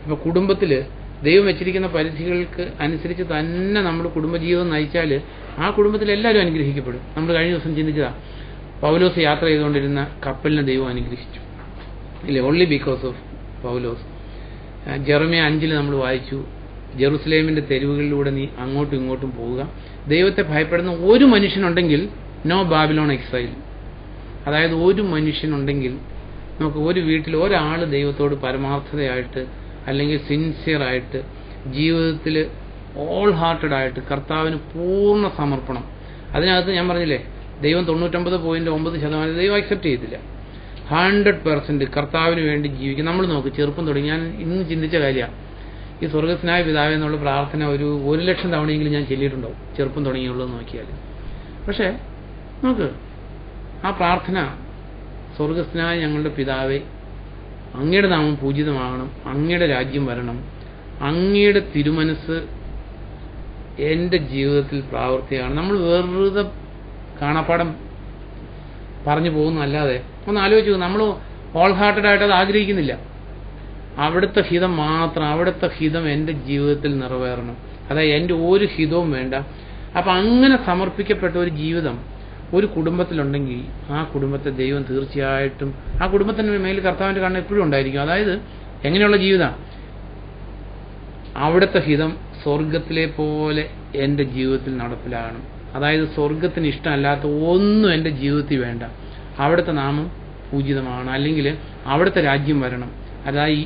ഇപ്പൊ കുടുംബത്തില് ദൈവം വെച്ചിരിക്കുന്ന പരിധികൾക്ക് അനുസരിച്ച് തന്നെ നമ്മൾ കുടുംബജീവിതം നയിച്ചാൽ ആ കുടുംബത്തിൽ എല്ലാവരും അനുഗ്രഹിക്കപ്പെടും. നമ്മൾ കഴിഞ്ഞ ദിവസം ചിന്തിച്ചതാ, പൗലോസ് യാത്ര ചെയ്തുകൊണ്ടിരുന്ന കപ്പലിനെ ദൈവം അനുഗ്രഹിച്ചു ഇല്ലേ, only because of Paulose. Jeremiah 5 നമ്മൾ വായിച്ചു, ജെറുസലേമിന്റെ തെരുവുകളിലൂടെ നീ അങ്ങോട്ടും ഇങ്ങോട്ടും പോവുക, ദൈവത്തെ ഭയപ്പെടുന്ന ഒരു മനുഷ്യനുണ്ടെങ്കിൽ നോ ബാബിലോൺ എക്സൈൽ. അതായത് ഒരു മനുഷ്യനുണ്ടെങ്കിൽ നമുക്ക് ഒരു വീട്ടിൽ ഒരാൾ ദൈവത്തോട് പരമാർത്ഥതയായിട്ട് അല്ലെങ്കിൽ സിൻസിയറായിട്ട് ജീവിതത്തിൽ ഓൾ ഹാർട്ടഡായിട്ട് കർത്താവിന് പൂർണ്ണ സമർപ്പണം. അതിനകത്ത് ഞാൻ പറഞ്ഞില്ലേ, ദൈവം 99.9% ദൈവം അക്സെപ്റ്റ് ചെയ്തില്ല. 100% കർത്താവിന് വേണ്ടി ജീവിക്കും. നമ്മൾ നോക്ക്, ചെറുപ്പം തുടങ്ങി ഞാൻ ഇന്ന് ചിന്തിച്ച കാര്യമാണ്, ഈ സ്വർഗസ്നായ പിതാവേ എന്നുള്ള പ്രാർത്ഥന ഒരു 1,00,000 തവണയെങ്കിലും ഞാൻ ചൊല്ലിയിട്ടുണ്ടാവും ചെറുപ്പം തുടങ്ങിയുള്ളത് നോക്കിയാൽ. പക്ഷേ നോക്ക്, ആ പ്രാർത്ഥന സ്വർഗസ്നായ ഞങ്ങളുടെ പിതാവേ, അങ്ങയുടെ നാമം പൂജിതമാകണം, അങ്ങയുടെ രാജ്യം വരണം, അങ്ങയുടെ തിരുമനസ് എൻ്റെ ജീവിതത്തിൽ പ്രാവർത്തിയാണ്. നമ്മൾ വെറുതെ കാണാപ്പാടം പറഞ്ഞു പോകുന്നതല്ലാതെ ഒന്ന് ആലോചിച്ചു, നമ്മൾ ഓൾ ഹാർട്ടഡായിട്ട് അത് ആഗ്രഹിക്കുന്നില്ല. അവിടുത്തെ ഹിതം മാത്രം, അവിടുത്തെ ഹിതം എൻ്റെ ജീവിതത്തിൽ നിറവേറണം, അതായത് എൻ്റെ ഒരു ഹിതവും വേണ്ട. അപ്പം അങ്ങനെ സമർപ്പിക്കപ്പെട്ട ഒരു ജീവിതം ഒരു കുടുംബത്തിലുണ്ടെങ്കിൽ ആ കുടുംബത്തെ ദൈവം തീർച്ചയായിട്ടും, ആ കുടുംബത്തിന് മേൽ കർത്താവിന്റെ കണ്ണ് എപ്പോഴും ഉണ്ടായിരിക്കും. അതായത് എങ്ങനെയുള്ള ജീവിതം? അവിടുത്തെ ഹിതം സ്വർഗത്തിലെ പോലെ എൻ്റെ ജീവിതത്തിൽ നടപ്പിലാകണം. അതായത് സ്വർഗത്തിന് ഇഷ്ടമല്ലാത്ത ഒന്നും എൻ്റെ ജീവിതത്തിൽ വേണ്ട. അവിടുത്തെ നാമം പൂജിതമാണ്, അല്ലെങ്കിൽ അവിടുത്തെ രാജ്യം വരണം. അതായത്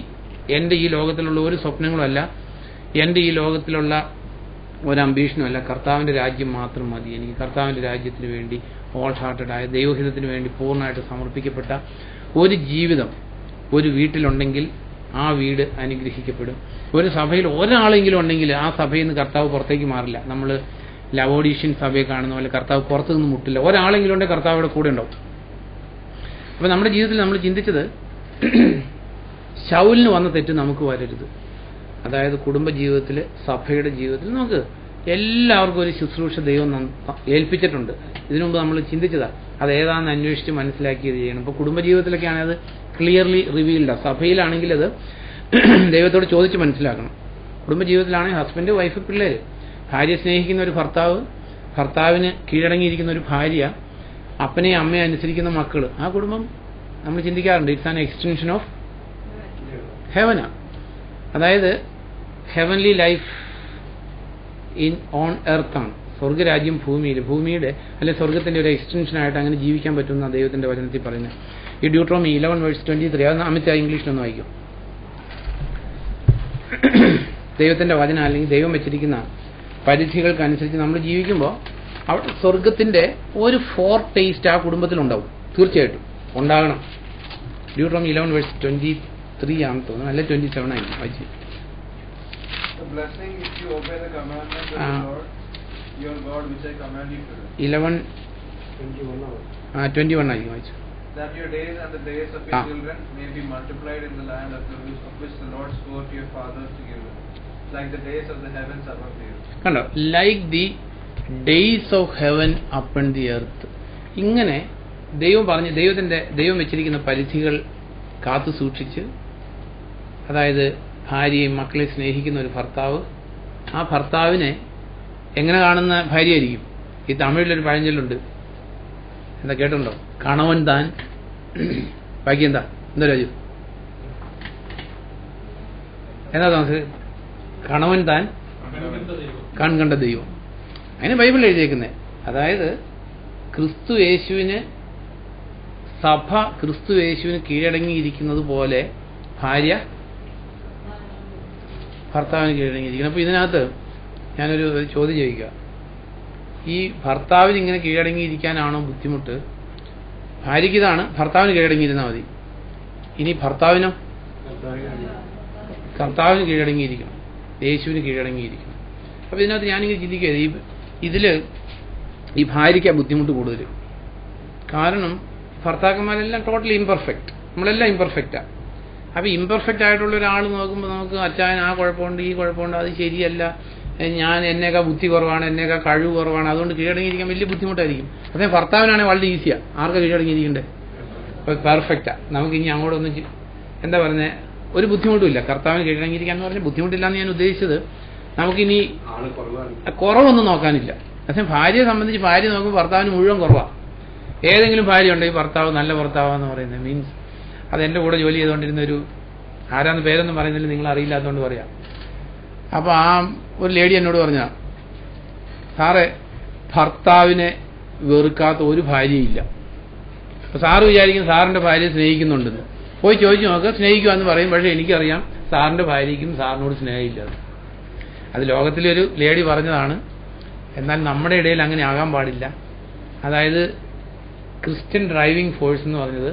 എൻ്റെ ഈ ലോകത്തിലുള്ള ഒരു സ്വപ്നങ്ങളും അല്ല, എൻ്റെ ഈ ലോകത്തിലുള്ള ഒരു അംബീഷനും അല്ല, കർത്താവിന്റെ രാജ്യം മാത്രം മതി എനിക്ക്. കർത്താവിന്റെ രാജ്യത്തിന് വേണ്ടി ഓൾ ഹാർട്ടഡായ ദൈവഹിതത്തിന് വേണ്ടി പൂർണ്ണമായിട്ട് സമർപ്പിക്കപ്പെട്ട ഒരു ജീവിതം ഒരു വീട്ടിലുണ്ടെങ്കിൽ ആ വീട് അനുഗ്രഹിക്കപ്പെടും. ഒരു സഭയിൽ ഒരാളെങ്കിലും ഉണ്ടെങ്കിൽ ആ സഭയിൽ നിന്ന് കർത്താവ് പുറത്തേക്ക് മാറില്ല. നമ്മൾ ലവോഡീഷ്യൻ സഭയെ കാണുന്ന പോലെ കർത്താവ് പുറത്തു നിന്ന് മുട്ടില്ല. ഒരാളെങ്കിലും ഉണ്ടെങ്കിൽ കർത്താവ് അവിടെ കൂടെ ഉണ്ടാവും. അപ്പൊ നമ്മുടെ ജീവിതത്തിൽ നമ്മൾ ചിന്തിച്ചത് ശൗലിന് വന്ന തെറ്റ് നമുക്ക് വരരുത്. അതായത് കുടുംബജീവിതത്തിൽ, സഭയുടെ ജീവിതത്തിൽ നമുക്ക് എല്ലാവർക്കും ഒരു ശുശ്രൂഷ ദൈവം ഏൽപ്പിച്ചിട്ടുണ്ട്. ഇതിനു മുമ്പ് നമ്മൾ ചിന്തിച്ചതാ, അത് ഏതാണെന്ന് അന്വേഷിച്ച് മനസ്സിലാക്കിയത് ചെയ്യണം. ഇപ്പോൾ കുടുംബജീവിതത്തിലൊക്കെയാണ് അത് ക്ലിയർലി റിവീൽഡാണ്. സഭയിലാണെങ്കിൽ അത് ദൈവത്തോട് ചോദിച്ച് മനസ്സിലാക്കണം. കുടുംബജീവിതത്തിലാണെങ്കിൽ ഹസ്ബൻഡ്, വൈഫ്, പിള്ളേര്, ഭാര്യ സ്നേഹിക്കുന്ന ഒരു ഭർത്താവ്, ഭർത്താവിന് കീഴടങ്ങിയിരിക്കുന്ന ഒരു ഭാര്യ, അപ്പനെയും അമ്മയെ അനുസരിക്കുന്ന മക്കൾ, ആ കുടുംബം നമ്മൾ ചിന്തിക്കാറുണ്ട് ഇറ്റ്സ് ആൻ എക്സ്റ്റൻഷൻ ഓഫ് ഹെവനാ. അതായത് ഹെവൻലി ലൈഫ് ഇൻ ഓൺ എർത്താണ്. സ്വർഗരാജ്യം ഭൂമിയുടെ അല്ലെ സ്വർഗത്തിന്റെ ഒരു എക്സ്റ്റൻഷനായിട്ട് അങ്ങനെ ജീവിക്കാൻ പറ്റുന്ന ദൈവത്തിന്റെ വചനത്തിൽ പറയുന്നത്. ഈ ഡ്യൂട്രോമി 11:23 അത് അമിത ഇംഗ്ലീഷിലൊന്നും വായിക്കും. ദൈവത്തിന്റെ വചനം അല്ലെങ്കിൽ ദൈവം വെച്ചിരിക്കുന്ന പരിധികൾക്കനുസരിച്ച് നമ്മൾ ജീവിക്കുമ്പോൾ അവിടെ സ്വർഗത്തിന്റെ ഒരു ഫോർ ടേസ്റ്റ് ആ കുടുംബത്തിലുണ്ടാവും. തീർച്ചയായിട്ടും ഉണ്ടാകണം. ഡ്യൂട്രോമി 11:23 ആണെന്ന് തോന്നുന്നു, അല്ലെ 27 ആയിരിക്കും വായിച്ചു. The blessing if you obey the commandments of the Lord your God which I command you today. 11:21 ആയിരിക്കും വായിച്ചു. That your days and the days of your children may be multiplied in the land of which the Lord swore to your fathers to give them, like the days of the heavens above the earth. കണ്ടോ, like the days of heaven upon the earth. ഇങ്ങനെ ദൈവം പറഞ്ഞ് ദൈവം വെച്ചിരിക്കുന്ന പരിധികൾ കാത്തു സൂക്ഷിച്ച്, അതായത് ഭാര്യയും മക്കളെ സ്നേഹിക്കുന്ന ഒരു ഭർത്താവ്, ആ ഭർത്താവിനെ എങ്ങനെ കാണുന്ന ഭാര്യയായിരിക്കും? ഈ തമിഴിലൊരു പഴഞ്ചൊല്ലുണ്ട്, എന്താ കേട്ടുണ്ടോ? കണവൻ താൻ, ബാക്കി എന്താ രാജു, എന്താ താമസം? കണവൻ താൻ കൺകണ്ട ദൈവം. അതിന് ബൈബിളിൽ എഴുതിയേക്കുന്നത്. അതായത് ക്രിസ്തു യേശുവിന്, സഭ ക്രിസ്തു യേശുവിന് കീഴടങ്ങിയിരിക്കുന്നത് പോലെ ഭാര്യ ഭർത്താവിന് കീഴടങ്ങിയിരിക്കണം. അപ്പോൾ ഇതിനകത്ത് ഞാനൊരു ചോദ്യം ചോദിക്കുക, ഈ ഭർത്താവിന് ഇങ്ങനെ കീഴടങ്ങിയിരിക്കാനാണോ ബുദ്ധിമുട്ട്, ഭാര്യയ്ക്ക് ഇതാണ്, ഭർത്താവിന് കീഴടങ്ങിയിരുന്നാൽ മതി. ഇനി ഭർത്താവിനോ? കർത്താവിന് കീഴടങ്ങിയിരിക്കണം, യേശുവിന് കീഴടങ്ങിയിരിക്കണം. അപ്പോൾ ഇതിനകത്ത് ഞാനിങ്ങനെ ചിന്തിക്കുക, ഇതില് ഈ ഭാര്യയ്ക്കാണ് ബുദ്ധിമുട്ട് കൂടുതൽ. കാരണം ഭർത്താക്കന്മാരെല്ലാം ടോട്ടലി ഇംപെർഫെക്റ്റ്, നമ്മളെല്ലാം ഇംപെർഫെക്റ്റാണ്. അപ്പോൾ ഇംപെർഫെക്റ്റ് ആയിട്ടുള്ള ഒരാൾ നോക്കുമ്പോൾ നമുക്ക് അച്ഛൻ ആ കുഴപ്പമുണ്ട്, ഈ കുഴപ്പമുണ്ട്, അത് ശരിയല്ല, എന്നേക്കാൾ ബുദ്ധി കുറവാണ്, എന്നേക്കാൾ കഴിവ് കുറവാണ്, അതുകൊണ്ട് കീഴടങ്ങിയിരിക്കാൻ വലിയ ബുദ്ധിമുട്ടായിരിക്കും. അതേ ഭർത്താവിനാണെങ്കിൽ വളരെ ഈസിയാണ്. ആർക്കാണ് കീഴടങ്ങിയിരിക്കണ്ടേ? പെർഫെക്റ്റാണ്. നമുക്ക് ഇനി അങ്ങോട്ടൊന്നും എന്താ പറയുന്നത്, ഒരു ബുദ്ധിമുട്ടുമില്ല. കർത്താവിന് കീഴടങ്ങിയിരിക്കാൻ എന്ന് പറഞ്ഞാൽ ബുദ്ധിമുട്ടില്ല എന്ന് ഞാൻ ഉദ്ദേശിച്ചത്, നമുക്കിനി കുറവൊന്നും നോക്കാനില്ല. പക്ഷേ ഭാര്യയെ സംബന്ധിച്ച് ഭാര്യ നോക്കുമ്പോൾ ഭർത്താവിന് മുഴുവൻ കുറവാണ്. ഏതെങ്കിലും ഭാര്യ ഉണ്ടെങ്കിൽ ഭർത്താവ് നല്ല ഭർത്താവെന്ന് പറയുന്നത് മീൻസ് അതെൻ്റെ കൂടെ ജോലി ചെയ്തുകൊണ്ടിരുന്ന ഒരു ആരാന്ന് പേരൊന്നും പറയുന്നില്ല, നിങ്ങൾ അറിയില്ലാത്തതുകൊണ്ട് പറയാം. അപ്പോൾ ആ ഒരു ലേഡി എന്നോട് പറഞ്ഞ, സാറേ ഭർത്താവിനെ വെറുക്കാത്ത ഒരു ഭാര്യയില്ല. അപ്പോൾ സാറ് വിചാരിക്കും സാറിൻ്റെ ഭാര്യയെ സ്നേഹിക്കുന്നുണ്ടെന്ന്. പോയി ചോദിച്ചു നോക്കുക, സ്നേഹിക്കുമെന്ന് പറയും. പക്ഷേ എനിക്കറിയാം സാറിൻ്റെ ഭാര്യയ്ക്കും സാറിനോട് സ്നേഹമില്ല. അത് ലോകത്തിലൊരു ലേഡി പറഞ്ഞതാണ്. എന്നാൽ നമ്മുടെ ഇടയിൽ അങ്ങനെ ആകാൻ പാടില്ല. അതായത് ക്രിസ്ത്യൻ ഡ്രൈവിംഗ് ഫോഴ്സ് എന്ന് പറഞ്ഞത്,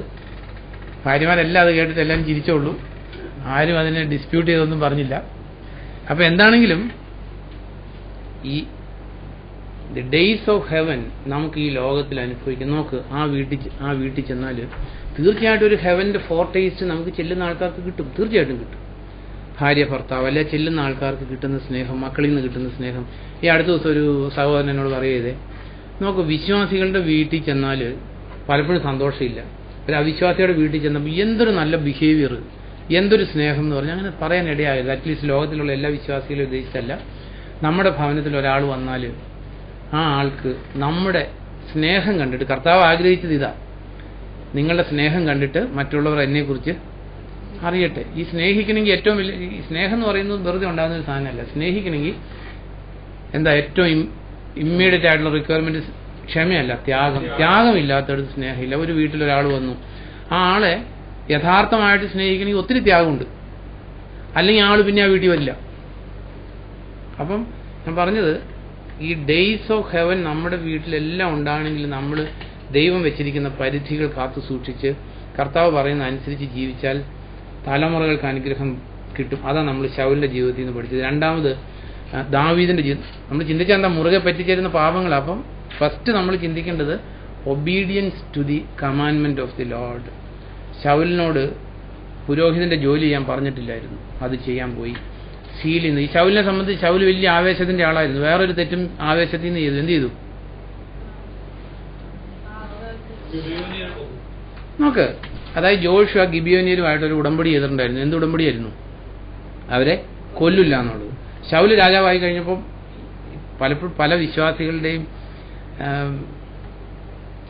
ഭാര്യമാരെല്ലാം അത് കേട്ടിട്ട് എല്ലാം ചിരിച്ചോളൂ, ആരും അതിനെ ഡിസ്പ്യൂട്ട് ചെയ്തൊന്നും പറഞ്ഞില്ല. അപ്പോൾ എന്താണെങ്കിലും ഈ ദി ഡേയ്സ് ഓഫ് ഹെവൻ നമുക്ക് ഈ ലോകത്തിൽ അനുഭവിക്കും. നോക്ക്, ആ വീട്ടിൽ ചെന്നാൽ തീർച്ചയായിട്ടും ഒരു ഹെവൻ്റെ ഫോർ ടേസ്റ്റ് നമുക്ക് ചെല്ലുന്ന ആൾക്കാർക്ക് കിട്ടും, തീർച്ചയായിട്ടും കിട്ടും. ഭാര്യ ഭർത്താവ് അല്ലെ ചെല്ലുന്ന ആൾക്കാർക്ക് കിട്ടുന്ന സ്നേഹം, മക്കളിൽ നിന്ന് കിട്ടുന്ന സ്നേഹം. ഈ അടുത്ത ദിവസം ഒരു സഹോദരൻ എന്നോട് പറയുകയെ, നോക്ക് വിശ്വാസികളുടെ വീട്ടിൽ ചെന്നാൽ പലപ്പോഴും സന്തോഷമില്ല. ഒരു അവിശ്വാസിയുടെ വീട്ടിൽ ചെന്നപ്പോൾ എന്തൊരു നല്ല ബിഹേവിയർ, എന്തൊരു സ്നേഹം എന്ന് പറഞ്ഞാൽ അങ്ങനെ പറയാൻ ഇടയായത്. അറ്റ്ലീസ്റ്റ് ലോകത്തിലുള്ള എല്ലാ വിശ്വാസികളെ ഉദ്ദേശിച്ചല്ല. നമ്മുടെ ഭവനത്തിൽ ഒരാൾ വന്നാൽ ആ ആൾക്ക് നമ്മുടെ സ്നേഹം കണ്ടിട്ട്, കർത്താവ് ആഗ്രഹിച്ചത് ഇതാ, നിങ്ങളുടെ സ്നേഹം കണ്ടിട്ട് മറ്റുള്ളവർ എന്നെക്കുറിച്ച് അറിയട്ടെ. ഈ സ്നേഹിക്കണമെങ്കിൽ ഏറ്റവും വലിയ, ഈ സ്നേഹം എന്ന് പറയുന്നത് വെറുതെ ഉണ്ടാകുന്ന ഒരു സാധനമല്ല. സ്നേഹിക്കണമെങ്കിൽ എന്താ ഏറ്റവും ഇമ്മീഡിയറ്റ് ആയിട്ടുള്ള റിക്വയർമെന്റ്? ക്ഷമയല്ല, ത്യാഗം. ത്യാഗമില്ലാത്തടത്ത് സ്നേഹമില്ല. ഒരു വീട്ടിലൊരാൾ വന്നു, ആ ആളെ യഥാർത്ഥമായിട്ട് സ്നേഹിക്കണമെങ്കിൽ ഒത്തിരി ത്യാഗമുണ്ട്, അല്ലെങ്കിൽ ആൾ പിന്നെ ആ വീട്ടിൽ വരില്ല. അപ്പം ഞാൻ പറഞ്ഞത്, ഈ ഡേയ്സ് ഓഫ് ഹെവൻ നമ്മുടെ വീട്ടിലെല്ലാം ഉണ്ടാകണമെങ്കിൽ നമ്മൾ ദൈവം വെച്ചിരിക്കുന്ന പരിധികൾ കാത്തു സൂക്ഷിച്ച് കർത്താവ് പറയുന്ന അനുസരിച്ച് ജീവിച്ചാൽ തലമുറകൾക്ക് അനുഗ്രഹം കിട്ടും. അതാണ് നമ്മൾ ശൗലിന്റെ ജീവിതത്തിൽ നിന്ന് പഠിച്ചത്. രണ്ടാമത് ദാവീദിന്റെ ജീവിതം നമ്മൾ ചിന്തിച്ചാൽ എന്താ, മുറുകെ പറ്റിച്ചേരുന്ന പാപങ്ങളാണ്. അപ്പം ഫസ്റ്റ് നമ്മൾ ചിന്തിക്കേണ്ടത് obedience to the commandment of the Lord. ശൗലിനോട് പുരോഹിതന്റെ ജോലി ചെയ്യാൻ പറഞ്ഞിട്ടില്ലായിരുന്നു, അത് ചെയ്യാൻ പോയി. സീലിന്ന് ഈ ശൗലിനെ സംബന്ധിച്ച് ശൗൽ വലിയ ആവേശത്തിന്റെ ആളായിരുന്നു. വേറൊരു തെറ്റും ആവേശത്തിൽ നിന്ന് ചെയ്തു. എന്ത് ചെയ്തു നോക്ക്. അതായത് ജോഷുവ ഗിബിയോന്യരുമായിട്ടൊരു ഉടമ്പടി ചെയ്തിട്ടുണ്ടായിരുന്നു. എന്ത് ഉടമ്പടിയായിരുന്നു? അവരെ കൊല്ലില്ല എന്നുള്ളത്. ശൗല് രാജാവായി കഴിഞ്ഞപ്പോൾ പലപ്പോഴും പല വിശ്വാസികളുടെയും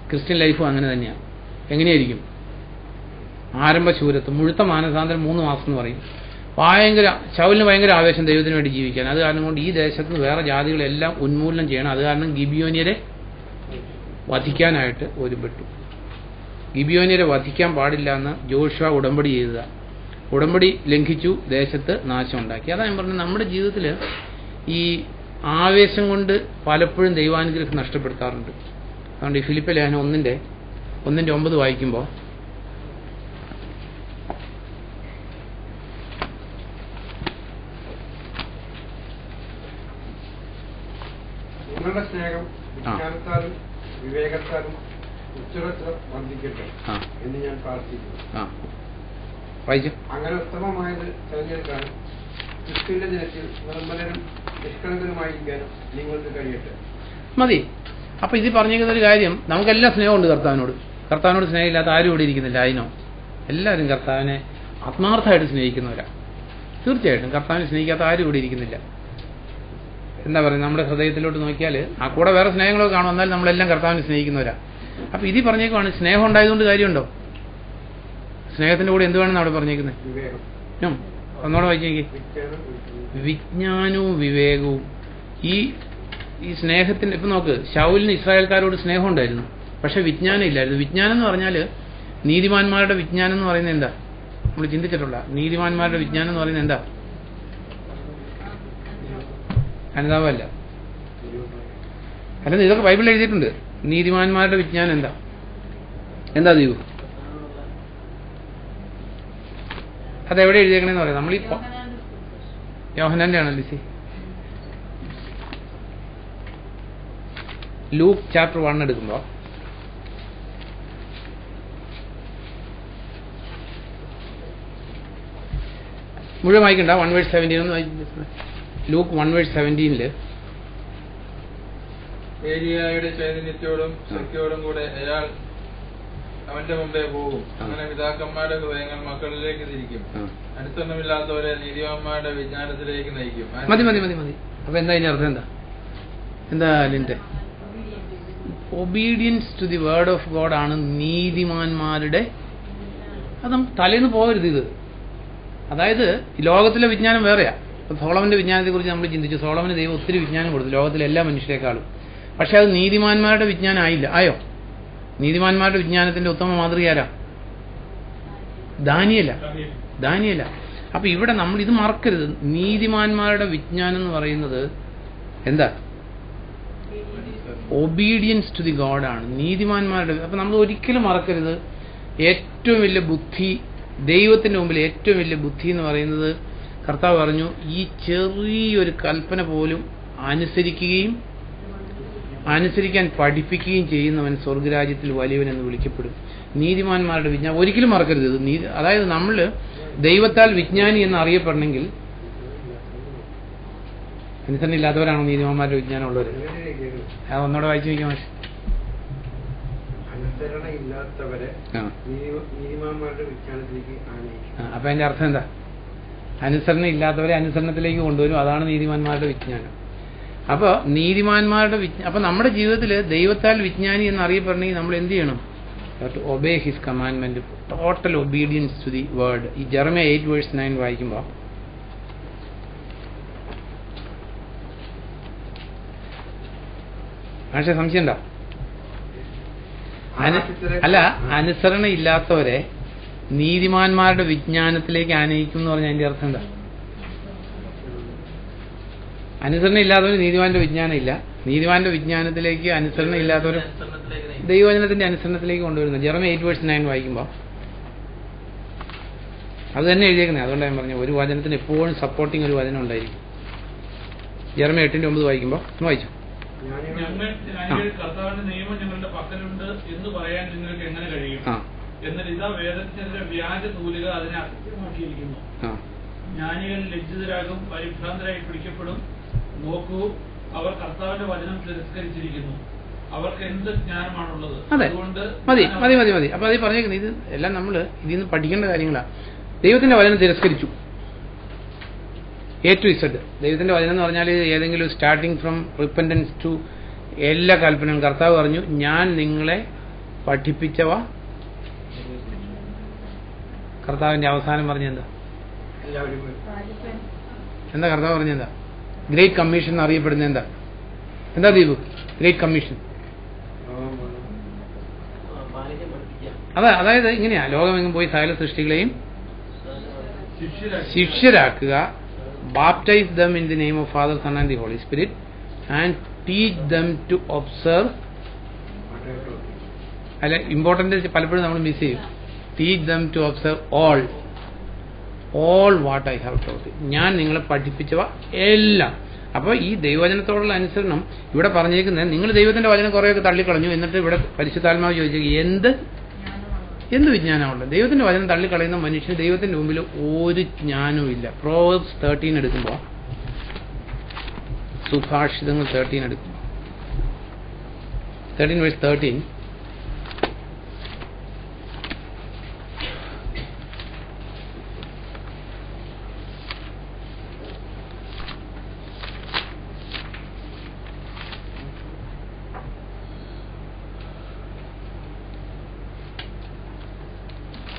ക്രിസ്ത്യൻ ലൈഫും അങ്ങനെ തന്നെയാണ്. എങ്ങനെയായിരിക്കും? ആരംഭശൂരത്വം, മുഴുത്ത മാനസാന്തരം 3 മാസം എന്ന് പറയും. ശൗലിന് ഭയങ്കര ആവേശം ദൈവത്തിന് വേണ്ടി ജീവിക്കാൻ. അത് കാരണം കൊണ്ട് ഈ ദേശത്ത് നിന്ന് വേറെ ജാതികളെല്ലാം ഉന്മൂലനം ചെയ്യണം. അത് കാരണം ഗിബിയോന്യരെ വധിക്കാനായിട്ട് ഒരുപെട്ടു. ഗിബിയോന്യരെ വധിക്കാൻ പാടില്ല എന്ന് ജോഷുവ ഉടമ്പടി ചെയ്തതാ. ഉടമ്പടി ലംഘിച്ചു, ദേശത്ത് നാശം ഉണ്ടാക്കി. അതാ ഞാൻ പറഞ്ഞത്, നമ്മുടെ ജീവിതത്തിൽ ഈ ആവേശം കൊണ്ട് പലപ്പോഴും ദൈവാനുഗ്രഹം നഷ്ടപ്പെടുത്താറുണ്ട്. അതുകൊണ്ട് ഈ ഫിലിപ്പി ലേഖനം 1:9 വായിക്കുമ്പോൾ, നിങ്ങളുടെ സ്നേഹം വിജ്ഞാനത്താലും വിവേകത്താലും ഉച്ചരത്ര വർദ്ധിക്കട്ടെ എന്ന് ഞാൻ പ്രാർത്ഥിക്കുന്നു. അങ്ങനെ ഉത്തമമായത് തിരഞ്ഞെടുക്കാനും ക്രിസ്തുവിന്റെ ദിനത്തിൽ നിർമ്മലനും നിഷ്കളങ്കനുമായിരിക്കാനും നിങ്ങൾക്ക് കഴിയട്ടെ. മതി. അപ്പൊ ഇത് പറഞ്ഞിരിക്കുന്ന ഒരു കാര്യം, നമുക്കെല്ലാം സ്നേഹമുണ്ട് കർത്താവിനോട് സ്നേഹമില്ലാത്ത ആരും ഇവിടെ ഇരിക്കുന്നില്ല. അതിനോ എല്ലാവരും കർത്താവിനെ ആത്മാർത്ഥമായിട്ട് സ്നേഹിക്കുന്നവരാ. തീർച്ചയായിട്ടും കർത്താവിനെ സ്നേഹിക്കാത്ത ആരും ഇവിടെ ഇരിക്കുന്നില്ല. എന്താ പറയുക, നമ്മുടെ ഹൃദയത്തിലോട്ട് നോക്കിയാൽ ആ കൂടെ വേറെ സ്നേഹങ്ങളൊക്കെ കാണും, എന്നാൽ നമ്മളെല്ലാം കർത്താവിനെ സ്നേഹിക്കുന്നവരാ. അപ്പൊ ഇത് പറഞ്ഞേക്കുവാണ്, സ്നേഹം ഉണ്ടായതുകൊണ്ട് കാര്യമുണ്ടോ? സ്നേഹത്തിന്റെ കൂടെ എന്ത് വേണമെന്ന് അവിടെ പറഞ്ഞേക്കുന്നത്? ഒന്നോടെ വായിച്ചേക്ക്. വിജ്ഞാനവും വിവേകവും. ഈ സ്നേഹത്തിന്റെ ഇപ്പൊ നോക്ക്, ശൗലിന് ഇസ്രായേൽക്കാരോട് സ്നേഹം ഉണ്ടായിരുന്നു, പക്ഷെ വിജ്ഞാനം ഇല്ലായിരുന്നു. വിജ്ഞാനം എന്ന് പറഞ്ഞാൽ നീതിമാന്മാരുടെ വിജ്ഞാനം എന്ന് പറയുന്നത് എന്താ? നമ്മൾ ചിന്തിച്ചിട്ടുള്ള നീതിമാന്മാരുടെ വിജ്ഞാനം എന്ന് പറയുന്നത് എന്താ? അനുതാപമല്ല. അല്ല, ഇതൊക്കെ ബൈബിളിൽ എഴുതിയിട്ടുണ്ട്. നീതിമാന്മാരുടെ വിജ്ഞാനം എന്താ? എന്താ ദീപു? അതെവിടെ എഴുതിയേക്കണേന്ന് പറയാം. നമ്മൾ ഈ യോഹന്നാന്റെ ആണോ ലിസി? ലൂക്ക് ചാപ്റ്റർ 1 എടുക്കുമ്പോൾ മുഴുവൻ വായിക്കണ്ട. 1:17 ഒന്ന് വായിക്കും. ലൂക്ക് 1:17 ഏലിയായുടെ ചൈതന്യത്തോടും ശക്തിയോടും കൂടെ അയാൾ അവന്റെ മുമ്പേ പോകും. അങ്ങനെ പിതാക്കന്മാരുടെ ഹൃദയങ്ങൾ മക്കളിലേക്ക് തിരിക്കും. അനുസരണമില്ലാത്തവരെ നീതിമാന്മാരുടെ വിജ്ഞാനത്തിലേക്ക് നയിക്കും. മതി മതി മതി മതി. അപ്പൊ എന്താ ഇതിന്റെ അർത്ഥം? എന്താ അതിന്റെ obedience to the word of God ആണ് നീതിമാന്മാരുടെ. അത് നമുക്ക് തലേന്ന് പോകരുത് ഇത്. അതായത് ലോകത്തിലെ വിജ്ഞാനം വേറെയാ. സോളമന്റെ വിജ്ഞാനത്തെ കുറിച്ച് നമ്മൾ ചിന്തിച്ചു. സോളമന് ദൈവം ഒത്തിരി വിജ്ഞാനം കൊടുത്തു ലോകത്തിലെ എല്ലാ മനുഷ്യരെക്കാളും. പക്ഷെ അത് നീതിമാന്മാരുടെ വിജ്ഞാനം ആയില്ല. ആയോ? നീതിമാന്മാരുടെ വിജ്ഞാനത്തിന്റെ ഉത്തമ മാതൃക ആരാ? ദാനിയേല. അപ്പൊ ഇവിടെ നമ്മൾ ഇത് മറക്കരുത്. നീതിമാന്മാരുടെ വിജ്ഞാനം എന്ന് പറയുന്നത് എന്താ? ഒബീഡിയൻസ് ടു ദി ഗോഡാണ് നീതിമാന്മാരുടെ. അപ്പൊ നമ്മൾ ഒരിക്കലും മറക്കരുത്, ഏറ്റവും വലിയ ബുദ്ധി ദൈവത്തിന്റെ മുമ്പിൽ ഏറ്റവും വലിയ ബുദ്ധി എന്ന് പറയുന്നത്, കർത്താവ് പറഞ്ഞു, ഈ ചെറിയൊരു കൽപ്പന പോലും അനുസരിക്കാൻ പഠിപ്പിക്കുകയും ചെയ്യുന്നവൻ സ്വർഗരാജ്യത്തിൽ വലിയവൻ എന്ന് വിളിക്കപ്പെടും. നീതിമാന്മാരുടെ വിജ്ഞാനം ഒരിക്കലും മറക്കരുത്. അതായത് നമ്മൾ ദൈവത്താൽ വിജ്ഞാനി എന്ന് അറിയപ്പെടണമെങ്കിൽ അനുസരണ ഇല്ലാത്തവരാണോ നീതിമാന്മാരുടെ വിജ്ഞാനം ഉള്ളവർ? അത് ഒന്നോടെ വായിച്ചു നോക്കിയാൽ മതി. അപ്പൊ അതിന്റെ അർത്ഥം എന്താ? അനുസരണ ഇല്ലാത്തവരെ അനുസരണത്തിലേക്ക് കൊണ്ടുവരും. അതാണ് നീതിമാന്മാരുടെ വിജ്ഞാനം. അപ്പോൾ നീതിമാന്മാരുടെ അപ്പൊ നമ്മുടെ ജീവിതത്തിൽ ദൈവത്താൽ വിജ്ഞാനി എന്ന് അറിയപ്പെടണമെങ്കിൽ നമ്മൾ എന്ത് ചെയ്യണം? To obey his commandment, total obedience to the word. ഈ ജെറമ്യ 8:9 വായിക്കുമ്പോൾ പക്ഷെ സംശയം ഉണ്ടോ? അല്ല, അനുസരണ ഇല്ലാത്തവരെ നീതിമാന്മാരുടെ വിജ്ഞാനത്തിലേക്ക് ആനയിക്കും എന്ന് പറഞ്ഞാൽ അതിന്റെ അർത്ഥം എന്താ? അനുസരണ ഇല്ലാത്തവർ നീതിമാന്റെ വിജ്ഞാനം ഇല്ല, നീതിമാന്റെ വിജ്ഞാനത്തിലേക്ക് അനുസരണ ഇല്ലാത്തവർ ദൈവവചനത്തിന്റെ അനുസരണത്തിലേക്ക് കൊണ്ടുവരുന്നത്. ജെറമ്യ 8:9 വായിക്കുമ്പോൾ അത് തന്നെ എഴുതിയേക്കുന്നത്. അതുകൊണ്ടാണ് ഞാൻ പറഞ്ഞു, ഒരു വചനത്തിന് എപ്പോഴും സപ്പോർട്ടിങ് ഒരു വചനം ഉണ്ടായിരിക്കും. ജെറമ്യ 8:9 വായിക്കുമ്പോൾ ഒന്ന് വായിച്ചു. കർത്താവിന്റെ നിയമം ഞങ്ങളുടെ പക്കലുണ്ട് എന്ന് പറയാൻ നിങ്ങൾക്ക് എങ്ങനെ കഴിയും? എന്നാൽ ഇതാ വേദത്തിനെതിരെ വ്യാജ തൂലിക അതിനെ അസത്യമാക്കിയിരിക്കുന്നു. ജ്ഞാനികൾ ലജ്ജിതരാകും, പരിഭ്രാന്തരായി പിടിക്കപ്പെടും. നോക്കൂ, അവർ കർത്താവിന്റെ വചനം തിരസ്കരിച്ചിരിക്കുന്നു. അവർക്ക് എന്ത് ജ്ഞാനമാണുള്ളത്? അതുകൊണ്ട് മതി മതി മതി മതി. അപ്പൊ അത് പറഞ്ഞേക്കുന്നത് ഇത് എല്ലാം നമ്മൾ ഇതിൽ നിന്ന് പഠിക്കേണ്ട കാര്യങ്ങളാണ്. ദൈവത്തിന്റെ വചനം തിരസ്കരിച്ചു. A to Z. ദൈവത്തിന്റെ വചനം എന്ന് പറഞ്ഞാൽ ഏതെങ്കിലും സ്റ്റാർട്ടിങ് ഫ്രം റിപ്പൻറ്റൻസ് ടു എല്ലാ കൽപ്പനയും കർത്താവ് പറഞ്ഞു, ഞാൻ നിങ്ങളെ പഠിപ്പിച്ചവ. കർത്താവിന്റെ അവസാനം പറഞ്ഞെന്താ? എന്താ കർത്താവ് പറഞ്ഞെന്താ? ഗ്രേറ്റ് കമ്മീഷൻ എന്ന് അറിയപ്പെടുന്ന എന്താ ദീപു? Great commission. അതായത് ഇങ്ങനെയാ, ലോകമെങ്ങും പോയി സകല സൃഷ്ടികളെയും ശിഷ്യരാക്കുക, baptize them in the name of Father, Son and the Holy Spirit, and teach them to observe. അല്ല, ഇമ്പോർട്ടന്റ് പലപ്പോഴും നമ്മൾ മിസ് ചെയ്യും. teach them to observe all what I have taught you. ഞാൻ നിങ്ങളെ പഠിപ്പിച്ചവ എല്ലാം. അപ്പോൾ ഈ ദൈവവചനത്തോടുള്ള അനുസരണം ഇവിടെ പറഞ്ഞേക്കുന്നത്, നിങ്ങൾ ദൈവത്തിന്റെ വചനം കുറേയൊക്കെ തള്ളിക്കളഞ്ഞു, എന്നിട്ട് ഇവിടെ പരിശുദ്ധാത്മാവ് ചോദിച്ചേക്ക് എന്ത് വിജ്ഞാനമുള്ളത്? ദൈവത്തിന്റെ വചനം തള്ളിക്കളയുന്ന മനുഷ്യന് ദൈവത്തിന്റെ മുമ്പിൽ ഒരു ജ്ഞാനവും ഇല്ല. പ്രോവേർബ്സ് 13 എടുക്കുമ്പോൾ, സുഭാഷിതങ്ങൾ 13 എടുക്കുമ്പോൾ 13:13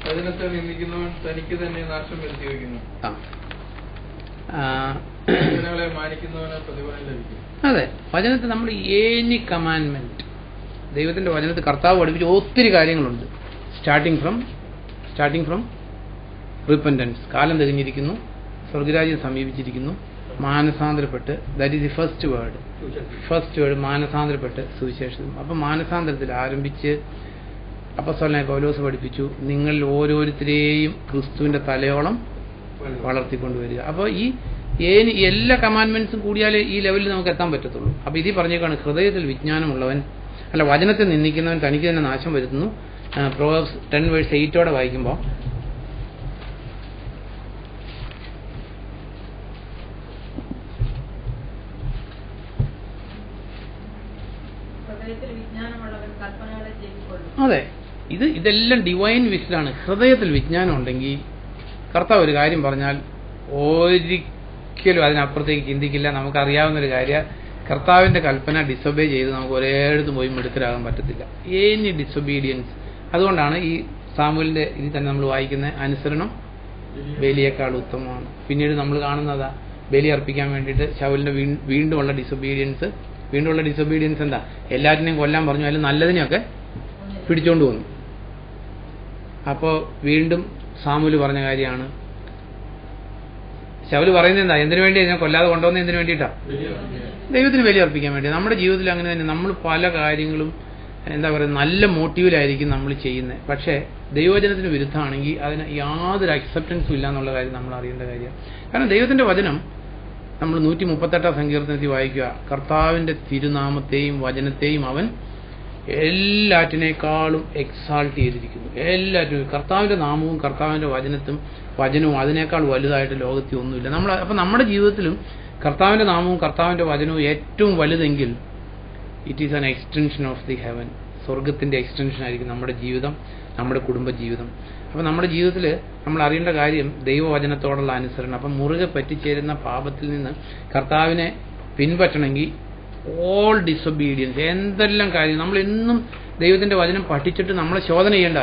വചനത്തെ നിന്ദിക്കുന്നവൻ തനിക്ക് തന്നെ നാശം വരുത്തി വയ്ക്കുന്നു. വചനങ്ങളെ മാനിക്കുന്നവന് പ്രതിഫലം ലഭിക്കും. അതെ, വചനത്തെ നമ്മൾ ഏനി കമാൻഡ്മെന്റ്, ദൈവത്തിന്റെ വചനത്തിൽ കർത്താവ് പഠിപ്പിച്ച ഒത്തിരി കാര്യങ്ങളുണ്ട്. സ്റ്റാർട്ടിങ് ഫ്രം റിപ്പൻറ്റൻസ്, കാലം തികഞ്ഞിരിക്കുന്നു, സ്വർഗരാജ്യം സമീപിച്ചിരിക്കുന്നു, മാനസാന്തരപ്പെട്ട്, that is the first word മാനസാന്തരപ്പെട്ട് സുവിശേഷം. അപ്പം മാനസാന്തരത്തിൽ ആരംഭിച്ച് അപ്പോസ്തലനായ പൗലോസ് പഠിപ്പിച്ചു, നിങ്ങൾ ഓരോരുത്തരെയും ക്രിസ്തുവിന്റെ തലയോളം വളർത്തിക്കൊണ്ടുവരിക. അപ്പോൾ ഈ എല്ലാ കമാൻഡ്മെന്റ്സും കൂടിയാലേ ഈ ലെവലിൽ നമുക്ക് എത്താൻ പറ്റത്തുള്ളൂ. അപ്പൊ ഇതിൽ പറഞ്ഞേക്കാണ്, ഹൃദയത്തിൽ വിജ്ഞാനമുള്ളവൻ വചനത്തെ നിന്ദിക്കുന്നവൻ തനിക്ക് തന്നെ നാശം വരുത്തുന്നു. പ്രോവേർബ്സ് 10:8 വായിക്കുമ്പോൾ അതെ, ഇതെല്ലാം ഡിവൈൻ വിസ്ഡമാണ്. ഹൃദയത്തിൽ വിജ്ഞാനം ഉണ്ടെങ്കിൽ കർത്താവ് ഒരു കാര്യം പറഞ്ഞാൽ ഒരിക്കലും അതിനപ്പുറത്തേക്ക് ചിന്തിക്കില്ല. നമുക്കറിയാവുന്നൊരു കാര്യം, കർത്താവിന്റെ കൽപ്പന ഡിസൊബേ ചെയ്ത് നമുക്ക് ഒരേടത്തും പോയി മിടുക്കരാകാൻ പറ്റത്തില്ല. Any disobedience. അതുകൊണ്ടാണ് ഈ സാമുവേലിന്റെ ഇതിൽ തന്നെ നമ്മൾ വായിക്കുന്ന അനുസരണം ബലിയേക്കാൾ ഉത്തമമാണ്. പിന്നീട് നമ്മൾ കാണുന്നതാ, ബലി അർപ്പിക്കാൻ വേണ്ടിയിട്ട് ശൗലിന്റെ വീണ്ടുമുള്ള ഡിസൊബീഡിയൻസ് എന്താ, എല്ലാറ്റിനെയും കൊല്ലാൻ പറഞ്ഞു, അതിൽ നല്ലതിനെയൊക്കെ പിടിച്ചോണ്ട് വന്നു. അപ്പോൾ വീണ്ടും സാമുവേൽ പറഞ്ഞ കാര്യമാണ്, ശൗല് പറയുന്നത് എന്താ, എന്തിനു വേണ്ടി ഞാൻ കൊല്ലാതെ കൊണ്ടുവന്ന എന്തിനു വേണ്ടിയിട്ടാ? ദൈവത്തിന് ബലി അർപ്പിക്കാൻ വേണ്ടി. നമ്മുടെ ജീവിതത്തിൽ അങ്ങനെ തന്നെ നമ്മൾ പല കാര്യങ്ങളും എന്താ പറയുക, നല്ല മോട്ടീവിലായിരിക്കും നമ്മൾ ചെയ്യുന്നത്. പക്ഷേ ദൈവവചനത്തിന് വിരുദ്ധമാണെങ്കിൽ അതിന് യാതൊരു അക്സെപ്റ്റൻസും ഇല്ല എന്നുള്ള കാര്യം നമ്മൾ അറിയേണ്ട കാര്യമാണ്. കാരണം ദൈവത്തിന്റെ വചനം നമ്മൾ 138 സങ്കീർത്തനത്തിൽ വായിക്കുക, കർത്താവിന്റെ തിരുനാമത്തെയും വചനത്തെയും അവൻ എല്ലാറ്റിനേക്കാളും എക്സാൾട്ട് ചെയ്തിരിക്കുന്നു. എല്ലാറ്റിനും കർത്താവിന്റെ നാമവും കർത്താവിന്റെ വചനവും അതിനേക്കാൾ വലുതായിട്ട് ലോകത്തിൽ ഒന്നുമില്ല. അപ്പം നമ്മുടെ ജീവിതത്തിലും കർത്താവിന്റെ നാമവും കർത്താവിന്റെ വചനവും ഏറ്റവും വലുതെങ്കിൽ it is an extension of the heaven. സ്വർഗത്തിന്റെ എക്സ്റ്റൻഷൻ ആയിരിക്കും നമ്മുടെ ജീവിതം, നമ്മുടെ കുടുംബജീവിതം. അപ്പം നമ്മുടെ ജീവിതത്തിൽ നമ്മൾ അറിയേണ്ട കാര്യം ദൈവവചനത്തോടുള്ള അനുസരണം. അപ്പം മുറുകെ പറ്റിച്ചേരുന്ന പാപത്തിൽ നിന്ന് കർത്താവിനെ പിൻപറ്റണമെങ്കിൽ ഓൾ ഡിസൊബീഡിയൻസ്, എന്തെല്ലാം കാര്യം നമ്മൾ എന്നും ദൈവത്തിന്റെ വചനം പഠിച്ചിട്ട് നമ്മളെ ശോധന ചെയ്യേണ്ട,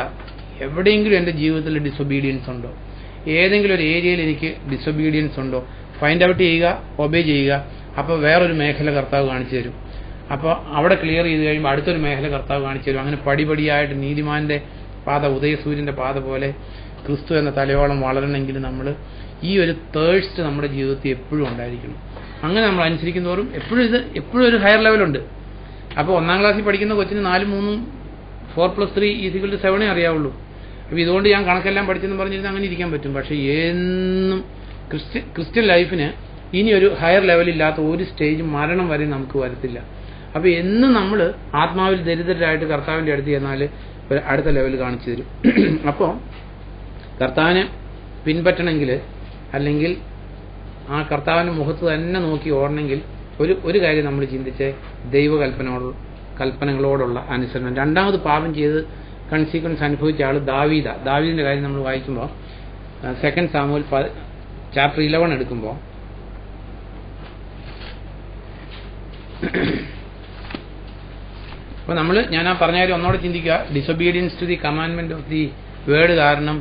എവിടെയെങ്കിലും എൻ്റെ ജീവിതത്തിൽ ഡിസൊബീഡിയൻസ് ഉണ്ടോ, ഏതെങ്കിലും ഒരു ഏരിയയിൽ എനിക്ക് ഡിസൊബീഡിയൻസ് ഉണ്ടോ, ഫൈൻഡ് ഔട്ട് ചെയ്യുക, ഒബേ ചെയ്യുക. അപ്പോൾ വേറൊരു മേഖല കർത്താവ് കാണിച്ചു തരും. അപ്പോൾ അവിടെ ക്ലിയർ ചെയ്ത് കഴിയുമ്പോൾ അടുത്തൊരു മേഖല കർത്താവ് കാണിച്ചു തരും. അങ്ങനെ പടിപടിയായിട്ട് നീതിമാന്റെ പാത ഉദയസൂര്യന്റെ പാത പോലെ ക്രിസ്തു എന്ന തലയോളം വളരണമെങ്കിൽ നമ്മൾ ഈ ഒരു തേഴ്സ്റ്റ് നമ്മുടെ ജീവിതത്തിൽ എപ്പോഴും ഉണ്ടായിരിക്കണം. അങ്ങനെ നമ്മൾ അനുസരിക്കുന്നതോറും എപ്പോഴും ഒരു ഹയർ ലെവലുണ്ട്. അപ്പോൾ 1ാം ക്ലാസ്സിൽ പഠിക്കുന്ന കൊച്ചിന് 4, 3, 4+3 = 7 അറിയാവുള്ളൂ. അപ്പോൾ ഇതുകൊണ്ട് ഞാൻ കണക്കെല്ലാം പഠിച്ചെന്ന് പറഞ്ഞിരുന്ന അങ്ങനെ ഇരിക്കാൻ പറ്റും. പക്ഷേ എന്നും ക്രിസ്ത്യൻ ലൈഫിന് ഇനി ഒരു ഹയർ ലെവലില്ലാത്ത ഒരു സ്റ്റേജ് മരണം വരെ നമുക്ക് വരത്തില്ല. അപ്പോൾ എന്നും നമ്മൾ ആത്മാവിൽ ദരിദ്രരായിട്ട് കർത്താവിൻ്റെ അടുത്ത് ചെന്നാൽ അടുത്ത ലെവൽ കാണിച്ചു തരും. അപ്പോൾ കർത്താവിനെ പിൻപറ്റണമെങ്കിൽ, അല്ലെങ്കിൽ ആ കർത്താവിൻ്റെ മുഖത്ത് തന്നെ നോക്കി ഓടണമെങ്കിൽ ഒരു കാര്യം നമ്മൾ ചിന്തിച്ച് കൽപ്പനകളോടുള്ള അനുസരണം. രണ്ടാമത് പാപം ചെയ്ത് കൺസീക്വൻസ് അനുഭവിച്ച ആൾ ദാവീദിന്റെ കാര്യം നമ്മൾ വായിക്കുമ്പോൾ 2 സാമുവേൽ ചാപ്റ്റർ 11 എടുക്കുമ്പോൾ അപ്പോൾ ഞാൻ ആ പറഞ്ഞ കാര്യം ഒന്നോടെ ചിന്തിക്കുക. Disobedience to the commandment of the word കാരണം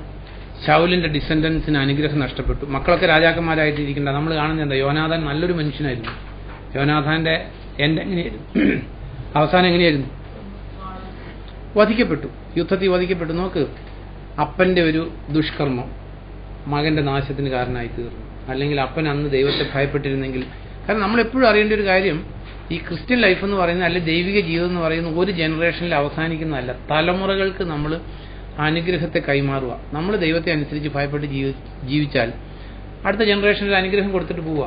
ശൗലിന്റെ ഡിസെൻഡൻസിന് അനുഗ്രഹം നഷ്ടപ്പെട്ടു. മക്കളൊക്കെ രാജാക്കന്മാരായിട്ടിരിക്കേണ്ട. നമ്മൾ കാണുന്നത് എന്താ, യോനാഥാൻ നല്ലൊരു മനുഷ്യനായിരുന്നു. യോനാഥാന്റെ അവസാനം എങ്ങനെയായിരുന്നു? വധിക്കപ്പെട്ടു, യുദ്ധത്തിൽ വധിക്കപ്പെട്ടു. നോക്ക്, അപ്പന്റെ ഒരു ദുഷ്കർമ്മം മകന്റെ നാശത്തിന് കാരണമായി തീർന്നു. അല്ലെങ്കിൽ അപ്പൻ അന്ന് ദൈവത്തെ ഭയപ്പെട്ടിരുന്നെങ്കിൽ. കാരണം നമ്മളെപ്പോഴും അറിയേണ്ട ഒരു കാര്യം, ഈ ക്രിസ്ത്യൻ ലൈഫ് എന്ന് പറയുന്നത്, അല്ലെങ്കിൽ ദൈവിക ജീവിതം എന്ന് പറയുന്നത് ഒരു ജനറേഷനിൽ അവസാനിക്കുന്നതല്ല. തലമുറകൾക്ക് നമ്മൾ അനുഗ്രഹത്തെ കൈമാറുക. നമ്മൾ ദൈവത്തെ അനുസരിച്ച് ഭയപ്പെട്ട് ജീവിച്ചാൽ അടുത്ത ജനറേഷനിൽ അനുഗ്രഹം കൊടുത്തിട്ട് പോവുക.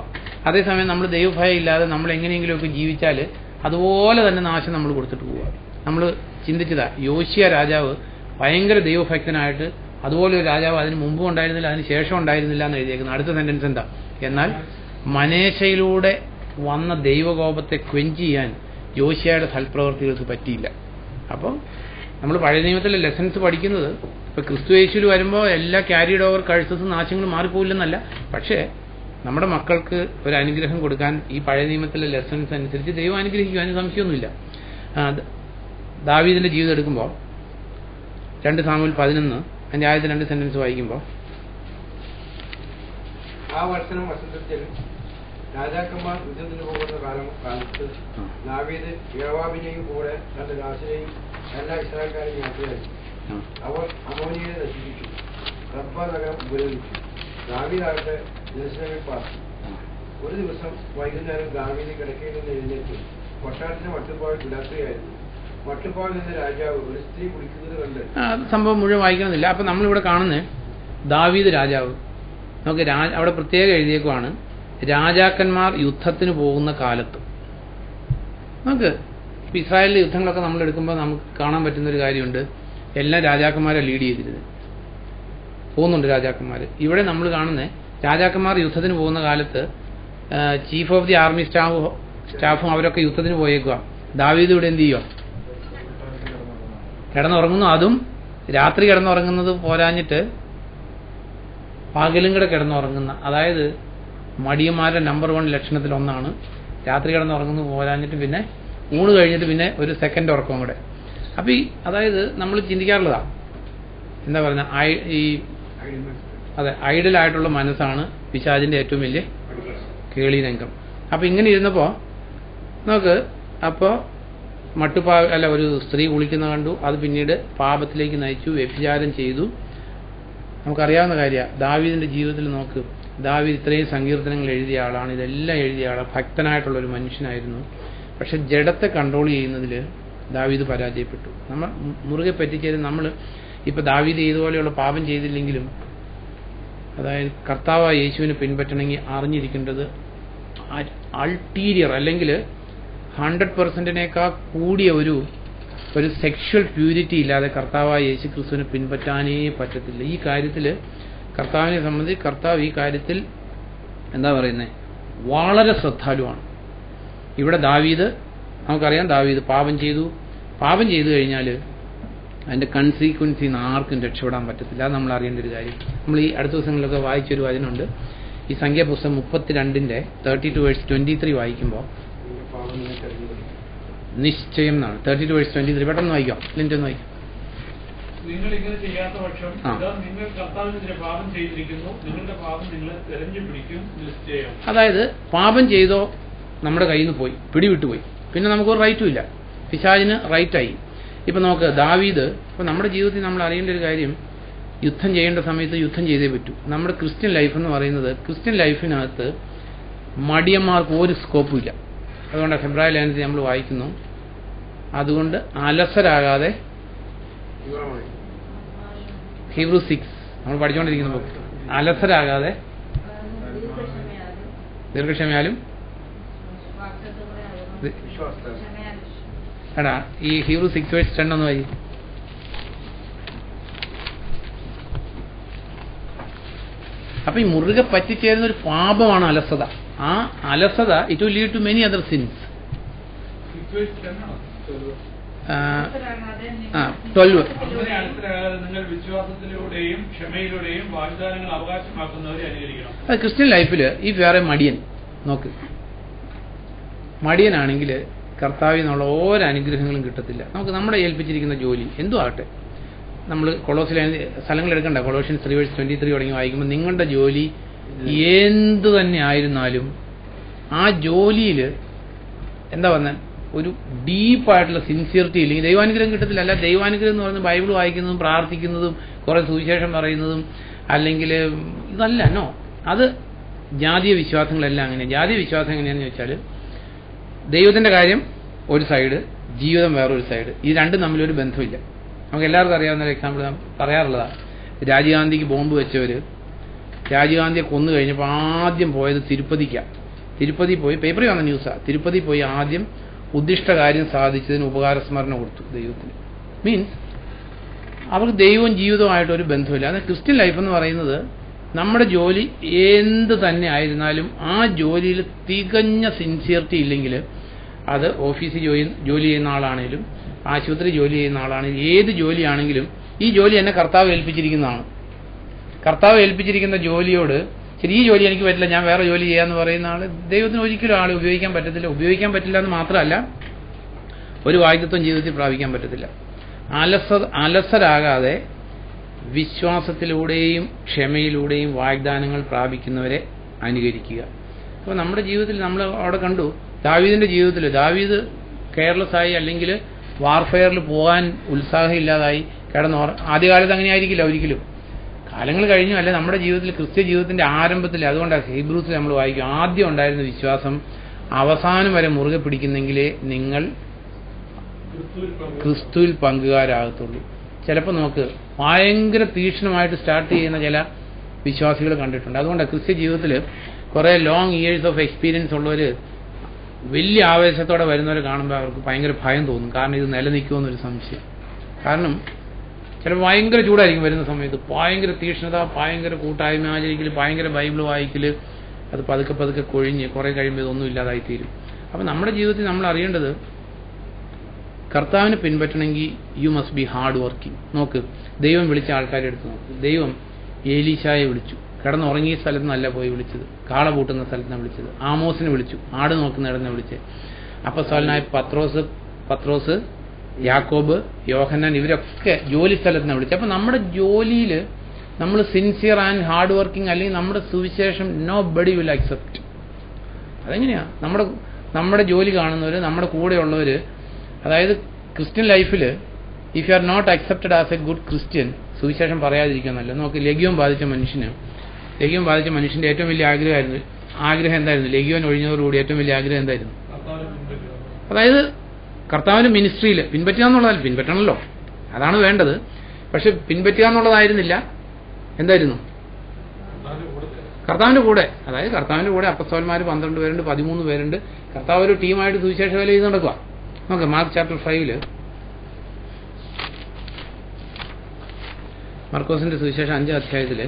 അതേസമയം നമ്മൾ ദൈവഭയം ഇല്ലാതെ നമ്മൾ എങ്ങനെയെങ്കിലുമൊക്കെ ജീവിച്ചാൽ അതുപോലെ തന്നെ നാശം നമ്മൾ കൊടുത്തിട്ട് പോവുക. നമ്മൾ ചിന്തിച്ചതാ, യോശിയ രാജാവ് ഭയങ്കര ദൈവഭക്തനായിട്ട്, അതുപോലെ ഒരു രാജാവ് അതിന് മുമ്പും ഉണ്ടായിരുന്നില്ല, അതിന് ശേഷം ഉണ്ടായിരുന്നില്ല എന്ന് എഴുതിയേക്കുന്നത്. അടുത്ത സെന്റൻസ് എന്താ, എന്നാൽ മനേശയിലൂടെ വന്ന ദൈവകോപത്തെ ക്വെഞ്ച് ചെയ്യാൻ യോശിയയുടെ സൽപ്രവർത്തികൾക്ക് പറ്റിയില്ല. അപ്പം നമ്മൾ പഴയ നിയമത്തിലെ ലെസൺസ് പഠിക്കുന്നത്, ഇപ്പൊ ക്രിസ്തു യേശുവിൽ വരുമ്പോൾ എല്ലാ ക്യാരിഡ് ഓവർ കഴ്സസും നാശങ്ങളും മാറിപ്പോയില്ലെന്നല്ല, പക്ഷേ നമ്മുടെ മക്കൾക്ക് ഒരു അനുഗ്രഹം കൊടുക്കാൻ ഈ പഴയ നിയമത്തിലെ ലെസൺസ് അനുസരിച്ച് ദൈവം അനുഗ്രഹിക്കും, അതിന് സംശയമൊന്നുമില്ല. ദാവീദിന്റെ ജീവിതം എടുക്കുമ്പോൾ 2 സാമുവേൽ 11 അതിന്റെ ആദ്യത്തെ 2 സെന്റൻസ് വായിക്കുമ്പോൾ, ആ വർഷം വസന്തത്തിൽ രാജാക്കന്മാർ യുദ്ധത്തിന് പോകുന്ന കാലത്ത് ദാവീദ് യോവാബിനെയും കൂടെ തന്റെ ദാസനെയും എല്ലാ ഇസ്രായേൽക്കാരെയും യാത്രയാക്കി. അവർ അമ്മോനിയെ നശിപ്പിച്ചു, റബ്ബ നഗരം ഉപരോധിച്ചു. ദാവീദാകട്ടെ ജെറുസലേമിൽ പാർത്തു. ഒരു ദിവസം വൈകുന്നേരം ദാവീദ് കിടക്കയിൽ നിന്ന് എഴുന്നേറ്റ് കൊട്ടാരത്തിന് മട്ടുപോയ രാത്രിയായിരുന്നു. മട്ടുപ്പാവിൽ നിന്ന് രാജാവ് ഒരു സ്ത്രീ കുളിക്കുന്നത് കണ്ട് സംഭവം മുഴുവൻ വായിക്കണമെന്നില്ല. അപ്പൊ നമ്മളിവിടെ കാണുന്നത് ദാവീദ് രാജാവ്. നമുക്ക് അവിടെ പ്രത്യേകം എഴുതിയേക്കുവാണ് രാജാക്കന്മാർ യുദ്ധത്തിന് പോകുന്ന കാലത്ത്. നമുക്ക് ഇസ്രായേലിലെ യുദ്ധങ്ങളൊക്കെ നമ്മൾ എടുക്കുമ്പോൾ നമുക്ക് കാണാൻ പറ്റുന്ന ഒരു കാര്യമുണ്ട്, എല്ലാ രാജാക്കന്മാരെ ലീഡ് ചെയ്തിരുന്നത് പോകുന്നുണ്ട് രാജാക്കന്മാർ. ഇവിടെ നമ്മൾ കാണുന്നത് രാജാക്കന്മാർ യുദ്ധത്തിന് പോകുന്ന കാലത്ത് ചീഫ് ഓഫ് ദി ആർമി സ്റ്റാഫും അവരൊക്കെ യുദ്ധത്തിന് പോയേക്കുക. ദാവീദ് ഇവിടെ എന്ത് ചെയ്യുക? കിടന്നുറങ്ങുന്നു. അതും രാത്രി കിടന്നുറങ്ങുന്നത് പോരാഞ്ഞിട്ട് പകലും കൂടെ കിടന്നുറങ്ങുന്ന, അതായത് മടിയന്മാരുടെ നമ്പർ 1 ലക്ഷണത്തിലൊന്നാണ് രാത്രി കിടന്നുറങ്ങുന്നത് പോരാഞ്ഞിട്ട് പിന്നെ ഊണ് കഴിഞ്ഞിട്ട് പിന്നെ ഒരു സെക്കൻഡ് ഉറക്കവും കൂടെ. അപ്പൊ ഈ അതായത് നമ്മൾ ചിന്തിക്കാറുള്ളതാ എന്താ പറയുക, അതെ ഐഡലായിട്ടുള്ള മനസ്സാണ് പിശാചിന്റെ ഏറ്റവും വലിയ കേളീരംഗം. അപ്പൊ ഇങ്ങനെ ഇരുന്നപ്പോ നമുക്ക് ഒരു സ്ത്രീ കുളിക്കുന്ന കണ്ടു. അത് പിന്നീട് പാപത്തിലേക്ക് നയിച്ചു, വ്യഭിചാരം ചെയ്തു. നമുക്കറിയാവുന്ന കാര്യമാണ്. ദാവീദിന്റെ ജീവിതത്തിൽ നോക്ക്, ദാവീദ് ഇത്രയും സങ്കീർത്തനങ്ങൾ എഴുതിയ ആളാണ്, ഇതെല്ലാം എഴുതിയ ആളാണ്, ഭക്തനായിട്ടുള്ള ഒരു മനുഷ്യനായിരുന്നു. പക്ഷെ ജഡത്തെ കൺട്രോൾ ചെയ്യുന്നതിൽ ദാവീദ് പരാജയപ്പെട്ടു. നമ്മൾ മുറുകെ പറ്റിച്ചേരും. നമ്മൾ ഇപ്പൊ ദാവീദ് ഇതുപോലെയുള്ള പാപം ചെയ്തില്ലെങ്കിലും, അതായത് കർത്താവായ യേശുവിനെ പിൻപറ്റണമെങ്കിൽ അറിഞ്ഞിരിക്കേണ്ടത് അൾട്ടീരിയർ അല്ലെങ്കിൽ 100%-നേക്കാൾ കൂടിയ ഒരു സെക്ഷൽ പ്യൂരിറ്റി ഇല്ലാതെ കർത്താവായ യേശു ക്രിസ്തുവിനെ പിൻപറ്റാനേ പറ്റത്തില്ല. ഈ കാര്യത്തിൽ കർത്താവിനെ സംബന്ധിച്ച് കർത്താവ് ഈ കാര്യത്തിൽ എന്താ പറയുന്നത്, വളരെ ശ്രദ്ധാലുവാണ്. ഇവിടെ ദാവീദ്, നമുക്കറിയാം ദാവീദ് പാപം ചെയ്തു കഴിഞ്ഞാൽ അതിന്റെ കൺസീക്വൻസിൽ നിന്ന് ആർക്കും രക്ഷപ്പെടാൻ പറ്റത്തില്ല. അത് നമ്മൾ അറിയേണ്ട ഒരു കാര്യം. നമ്മൾ ഈ അടുത്ത ദിവസങ്ങളിലൊക്കെ വായിച്ചൊരു വചനമുണ്ട്, ഈ സംഖ്യാപുസ്തകം 32-ന്റെ 32:23 വായിക്കുമ്പോൾ നിശ്ചയം എന്നാണ്. 32:23 പെട്ടെന്ന് വായിക്കാം. ലിൻറ്റൊന്ന് വായിക്കാം. നിങ്ങൾ ഇങ്ങനെ ചെയ്യാത്ത പക്ഷം നിങ്ങൾ കർത്താവിനെതിരെ പാപം ചെയ്തിരിക്കുന്നു, നിങ്ങളുടെ പാപം നിങ്ങളെ തെരഞ്ഞു പിടിക്കും നിശ്ചയം. അതായത് പാപം ചെയ്തോ നമ്മുടെ കയ്യിൽ നിന്ന് പോയി, പിടിവിട്ടുപോയി, പിന്നെ നമുക്കൊരു റൈറ്റും ഇല്ല, പിശാചിന് റൈറ്റായി. ഇപ്പൊ നമുക്ക് ദാവീദ്, ഇപ്പൊ നമ്മുടെ ജീവിതത്തിൽ നമ്മൾ അറിയേണ്ട ഒരു കാര്യം, യുദ്ധം ചെയ്യേണ്ട സമയത്ത് യുദ്ധം ചെയ്തേ പറ്റൂ. നമ്മുടെ ക്രിസ്ത്യൻ ലൈഫ് എന്ന് പറയുന്നത്, ക്രിസ്ത്യൻ ലൈഫിനകത്ത് മടിയന്മാർക്ക് ഒരു സ്കോപ്പും ഇല്ല. അതുകൊണ്ട് ഫെബ്രുവരി ലേഖനത്തിൽ നമ്മൾ വായിക്കുന്നു, അതുകൊണ്ട് അലസരാകാതെ, ഹീബ്രൂ 6 നമ്മൾ പഠിച്ചുകൊണ്ടിരിക്കുന്ന ബുക്ക്, അലസരാകാതെ ദീർഘക്ഷമയാലും എടാ ഈ ഹീബ്രൂ 6:10 ഒന്ന് വായി. അപ്പൊ ഈ മുറുകെ പറ്റിച്ചേരുന്ന ഒരു പാപമാണ് അലസത. ആ അലസത it will lead to many other sins. 12 നിങ്ങൾ വിശ്വാസത്തിലൂടെയും ക്ഷമയിലൂടെയും വാഗ്ദാനങ്ങൾ അവകാശമാക്കുന്നവരെ അനുകരിക്കണം. അത് ക്രിസ്ത്യൻ ലൈഫിൽ ഈ വേറെ മടിയൻ നോക്ക്, മടിയനാണെങ്കിൽ കർത്താവിൽ നിന്നുള്ള ഓരോ അനുഗ്രഹങ്ങളും കിട്ടത്തില്ല. നമുക്ക് നമ്മുടെ ഏൽപ്പിച്ചിരിക്കുന്ന ജോലി എന്തും ആകട്ടെ, നമ്മൾ കൊളോസിലെ സ്ഥലങ്ങൾ എടുക്കണ്ട, കൊളോഷ്യൻസ് 3:23 തുടങ്ങി വായിക്കുമ്പോൾ നിങ്ങളുടെ ജോലി എന്തു തന്നെ ആയിരുന്നാലും ആ ജോലിയിൽ എന്താ പറഞ്ഞാൽ ഒരു ഡീപ്പായിട്ടുള്ള സിൻസിയറിറ്റി ഇല്ലെങ്കിൽ ദൈവാനുഗ്രഹം കിട്ടത്തില്ല. അല്ല, ദൈവാനുഗ്രഹം എന്ന് പറയുന്നത് ബൈബിൾ വായിക്കുന്നതും പ്രാർത്ഥിക്കുന്നതും കുറെ സുവിശേഷം പറയുന്നതും അല്ലെങ്കിൽ ഇതല്ല. നോ, അത് ജാതീയ വിശ്വാസങ്ങളെല്ലാം അങ്ങനെയാണ്. ജാതീയ വിശ്വാസം എങ്ങനെയാണെന്ന് വെച്ചാൽ ദൈവത്തിന്റെ കാര്യം ഒരു സൈഡ്, ജീവിതം വേറൊരു സൈഡ്. ഈ രണ്ടും തമ്മിലൊരു ബന്ധമില്ല. നമുക്ക് എല്ലാവർക്കും അറിയാവുന്ന ഒരു എക്സാമ്പിൾ ഞാൻ പറയാറുള്ളതാണ്. രാജീവ് ഗാന്ധിക്ക് ബോംബ് വെച്ചവർ രാജീവ് ഗാന്ധിയെ കൊന്നു കഴിഞ്ഞപ്പോൾ ആദ്യം പോയത് തിരുപ്പതിക്കാണ്. തിരുപ്പതി പോയി, പേപ്പറിൽ വന്ന ന്യൂസാണ്, തിരുപ്പതി പോയി ആദ്യം ഉദ്ദിഷ്ട കാര്യം സാധിച്ചതിന് ഉപകാരസ്മരണ കൊടുത്തു ദൈവത്തിന്. മീൻസ് അവർക്ക് ദൈവവും ജീവിതവുമായിട്ടൊരു ബന്ധമില്ല. അത് ക്രിസ്ത്യൻ ലൈഫ് എന്ന് പറയുന്നത് നമ്മുടെ ജോലി എന്ത് തന്നെ ആയിരുന്നാലും ആ ജോലിയിൽ തികഞ്ഞ സിൻസിയറിറ്റി ഇല്ലെങ്കിൽ, അത് ഓഫീസിൽ ജോലി ചെയ്യുന്ന ആളാണെങ്കിലും ആശുപത്രി ജോലി ചെയ്യുന്ന ആളാണെങ്കിലും ഏത് ജോലിയാണെങ്കിലും ഈ ജോലി എന്നെ കർത്താവ് ഏൽപ്പിച്ചിരിക്കുന്നതാണ്. കർത്താവ് ഏൽപ്പിച്ചിരിക്കുന്ന ജോലിയോട് ശരി ഈ ജോലി എനിക്ക് പറ്റില്ല, ഞാൻ വേറെ ജോലി ചെയ്യാന്ന് പറയുന്ന ആള് ദൈവത്തിന് ഒരിക്കലും ആളെ ഉപയോഗിക്കാൻ പറ്റത്തില്ല. ഉപയോഗിക്കാൻ പറ്റില്ല എന്ന് മാത്രമല്ല, ഒരു വാഗ്ദത്വം ജീവിതത്തിൽ പ്രാപിക്കാൻ പറ്റത്തില്ല. അലസരാകാതെ വിശ്വാസത്തിലൂടെയും ക്ഷമയിലൂടെയും വാഗ്ദാനങ്ങൾ പ്രാപിക്കുന്നവരെ അനുകരിക്കുക. അപ്പോൾ നമ്മുടെ ജീവിതത്തിൽ നമ്മൾ അവിടെ കണ്ടു, ദാവീദിന്റെ ജീവിതത്തിൽ ദാവീദ് കെയർലെസ് ആയി അല്ലെങ്കിൽ വാർഫെയറിൽ പോകാൻ ഉത്സാഹമില്ലാതായി ആദ്യകാലത്ത് അങ്ങനെ ആയിരിക്കില്ല ഒരിക്കലും. കാലങ്ങൾ കഴിഞ്ഞു. അല്ലെ നമ്മുടെ ജീവിതത്തിൽ ക്രിസ്ത്യ ജീവിതത്തിന്റെ ആരംഭത്തിൽ, അതുകൊണ്ടാണ് ഹീബ്രൂസിൽ നമ്മൾ വായിക്കും, ആദ്യം ഉണ്ടായിരുന്ന വിശ്വാസം അവസാനം വരെ മുറുകെ പിടിക്കുന്നെങ്കിലേ നിങ്ങൾ ക്രിസ്തുവിൽ പങ്കുകാരാകത്തുള്ളൂ. ചിലപ്പോൾ നമുക്ക് ഭയങ്കര തീക്ഷ്ണമായിട്ട് സ്റ്റാർട്ട് ചെയ്യുന്ന ചില വിശ്വാസികൾ കണ്ടിട്ടുണ്ട്. അതുകൊണ്ടാണ് ക്രിസ്ത്യ ജീവിതത്തിൽ കുറേ ലോങ് ഇയേഴ്സ് ഓഫ് എക്സ്പീരിയൻസ് ഉള്ളവർ വലിയ ആവേശത്തോടെ വരുന്നവരെ കാണുമ്പോൾ അവർക്ക് ഭയങ്കര ഭയം തോന്നും. കാരണം ഇത് നിലനിൽക്കുമെന്നൊരു സംശയം. കാരണം ചിലപ്പോൾ ഭയങ്കര ചൂടായിരിക്കും വരുന്ന സമയത്ത്, ഭയങ്കര തീക്ഷ്ണത, ഭയങ്കര കൂട്ടായ്മ ആചരിക്കൽ, ഭയങ്കര ബൈബിൾ വായിക്കൽ, അത് പതുക്കെ പതുക്കെ കൊഴിഞ്ഞ് കുറേ കഴിയുമ്പോൾ ഇതൊന്നും ഇല്ലാതായിത്തീരും. അപ്പം നമ്മുടെ ജീവിതത്തിൽ നമ്മൾ അറിയേണ്ടത്, കർത്താവിനെ പിൻപറ്റണമെങ്കിൽ you must be hard working. നോക്ക്, ദൈവം വിളിച്ച ആൾക്കാരെ എടുത്ത് നോക്ക്. ദൈവം ഏലീശായെ വിളിച്ചു, കിടന്നുറങ്ങിയ സ്ഥലത്ത് നിന്നല്ല പോയി വിളിച്ചത്, കാള പൂട്ടുന്ന സ്ഥലത്ത് നിന്നാണ് വിളിച്ചത്. ആമോസിനെ വിളിച്ചു, ആട് നോക്കുന്നിടന്ന് വിളിച്ചത്. അപ്പോസ്തലനായ പത്രോസ്, യാക്കോബ്, യോഹന്നാൻ, ഇവരൊക്കെ ജോലി സ്ഥലത്ത് നിന്നാണ് വിളിച്ചത്. അപ്പം നമ്മുടെ ജോലിയിൽ നമ്മൾ സിൻസിയർ ആൻഡ് ഹാർഡ് വർക്കിംഗ് അല്ലെങ്കിൽ നമ്മുടെ സുവിശേഷം നോ ബഡി വിൽ അക്സെപ്റ്റ്. അതെങ്ങനെയാണ്? നമ്മുടെ ജോലി കാണുന്നവർ, നമ്മുടെ കൂടെയുള്ളവർ, അതായത് ക്രിസ്ത്യൻ ലൈഫിൽ if you are not accepted as a good Christian, സുവിശേഷം പറയാതിരിക്കുന്നല്ലോ. നമുക്ക് ലഗ്യോൻ ബാധിച്ച മനുഷ്യന്റെ ഏറ്റവും വലിയ ആഗ്രഹം എന്തായിരുന്നു? ലഗ്യോൻ ഒഴിഞ്ഞതോടുകൂടി ഏറ്റവും വലിയ ആഗ്രഹം എന്തായിരുന്നു? അതായത് കർത്താവിന്റെ മിനിസ്ട്രിയിൽ പിൻപറ്റുക എന്നുള്ളതല്ല, പിൻപറ്റണമല്ലോ, അതാണ് വേണ്ടത്. പക്ഷെ പിൻപറ്റുക എന്നുള്ളതായിരുന്നില്ല. എന്തായിരുന്നു? കർത്താവിന്റെ കൂടെ. അതായത് കർത്താവിന്റെ കൂടെ അപ്പസ്തോലന്മാർ 12 പേരുണ്ട്, 13 പേരുണ്ട്. കർത്താവ് ഒരു ടീമായിട്ട് സുവിശേഷ വേല ചെയ്ത് നടക്കുക. നമുക്ക് മാർക്ക് ചാപ്റ്റർ 5 മർക്കോസിന്റെ സുവിശേഷം 5 അധ്യായത്തില്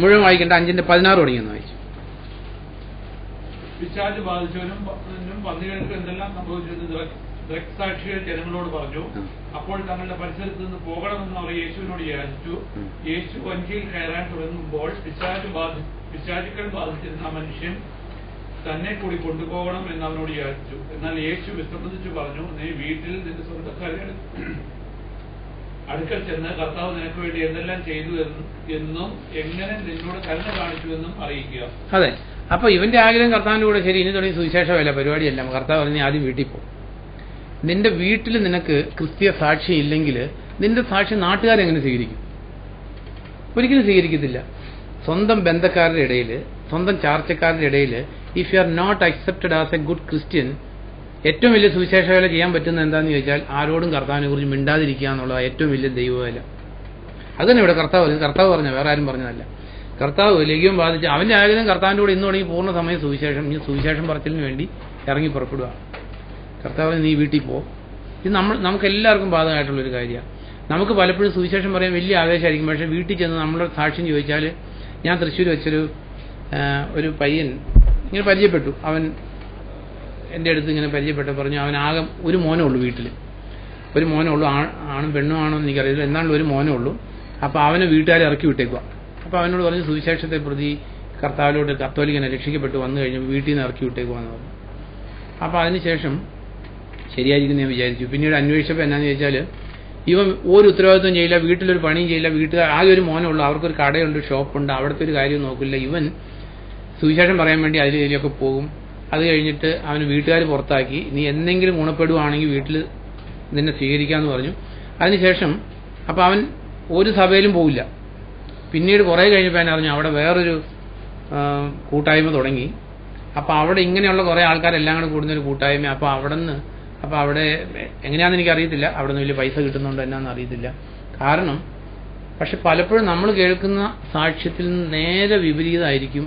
മുഴുവൻ വായിക്കേണ്ട. 5:16 തുടങ്ങിയെന്ന് വായിച്ചു. പിശാച് ബാധിച്ചവനും പന്നികൾക്ക് എന്തെല്ലാം സംഭവിച്ചത് ദൃക്സാക്ഷികൾ ജനങ്ങളോട് പറഞ്ഞു. അപ്പോൾ തങ്ങളുടെ പരിസരത്ത് നിന്ന് പോകണമെന്ന് അവർ യേശുവിനോട് യാചിച്ചു. യേശു വഞ്ചിയിൽ കയറാൻ തുടങ്ങുമ്പോൾ പിശാചുക്കൾ ബാധിച്ചിരുന്ന മനുഷ്യൻ തന്നെ കൂടി കൊണ്ടുപോകണം എന്ന് അവനോട് യാചിച്ചു. എന്നാൽ യേശു വിസമ്മതിച്ചു പറഞ്ഞു, നീ വീട്ടിൽ നിന്റെ സ്വന്തക്കാരെ അടുക്കൽ ചെന്ന് കർത്താവ് നിനക്ക് വേണ്ടി എന്തെല്ലാം ചെയ്തു എന്നും എങ്ങനെ നിന്നോട് കരുണ കാണിച്ചു എന്നും അറിയിക്കുക. അതെ, അപ്പൊ ഇവന്റെ ആഗ്രഹം കർത്താവിന്റെ കൂടെ. ശരി, ഇനി തുടങ്ങി സുവിശേഷമല്ല, പരിപാടിയല്ല. കർത്താവ് പറഞ്ഞ ആദ്യം വീട്ടിൽ പോകും. നിന്റെ വീട്ടിൽ നിനക്ക് ക്രിസ്തീയ സാക്ഷി ഇല്ലെങ്കിൽ നിന്റെ സാക്ഷി നാട്ടുകാരെങ്ങനെ സ്വീകരിക്കും? ഒരിക്കലും സ്വീകരിക്കത്തില്ല. സ്വന്തം ബന്ധക്കാരുടെ ഇടയിൽ, സ്വന്തം ചാർച്ചക്കാരുടെ ഇടയിൽ if you are not accepted as a good Christian, ഏറ്റവും വലിയ സുവിശേഷ വേല ചെയ്യാൻ പറ്റുന്ന എന്താണെന്ന് ചോദിച്ചാൽ ആരോടും കർത്താവിനെ കുറിച്ച് മിണ്ടാതിരിക്കുക എന്നുള്ളതാണ് ഏറ്റവും വലിയ ദൈവവേല. അത് തന്നെ ഇവിടെ കർത്താവ് പറഞ്ഞ, വേറെ ആരും പറഞ്ഞതല്ല. കർത്താവ് ലഗ്യം ബാധിച്ച് അവന്റെ ആഗ്രഹം കർത്താവിന്റെ കൂടെ ഇന്ന് തുടങ്ങി പൂർണ്ണ സമയം സുവിശേഷം പറച്ചിലിന് വേണ്ടി ഇറങ്ങി പുറപ്പെടുക. കർത്താവിന് നീ വീട്ടിൽ പോ. ഇത് നമുക്ക് എല്ലാവർക്കും ബാധകമായിട്ടുള്ളൊരു കാര്യമാണ്. നമുക്ക് പലപ്പോഴും സുവിശേഷം പറയാൻ വലിയ ആവേശമായിരിക്കും. പക്ഷേ വീട്ടിൽ ചെന്ന് നമ്മളെ സാക്ഷ്യം ചോദിച്ചാൽ, ഞാൻ തൃശ്ശൂർ ഒരു പയ്യൻ ഇങ്ങനെ പരിചയപ്പെട്ടു. അവൻ എൻ്റെ അടുത്ത് ഇങ്ങനെ പരിചയപ്പെട്ട പറഞ്ഞു, അവൻ ആകെ ഒരു മോനേ ഉള്ളൂ, വീട്ടിൽ ഒരു മോനേ ഉള്ളൂ. ആണും പെണ്ണും ആണോ എന്ന് എനിക്കറിയില്ല, എന്നാലും ഒരു മോനേ ഉള്ളൂ. അപ്പോൾ അവനെ വീട്ടുകാരെ ഇറക്കി വിട്ടേക്കുക. അപ്പോൾ അവനോട് പറഞ്ഞു, സുവിശേഷത്തെ പ്രതി കർത്താവിലോട്ട് കത്തോലിക്കനെ രക്ഷിക്കപ്പെട്ട് വന്നു കഴിഞ്ഞപ്പോൾ വീട്ടിൽ നിന്ന് ഇറക്കി വിട്ടേക്കുവാന്ന് പറഞ്ഞു. അപ്പോൾ അതിനുശേഷം ശരിയായിരിക്കും ഞാൻ വിചാരിച്ചു. പിന്നീട് അന്വേഷിച്ചപ്പോൾ എന്നാന്ന് ചോദിച്ചാൽ, ഇവൻ ഒരു ഉത്തരവാദിത്വം ചെയ്യില്ല, വീട്ടിലൊരു പണിയും ചെയ്യില്ല, വീട്ടുകാർ ആകെ ഒരു മോനേ ഉള്ളൂ, അവർക്കൊരു കടയുണ്ട്, ഷോപ്പുണ്ട്, അവിടുത്തെ ഒരു കാര്യം നോക്കില്ല. ഇവൻ സുവിശേഷം പറയാൻ വേണ്ടി അതിലൊക്കെ പോകും. അത് കഴിഞ്ഞിട്ട് അവന് വീട്ടുകാർ പുറത്താക്കി, നീ എന്തെങ്കിലും ഗുണപ്പെടുവാണെങ്കിൽ വീട്ടിൽ നിന്നെ സ്വീകരിക്കാമെന്ന് പറഞ്ഞു. അതിനുശേഷം അപ്പോൾ അവൻ ഒരു സഭയിലും പോവില്ല. പിന്നീട് കുറേ കഴിഞ്ഞപ്പോൾ ഞാൻ അറിഞ്ഞു അവിടെ വേറൊരു കൂട്ടായ്മ തുടങ്ങി. അപ്പോൾ അവിടെ ഇങ്ങനെയുള്ള കുറേ ആൾക്കാരെല്ലാം കൂടെ കൂടുന്നൊരു കൂട്ടായ്മ. അപ്പോൾ അവിടെ എങ്ങനെയാണെന്ന് എനിക്കറിയത്തില്ല, അവിടെ നിന്ന് വലിയ പൈസ കിട്ടുന്നുണ്ടോ എന്നാന്ന് അറിയത്തില്ല. കാരണം പക്ഷെ പലപ്പോഴും നമ്മൾ കേൾക്കുന്ന സാക്ഷ്യത്തിൽ നിന്ന് നേരെ വിപരീതമായിരിക്കും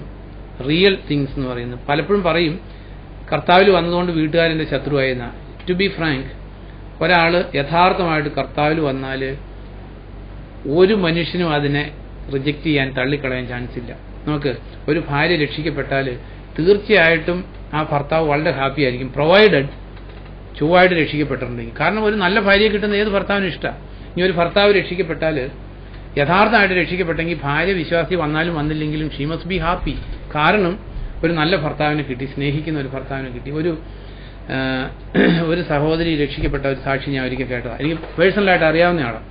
റിയൽ തിങ്സ് എന്ന് പറയുന്നത്. പലപ്പോഴും പറയും കർത്താവിൽ വന്നതുകൊണ്ട് വീട്ടുകാരെൻ്റെ ശത്രുവായെന്ന. ടു ബി ഫ്രാങ്ക്, ഒരാൾ യഥാർത്ഥമായിട്ട് കർത്താവിൽ വന്നാൽ ഒരു മനുഷ്യനും അതിനെ റിജക്റ്റ് ചെയ്യാൻ, തള്ളിക്കളയാൻ ചാൻസ് ഇല്ല. നമുക്ക് ഒരു ഭാര്യ രക്ഷിക്കപ്പെട്ടാൽ തീർച്ചയായിട്ടും ആ ഭർത്താവ് വളരെ ഹാപ്പി ആയിരിക്കും, പ്രൊവൈഡഡ് ചൊവ്വായിട്ട് രക്ഷിക്കപ്പെട്ടിട്ടുണ്ടെങ്കിൽ. കാരണം ഒരു നല്ല ഭാര്യയെ കിട്ടുന്ന ഏത് ഭർത്താവിനും ഇഷ്ടമാണ്. ഇനി ഒരു ഭർത്താവ് രക്ഷിക്കപ്പെട്ടാൽ, യഥാർത്ഥമായിട്ട് രക്ഷിക്കപ്പെട്ടെങ്കിൽ ഭാര്യ വിശ്വാസി വന്നാലും വന്നില്ലെങ്കിലും ഷീ മസ്റ്റ് ബി ഹാപ്പി. കാരണം ഒരു നല്ല ഭർത്താവിനെ കിട്ടി, സ്നേഹിക്കുന്ന ഒരു ഭർത്താവിനെ കിട്ടി. ഒരു സഹോദരി രക്ഷിക്കപ്പെട്ട ഒരു സാക്ഷി ഞാൻ ഒരിക്കൽ കേട്ടതാണ്, എനിക്ക് പേഴ്സണലായിട്ട് അറിയാവുന്ന ആളാണ്.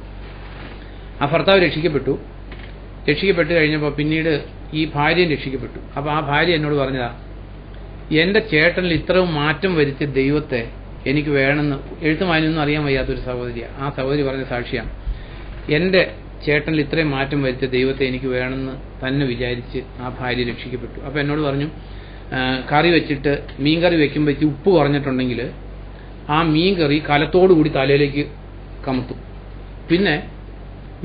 ആ ഭർത്താവ് രക്ഷിക്കപ്പെട്ട് കഴിഞ്ഞപ്പോൾ പിന്നീട് ഈ ഭാര്യയും രക്ഷിക്കപ്പെട്ടു. അപ്പോൾ ആ ഭാര്യ എന്നോട് പറഞ്ഞതാ, എൻ്റെ ചേട്ടനിൽ ഇത്രയും മാറ്റം വരുത്തിയ ദൈവത്തെ എനിക്ക് വേണമെന്ന്. എഴുത്തും വായനയൊന്നും അറിയാൻ വയ്യാത്തൊരു സഹോദരിയാണ്. ആ സഹോദരി പറഞ്ഞ സാക്ഷിയാണ്, എൻ്റെ ചേട്ടനിൽ ഇത്രയും മാറ്റം വരുത്തിയ ദൈവത്തെ എനിക്ക് വേണമെന്ന് തന്നെ വിചാരിച്ച് ആ ഭാര്യ രക്ഷിക്കപ്പെട്ടു. അപ്പോൾ എന്നോട് പറഞ്ഞു, കറി വെച്ചിട്ട് മീൻ കറി വെക്കുമ്പോൾ ഉപ്പ് കുറഞ്ഞിട്ടുണ്ടെങ്കിൽ ആ മീൻ കറി കലത്തോടുകൂടി തലയിലേക്ക് കമത്തും. പിന്നെ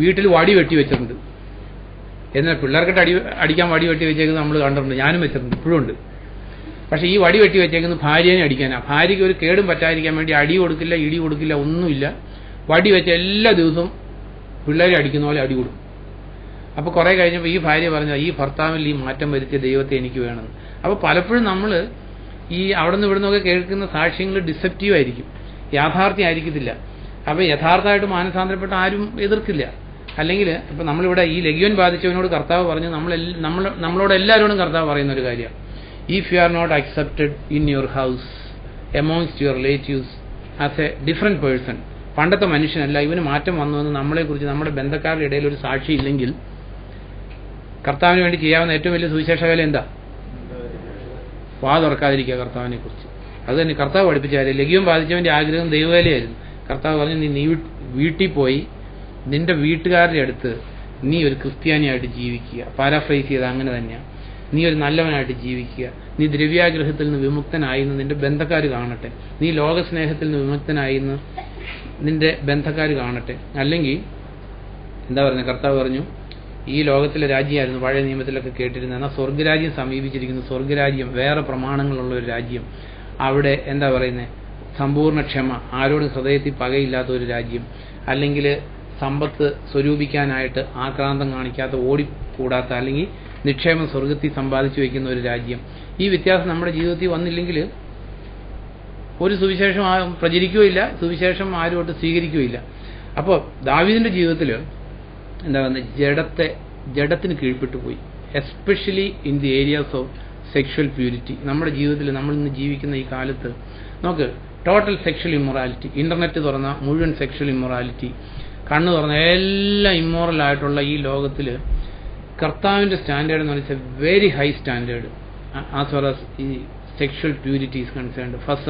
വീട്ടിൽ വടി വെട്ടി വെച്ചിട്ടുണ്ട്. എന്നാൽ പിള്ളേർക്കിട്ട് അടിക്കാൻ വടി വെട്ടി വെച്ചേക്കുന്നത് നമ്മൾ കണ്ടിട്ടുണ്ട്, ഞാനും വെച്ചിട്ടുണ്ട്, ഇപ്പോഴും ഉണ്ട്. പക്ഷേ ഈ വടി വെട്ടി വെച്ചേക്കുന്നത് ഭാര്യനെ അടിക്കാനാണ്. ഭാര്യയ്ക്ക് ഒരു കേടും പറ്റാതിരിക്കാൻ വേണ്ടി അടി കൊടുക്കില്ല, ഇടി കൊടുക്കില്ല, ഒന്നുമില്ല. വടി വെച്ച എല്ലാ ദിവസവും പിള്ളേരെ അടിക്കുന്ന പോലെ അടി കൊടുക്കും. അപ്പോൾ കുറേ കഴിഞ്ഞപ്പോൾ ഈ ഭാര്യ പറഞ്ഞു, ഈ ഭർത്താവിൽ ഈ മാറ്റം വരുത്തിയ ദൈവത്തെ എനിക്ക് വേണമെന്ന്. അപ്പോൾ പലപ്പോഴും നമ്മൾ ഈ അവിടെ നിന്ന് ഇവിടെ നിന്നൊക്കെ കേൾക്കുന്ന സാക്ഷ്യങ്ങൾ ഡിസെപ്റ്റീവ് ആയിരിക്കും, യാഥാർത്ഥ്യം ആയിരിക്കത്തില്ല. അപ്പോൾ യഥാർത്ഥമായിട്ട് മാനസാന്തരപ്പെട്ട ആരും എതിർക്കില്ല. അല്ലെങ്കിൽ ഇപ്പം നമ്മളിവിടെ ഈ ലഗ്യോൻ ബാധിച്ചവനോട് കർത്താവ് പറഞ്ഞു, നമ്മളോട് എല്ലാവരോടും കർത്താവ് പറയുന്ന ഒരു കാര്യമാണ്, if you are not accepted in your house amongst your relatives as a different person, പണ്ടത്തെ മനുഷ്യനല്ല, ഇവന് മാറ്റം വന്നുവെന്ന് നമ്മളെക്കുറിച്ച് നമ്മുടെ ബന്ധക്കാരുടെ ഇടയിൽ ഒരു സാക്ഷി ഇല്ലെങ്കിൽ കർത്താവിന് വേണ്ടി ചെയ്യാവുന്ന ഏറ്റവും വലിയ സുവിശേഷ വേല എന്താ? വാ തുറക്കാതിരിക്കുക കർത്താവിനെ കുറിച്ച്. അത് തന്നെ കർത്താവ് പഠിപ്പിച്ച കാര്യം. ലഗ്യോൻ ബാധിച്ചവന്റെ ആഗ്രഹം ദൈവവേലയായിരുന്നു. കർത്താവ് പറഞ്ഞു, നീ വീട്ടിൽ പോയി നിന്റെ വീട്ടുകാരുടെ അടുത്ത് നീ ഒരു ക്രിസ്ത്യാനിയായിട്ട് ജീവിക്കുക. പാരാഫ്രൈസ് ചെയ്ത് അങ്ങനെ തന്നെയാണ്. നീ ഒരു നല്ലവനായിട്ട് ജീവിക്കുക. നീ ദ്രവ്യാഗ്രഹത്തിൽ നിന്ന് വിമുക്തനായി എന്ന് നിന്റെ ബന്ധക്കാർ കാണട്ടെ. നീ ലോകസ്നേഹത്തിൽ നിന്ന് വിമുക്തനായി എന്ന് നിന്റെ ബന്ധക്കാർ കാണട്ടെ. അല്ലെങ്കിൽ എന്താ പറയുന്നത്, കർത്താവ് പറഞ്ഞു, ഈ ലോകത്തിലെ രാജ്യമായിരുന്നു പഴയ നിയമത്തിലൊക്കെ കേട്ടിരുന്നത്, എന്നാൽ സ്വർഗ്ഗരാജ്യം സമീപിച്ചിരിക്കുന്നു. സ്വർഗ്ഗരാജ്യം വേറെ പ്രമാണങ്ങളുള്ള ഒരു രാജ്യം. അവിടെ എന്താ പറയുന്നത്, സമ്പൂർണ്ണ ക്ഷമ, ആരോടും ഹൃദയത്തിൽ പകയില്ലാത്ത ഒരു രാജ്യം. അല്ലെങ്കിൽ സമ്പത്ത് സ്വരൂപിക്കാനായിട്ട് ആക്രാന്തം കാണിക്കാത്ത, ഓടിക്കൂടാത്ത, അല്ലെങ്കിൽ നിക്ഷേപം സ്വർഗത്തിൽ സമ്പാദിച്ചു വയ്ക്കുന്ന ഒരു രാജ്യം. ഈ വ്യത്യാസം നമ്മുടെ ജീവിതത്തിൽ വന്നില്ലെങ്കിൽ ഒരു സുവിശേഷം പ്രചരിക്കുകയില്ല, സുവിശേഷം ആരുമായിട്ട് സ്വീകരിക്കുകയില്ല. അപ്പോൾ ദാവീദിന്റെ ജീവിതത്തിൽ എന്താ പറയുന്നത്, ജഡത്തിന് കീഴ്പ്പെട്ടു പോയി, especially in the areas of sexual purity. നമ്മുടെ ജീവിതത്തിൽ നമ്മൾ ഇന്ന് ജീവിക്കുന്ന ഈ കാലത്ത് നോക്ക്, ടോട്ടൽ സെക്ഷൽ ഇമ്മൊറാലിറ്റി, ഇന്റർനെറ്റ് തുറന്ന മുഴുവൻ സെക്ഷൽ ഇമ്മൊറാലിറ്റി, കണ്ണു തുറന്ന എല്ലാം ഇമ്മോറൽ ആയിട്ടുള്ള ഈ ലോകത്തിൽ കർത്താവിന്റെ സ്റ്റാൻഡേർഡ് എന്ന് വെച്ചാൽ very high standard as far as ഈ sexual purity is concerned. First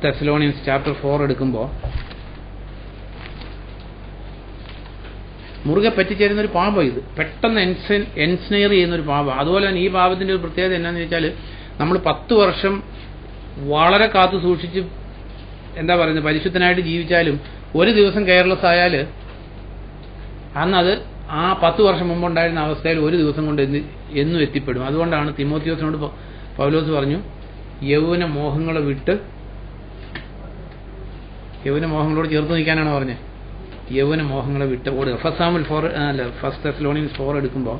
Thessalonians chapter 4 എടുക്കുമ്പോൾ മുറുകെ പറ്റിച്ചേരുന്ന ഒരു പാപം ഇത്, പെട്ടെന്ന് എൻസ്നെയർ ചെയ്യുന്ന ഒരു പാപം. അതുപോലെ തന്നെ ഈ പാപത്തിന്റെ ഒരു പ്രത്യേകത എന്നാന്ന് വെച്ചാൽ, നമ്മൾ 10 വർഷം വളരെ കാത്തു സൂക്ഷിച്ച് എന്താ പറയുന്നത് പരിശുദ്ധനായിട്ട് ജീവിച്ചാലും ഒരു ദിവസം കെയർലെസ് ആയാൽ അന്നത് ആ 10 വർഷം മുമ്പുണ്ടായിരുന്ന അവസ്ഥയിൽ ഒരു ദിവസം കൊണ്ട് എന്നും എത്തിപ്പെടും. അതുകൊണ്ടാണ് തിമോത്തിയോസിനോട് പൗലോസ് പറഞ്ഞു, യൗവന മോഹങ്ങളോട് ചേർത്ത് നിൽക്കാനാണ് പറഞ്ഞത്. യൗവന മോഹങ്ങളെ വിട്ട് ഓടുക. ഫസ്റ്റ് തെസ്സലോണിയൻസ് 4 എടുക്കുമ്പോൾ,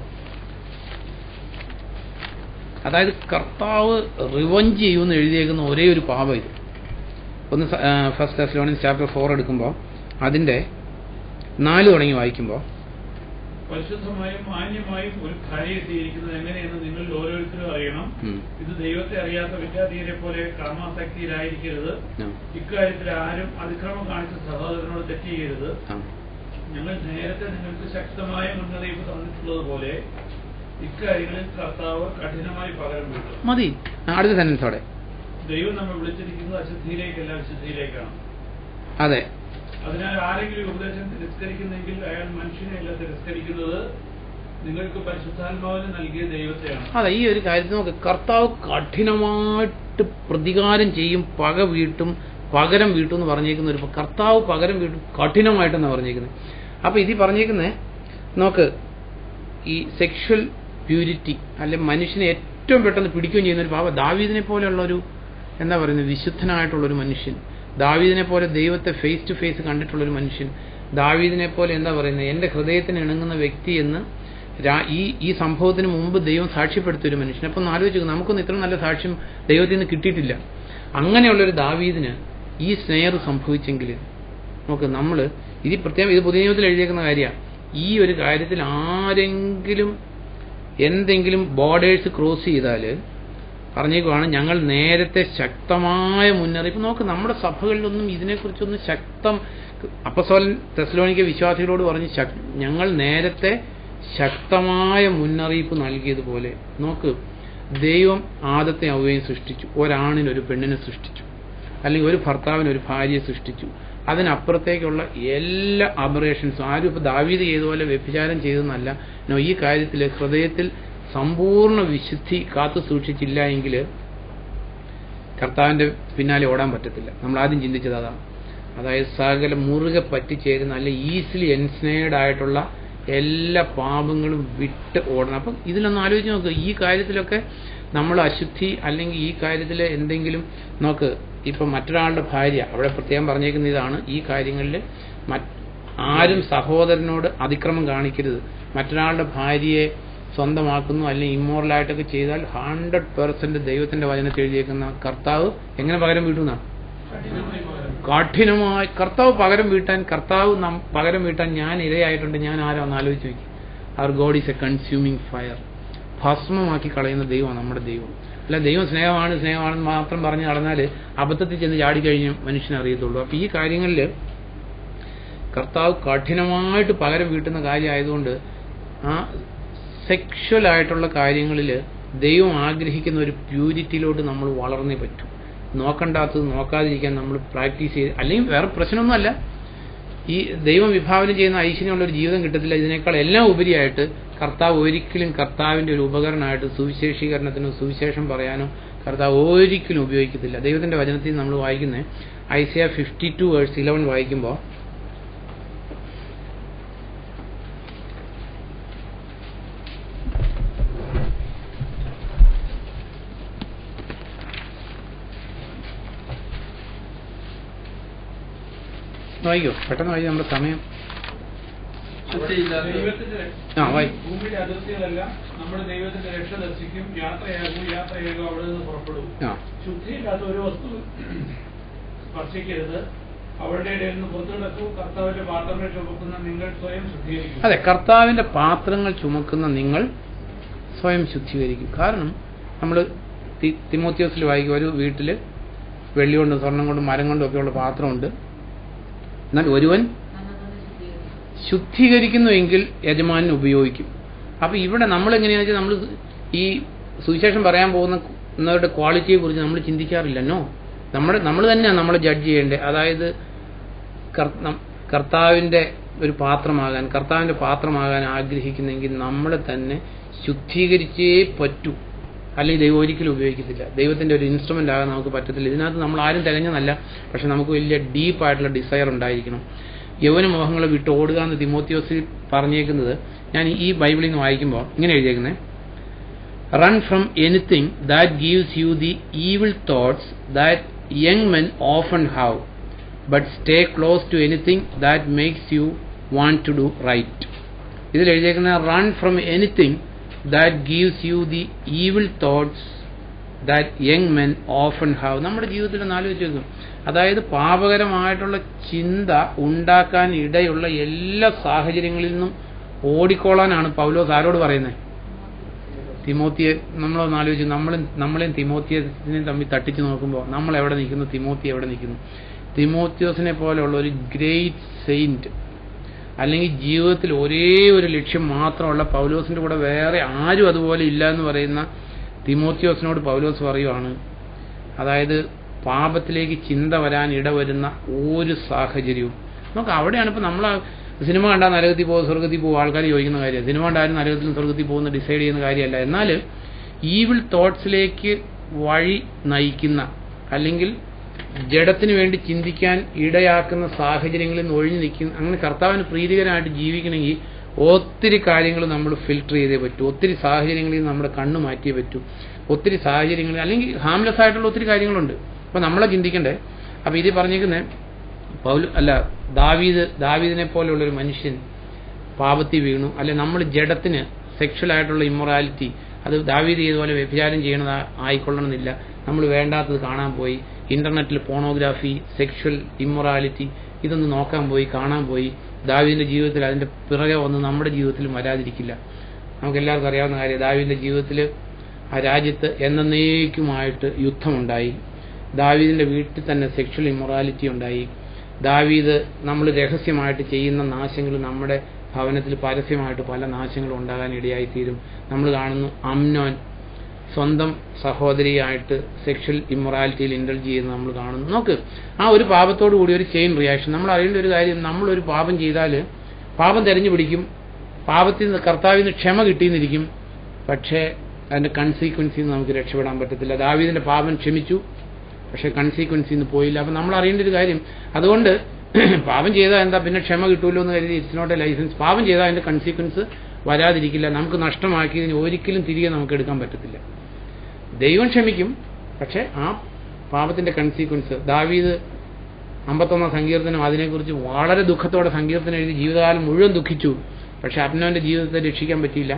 അതായത് കർത്താവ് റിവഞ്ച് ചെയ്യുമെന്ന് എഴുതിയേക്കുന്ന ഒരേ ഒരു പാപം ഇത്. ഒന്ന് ഫസ്റ്റ് തെസ്സലോണിയൻസ് ചാപ്റ്റർ 4 എടുക്കുമ്പോൾ അതിന്റെ 4 തുടങ്ങി വായിക്കുമ്പോൾ, പരിശുദ്ധമായും മാന്യമായും ഒരു ഭാര്യയെ സ്വീകരിക്കുന്നത് എങ്ങനെയെന്ന് നിങ്ങൾ ഓരോരുത്തരും അറിയണം. ഇത് ദൈവത്തെ അറിയാത്ത വിദ്യാർത്ഥിയെ പോലെ കാമാസക്തിയിലായിരിക്കരുത്. ഇക്കാര്യത്തിൽ ആരും അതിക്രമം കാണിച്ച സഹോദരനോട് തെറ്റ് ചെയ്യരുത്. ഞങ്ങൾ നേരത്തെ നിങ്ങൾക്ക് ശക്തമായ മുന്നറിയിപ്പ് തന്നിട്ടുള്ളതുപോലെ ഇക്കാര്യങ്ങളിൽ കർത്താവ് കഠിനമായി പകരം വീട്ടും. മതി. അടുത്ത സെന്റൻസോടെ, ദൈവം നമ്മെ വിളിച്ചിരിക്കുന്നത് അശുദ്ധിയിലേക്കല്ല വിശുദ്ധിയിലേക്കാണ്. അതെ. അതിനാൽ ആരെങ്കിലും ഉപദേശം തിരസ്കരിക്കുന്നെങ്കിൽ അയാൾ മനുഷ്യനെയല്ല തിരസ്കരിക്കുന്നത്, നിങ്ങൾക്ക് പരിശുദ്ധാത്മാവിന് നൽകിയ ദൈവത്തെയാണ്. അതെ, ഈ ഒരു കാര്യത്തിൽ നോക്ക്, കർത്താവ് കഠിനമായിട്ട് പ്രതികാരം ചെയ്യും, പകരം വീട്ടും എന്ന് പറഞ്ഞേക്കുന്ന ഒരു കർത്താവ് പകരം വീട്ടും കഠിനമായിട്ടെന്നാണ് പറഞ്ഞേക്കുന്നത്. അപ്പൊ ഇത് പറഞ്ഞേക്കുന്നത് നോക്ക്, ഈ സെക്ഷൽ പ്യൂരിറ്റി അല്ലെ മനുഷ്യനെ ഏറ്റവും പെട്ടെന്ന് പിടിക്കുകയും ചെയ്യുന്ന ഒരു പാപം. ദാവീദിനെ പോലെയുള്ള ഒരു എന്താ പറയുന്നത് വിശുദ്ധനായിട്ടുള്ളൊരു മനുഷ്യൻ, ദാവീദിനെ പോലെ ദൈവത്തെ ഫേസ് ടു ഫേസ് കണ്ടിട്ടുള്ളൊരു മനുഷ്യൻ, ദാവീദിനെ പോലെ എന്താ പറയുന്നത് എന്റെ ഹൃദയത്തിന് ഇണങ്ങുന്ന വ്യക്തി എന്ന് ഈ സംഭവത്തിന് മുമ്പ് ദൈവം സാക്ഷ്യപ്പെടുത്തിയ ഒരു മനുഷ്യൻ. അപ്പം ആലോചിച്ചു, നമുക്കൊന്നും ഇത്ര നല്ല സാക്ഷ്യം ദൈവത്തിൽ നിന്ന് കിട്ടിയിട്ടില്ല. അങ്ങനെയുള്ളൊരു ദാവീദിന് ഈ സ്നേഹം സംഭവിച്ചെങ്കിൽ നോക്ക്, നമ്മൾ ഇത് പ്രത്യേകം ഇത് പുതിയ നിയമത്തിൽ എഴുതിയേക്കുന്ന കാര്യമാണ്. ഈ ഒരു കാര്യത്തിൽ ആരെങ്കിലും എന്തെങ്കിലും ബോർഡേഴ്സ് ക്രോസ് ചെയ്താൽ പറഞ്ഞേക്കുവാണ്, ഞങ്ങൾ നേരത്തെ ശക്തമായ മുന്നറിയിപ്പ്. നോക്ക്, നമ്മുടെ സഭകളിലൊന്നും ഇതിനെക്കുറിച്ചൊന്നും അപ്പസ്തോലൻ തെസ്സലോനിക്ക വിശ്വാസികളോട് പറഞ്ഞ് ഞങ്ങൾ നേരത്തെ ശക്തമായ മുന്നറിയിപ്പ് നൽകിയതുപോലെ. നോക്ക്, ദൈവം ആദത്തെ അവയെയും സൃഷ്ടിച്ചു, ഒരാണിനൊരു പെണ്ണിനെ സൃഷ്ടിച്ചു, അല്ലെങ്കിൽ ഒരു ഭർത്താവിനൊരു ഭാര്യയെ സൃഷ്ടിച്ചു. അതിനപ്പുറത്തേക്കുള്ള എല്ലാ അബറേഷൻസും ആരും ഇപ്പോൾ ദാവീദ് ചെയ്തതുപോലെ വ്യഭിചാരം ചെയ്തെന്നല്ല. ഈ കാര്യത്തിൽ ഹൃദയത്തിൽ സമ്പൂർണ്ണ വിശുദ്ധി കാത്തു സൂക്ഷിച്ചില്ല എങ്കിൽ കർത്താവിന്റെ പിന്നാലെ ഓടാൻ പറ്റത്തില്ല. നമ്മൾ ആദ്യം ചിന്തിച്ചത് അതാണ്. അതായത് സകല മുറുകെ പറ്റിച്ചേരുന്ന അല്ലെ ഈസിലി എൻസ്നേർഡ് ആയിട്ടുള്ള എല്ലാ പാപങ്ങളും വിട്ട് ഓടണം. അപ്പം ഇതിലൊന്ന് ആലോചിച്ച് നോക്ക്. ഈ കാര്യത്തിലൊക്കെ നമ്മൾ അശുദ്ധി അല്ലെങ്കിൽ ഈ കാര്യത്തിൽ എന്തെങ്കിലും നോക്ക്, ഇപ്പം മറ്റൊരാളുടെ ഭാര്യ, അവിടെ പ്രത്യേകം പറഞ്ഞേക്കുന്ന ഇതാണ്, ഈ കാര്യങ്ങളിൽ ആരും സഹോദരനോട് അതിക്രമം കാണിക്കരുത്. മറ്റൊരാളുടെ ഭാര്യയെ സ്വന്തമാക്കുന്നു അല്ലെങ്കിൽ ഇമ്മോറലായിട്ടൊക്കെ ചെയ്താൽ 100% ദൈവത്തിന്റെ വചനത്തിൽ എഴുതിയേക്കുന്ന കർത്താവ് എങ്ങനെ പകരം വീട്ടുന്ന? കഠിനമായി. കർത്താവ് പകരം വീട്ടാൻ ഞാൻ ഇരയായിട്ടുണ്ട്. ഞാൻ ആരാന്ന് ആലോചിച്ച് നോക്കി. അവർ God is a consuming fire. ഭസ്മമാക്കി കളയുന്ന ദൈവമാണ് നമ്മുടെ ദൈവം. അല്ല ദൈവം സ്നേഹമാണെന്ന് മാത്രം പറഞ്ഞ് നടന്നാൽ അബദ്ധത്തിൽ ചെന്ന് ചാടിക്കഴിഞ്ഞ് മനുഷ്യനെ അറിയത്തുള്ളൂ. അപ്പൊ ഈ കാര്യങ്ങളിൽ കർത്താവ് കഠിനമായിട്ട് പകരം വീട്ടുന്ന കാര്യമായതുകൊണ്ട് ആ സെക്ഷൽ ആയിട്ടുള്ള കാര്യങ്ങളിൽ ദൈവം ആഗ്രഹിക്കുന്ന ഒരു പ്യൂരിറ്റിയിലോട്ട് നമ്മൾ വളർന്നേ പറ്റൂ. നോക്കണ്ടാത്തത് നോക്കാതിരിക്കാൻ നമ്മൾ പ്രാക്ടീസ് ചെയ്ത്, അല്ലെങ്കിൽ വേറെ പ്രശ്നമൊന്നുമല്ല, ഈ ദൈവം വിഭാവനം ചെയ്യുന്ന ഐശ്വര്യമുള്ള ഒരു ജീവിതം കിട്ടത്തില്ല. ഇതിനേക്കാൾ എല്ലാം ഉപരിയായിട്ട് കർത്താവ് ഒരിക്കലും കർത്താവിന്റെ ഒരു ഉപകരണമായിട്ട് സുവിശേഷീകരണത്തിനോ സുവിശേഷം പറയാനോ കർത്താവ് ഒരിക്കലും ഉപയോഗിക്കത്തില്ല. ദൈവത്തിന്റെ വചനത്തിൽ നമ്മൾ വായിക്കുന്നത് ഐസയ 52:11 വായിക്കുമ്പോൾ വായിക്കോ, പെട്ടെന്ന് വായിക്കും, നമ്മുടെ സമയം. ഭൂമിയുടെ അതിർത്തികളെല്ലാം നമ്മുടെ ദൈവത്തിന്റെ രക്ഷ ദർശിക്കും. യാത്രയാകും അവിടെ നിന്ന് പുറപ്പെടും. ശുദ്ധിയില്ലാത്ത ഒരു വസ്തു സ്പർശിക്കരുത്. അവരുടെ ഇടയിൽ നിന്ന് പുറത്തു കിടക്കും. കർത്താവിന്റെ പാത്രങ്ങൾ ചുമക്കുന്ന നിങ്ങൾ സ്വയം ശുദ്ധീകരിക്കും. അതെ, കർത്താവിന്റെ പാത്രങ്ങൾ ചുമക്കുന്ന നിങ്ങൾ സ്വയം ശുദ്ധീകരിക്കും. കാരണം നമ്മൾ തിമോത്തിയോസിൽ വായിക്കും, ഒരു വീട്ടില് വെള്ളി കൊണ്ടും സ്വർണം കൊണ്ടും മരം കൊണ്ടും ഒക്കെയുള്ള പാത്രമുണ്ട്. എന്നാൽ ഒരുവൻ ശുദ്ധീകരിക്കുന്നുവെങ്കിൽ യജമാനൻ ഉപയോഗിക്കും. അപ്പൊ ഇവിടെ നമ്മൾ എങ്ങനെയാണെന്ന് വെച്ചാൽ നമ്മൾ ഈ സുവിശേഷം പറയാൻ പോകുന്നവരുടെ ക്വാളിറ്റിയെ കുറിച്ച് നമ്മൾ ചിന്തിക്കാറില്ലെന്നോ. നമ്മൾ തന്നെയാണ് നമ്മളെ ജഡ്ജ് ചെയ്യേണ്ടത്. അതായത് കർത്താവിന്റെ പാത്രമാകാൻ ആഗ്രഹിക്കുന്നെങ്കിൽ നമ്മളെ തന്നെ ശുദ്ധീകരിച്ചേ പറ്റൂ. അല്ലെങ്കിൽ ദൈവം ഒരിക്കലും ഉപയോഗിക്കത്തില്ല. ദൈവത്തിന്റെ ഒരു ഇൻസ്ട്രുമെന്റ് ആകാൻ നമുക്ക് പറ്റത്തില്ല. ഇതിനകത്ത് നമ്മൾ ആരും തികഞ്ഞതല്ല, പക്ഷെ നമുക്ക് വലിയ ഡീപ്പായിട്ടുള്ള ഡിസയർ ഉണ്ടായിരിക്കണം. യൗവന മോഹങ്ങളെ വിട്ട് ഓടുക എന്ന് തിമോത്തിയോസിൽ പറഞ്ഞേക്കുന്നത് ഞാൻ ഈ ബൈബിളിൽ നിന്ന് വായിക്കുമ്പോൾ ഇങ്ങനെ എഴുതിയേക്കുന്നത്, run from anything that gives you the evil thoughts that young men often have, but stay close to anything that makes you want to do right. ഇതിൽ എഴുതിയേക്കുന്ന run from anything that gives you the evil thoughts that young men often have. നമ്മുടെ ജീവിതത്തിൽ ആലോചിച്ച് നോക്കും. അതായത് പാപകരമായിട്ടുള്ള ചിന്ത ഉണ്ടാക്കാൻ ഇടയുള്ള എല്ലാ സാഹചര്യങ്ങളിൽ നിന്നും ഓടിക്കോളാനാണ് പൗലോസ് ആരോട് പറയുന്നത്? തിമോത്തിയെ. നമ്മളൊന്ന് ആലോചിച്ച്, നമ്മളെയും തിമോത്തിയസിനെയും തമ്മിൽ തട്ടിച്ചു നോക്കുമ്പോൾ നമ്മൾ എവിടെ നിൽക്കുന്നു, തിമോത്തി എവിടെ നിൽക്കുന്നു? തിമോത്തിയോസിനെ പോലെയുള്ള ഒരു ഗ്രേറ്റ് സെയിന്റ്, അല്ലെങ്കിൽ ജീവിതത്തിൽ ഒരേ ഒരു ലക്ഷ്യം മാത്രമുള്ള പൗലോസിന്റെ കൂടെ വേറെ ആരും അതുപോലെ ഇല്ല എന്ന് പറയുന്ന തിമോത്തിയോസിനോട് പൗലോസ് പറയുവാണ്, അതായത് പാപത്തിലേക്ക് ചിന്ത വരാൻ ഇടവരുന്ന ഒരു സാഹചര്യവും നമുക്ക് അവിടെയാണ്. ഇപ്പം നമ്മൾ സിനിമ കണ്ടാൽ നരകത്തിൽ പോകും സ്വർഗത്തിൽ പോകും ആൾക്കാർ ചോദിക്കുന്ന കാര്യം. സിനിമ കണ്ടാലും നരകത്തിലും സ്വർഗത്തിൽ പോകുന്ന ഡിസൈഡ് ചെയ്യുന്ന കാര്യമല്ല. എന്നാൽ ഈവിൾ തോട്ട്സിലേക്ക് വഴി നയിക്കുന്ന അല്ലെങ്കിൽ ജഡത്തിന് വേണ്ടി ചിന്തിക്കാൻ ഇടയാക്കുന്ന സാഹചര്യങ്ങളിൽ നിന്ന് ഒഴിഞ്ഞു നിൽക്കുന്ന, അങ്ങനെ കർത്താവിന് പ്രീതികരമായിട്ട് ജീവിക്കണമെങ്കിൽ ഒത്തിരി കാര്യങ്ങൾ നമ്മൾ ഫിൽട്ടർ ചെയ്തേ പറ്റൂ. ഒത്തിരി സാഹചര്യങ്ങളിൽ നമ്മുടെ കണ്ണ് മാറ്റിയേ പറ്റൂ. ഒത്തിരി സാഹചര്യങ്ങളിൽ അല്ലെങ്കിൽ ഹാംലെസ് ആയിട്ടുള്ള ഒത്തിരി കാര്യങ്ങളുണ്ട്. അപ്പൊ നമ്മളെ ചിന്തിക്കണ്ടേ. അപ്പൊ ഇത് പറഞ്ഞേക്കുന്നത് ദാവീദിനെ പോലെയുള്ളൊരു മനുഷ്യൻ പാപത്തിൽ വീണു, അല്ലെ നമ്മൾ ജഡത്തിന് സെക്ഷൽ ആയിട്ടുള്ള ഇമ്മൊറാലിറ്റി, അത് ദാവീദ് ചെയ്തതുപോലെ വ്യഭിചാരം ചെയ്യണത് ആയിക്കൊള്ളണമെന്നില്ല. നമ്മൾ വേണ്ടാത്തത് കാണാൻ പോയി, ഇന്റർനെറ്റിൽ പോണോഗ്രാഫി, സെക്ഷൽ ഇമ്മൊറാലിറ്റി ഇതൊന്ന് നോക്കാൻ പോയി, കാണാൻ പോയി. ദാവീദിന്റെ ജീവിതത്തിൽ അതിന്റെ പിറകെ വന്ന് നമ്മുടെ ജീവിതത്തിലും വരാതിരിക്കില്ല. നമുക്ക് എല്ലാവർക്കും അറിയാവുന്ന കാര്യം, ദാവീദിന്റെ ജീവിതത്തിൽ ആ രാജ്യത്ത് എന്നേക്കുമായിട്ട് യുദ്ധമുണ്ടായി. ദാവീദിന്റെ വീട്ടിൽ തന്നെ സെക്ഷൽ ഇമ്മൊറാലിറ്റി ഉണ്ടായി. ദാവീദ് നമ്മൾ രഹസ്യമായിട്ട് ചെയ്യുന്ന നാശങ്ങൾ നമ്മുടെ ഭവനത്തിൽ പരസ്യമായിട്ട് പല നാശങ്ങളും ഉണ്ടാകാൻ ഇടയായിത്തീരും. നമ്മൾ കാണുന്നു അമ്നോൻ സ്വന്തം സഹോദരിയായിട്ട് സെക്ഷൽ ഇമ്മൊറാലിറ്റിയിൽ ഇൻഡൽജ് ചെയ്യുന്നത് നമ്മൾ കാണുന്നു. നോക്ക്, ആ ഒരു പാപത്തോടു കൂടി ഒരു ചെയിൻ റിയാക്ഷൻ. നമ്മൾ അറിയേണ്ട ഒരു കാര്യം, നമ്മളൊരു പാപം ചെയ്താൽ പാപം തെരഞ്ഞു പിടിക്കും, പാപത്തിൽ നിന്ന് കർത്താവിൽ നിന്ന് ക്ഷമ കിട്ടിയെന്നിരിക്കും, പക്ഷേ അതിന്റെ കൺസീക്വൻസിൽ നിന്ന് നമുക്ക് രക്ഷപ്പെടാൻ പറ്റത്തില്ല. ദാവീദിന്റെ പാപം ക്ഷമിച്ചു, പക്ഷെ കൺസീക്വൻസിൽ നിന്ന് പോയില്ല. അപ്പം നമ്മൾ അറിയേണ്ട ഒരു കാര്യം, അതുകൊണ്ട് പാപം ചെയ്താൽ എന്താ പിന്നെ ക്ഷമ കിട്ടുമല്ലോ എന്ന് കരുതി ഇറ്റ്സ് നോട്ട് എ ലൈസൻസ്. പാപം ചെയ്താൽ അതിന്റെ കൺസീക്വൻസ് വരാതിരിക്കില്ല. നമുക്ക് നഷ്ടമാക്കിയതിന് ഒരിക്കലും തിരികെ നമുക്ക് എടുക്കാൻ പറ്റത്തില്ല. ദൈവം ക്ഷമിക്കും, പക്ഷെ ആ പാപത്തിന്റെ കൺസീക്വൻസ്. ദാവീദ് 51 സങ്കീർത്തനം അതിനെക്കുറിച്ച് വളരെ ദുഃഖത്തോടെ സങ്കീർത്തനം എഴുതി ജീവിതകാലം മുഴുവൻ ദുഃഖിച്ചു. പക്ഷെ അബ്നോന്റെ ജീവിതത്തെ രക്ഷിക്കാൻ പറ്റിയില്ല.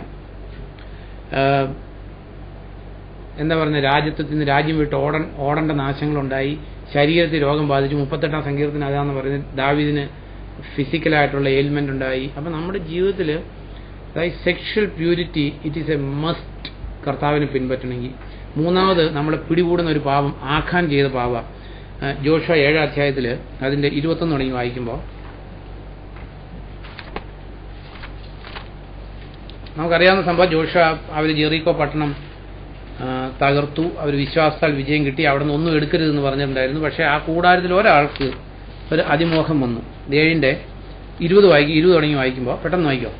എന്താ പറയുക, രാജ്യത്വത്തിൽ നിന്ന് രാജ്യം വിട്ട് ഓടേണ്ട നാശങ്ങളുണ്ടായി, ശരീരത്തിൽ രോഗം ബാധിച്ചു. 38 സങ്കീർത്തനം അതാന്ന് പറയുന്നത്. ദാവീദിന് ഫിസിക്കലായിട്ടുള്ള എയിൽമെന്റ് ഉണ്ടായി. അപ്പം നമ്മുടെ ജീവിതത്തിൽ അതായത് sexual purity it is A must കർത്താവിനെ പിൻപറ്റണമെങ്കിൽ. മൂന്നാമത് നമ്മളെ പിടികൂടുന്ന ഒരു പാപം ആഖാൻ ചെയ്ത പാപ. ജോഷുവ 7 അധ്യായത്തിൽ അതിന്റെ 21 തുടങ്ങി വായിക്കുമ്പോൾ നമുക്കറിയാവുന്ന സംഭവം. ജോഷുവ അവർ ജെറീക്കോ പട്ടണം തകർത്തു, അവർ വിശ്വാസത്താൽ വിജയം കിട്ടി, അവിടെ നിന്ന് ഒന്നും എടുക്കരുതെന്ന് പറഞ്ഞിട്ടുണ്ടായിരുന്നു. പക്ഷേ ആ കൂടാരത്തിൽ ഒരാൾക്ക് ഒരു അതിമോഹം വന്നു. 7:20 തുടങ്ങി വായിക്കുമ്പോൾ പെട്ടെന്ന് വായിക്കോ.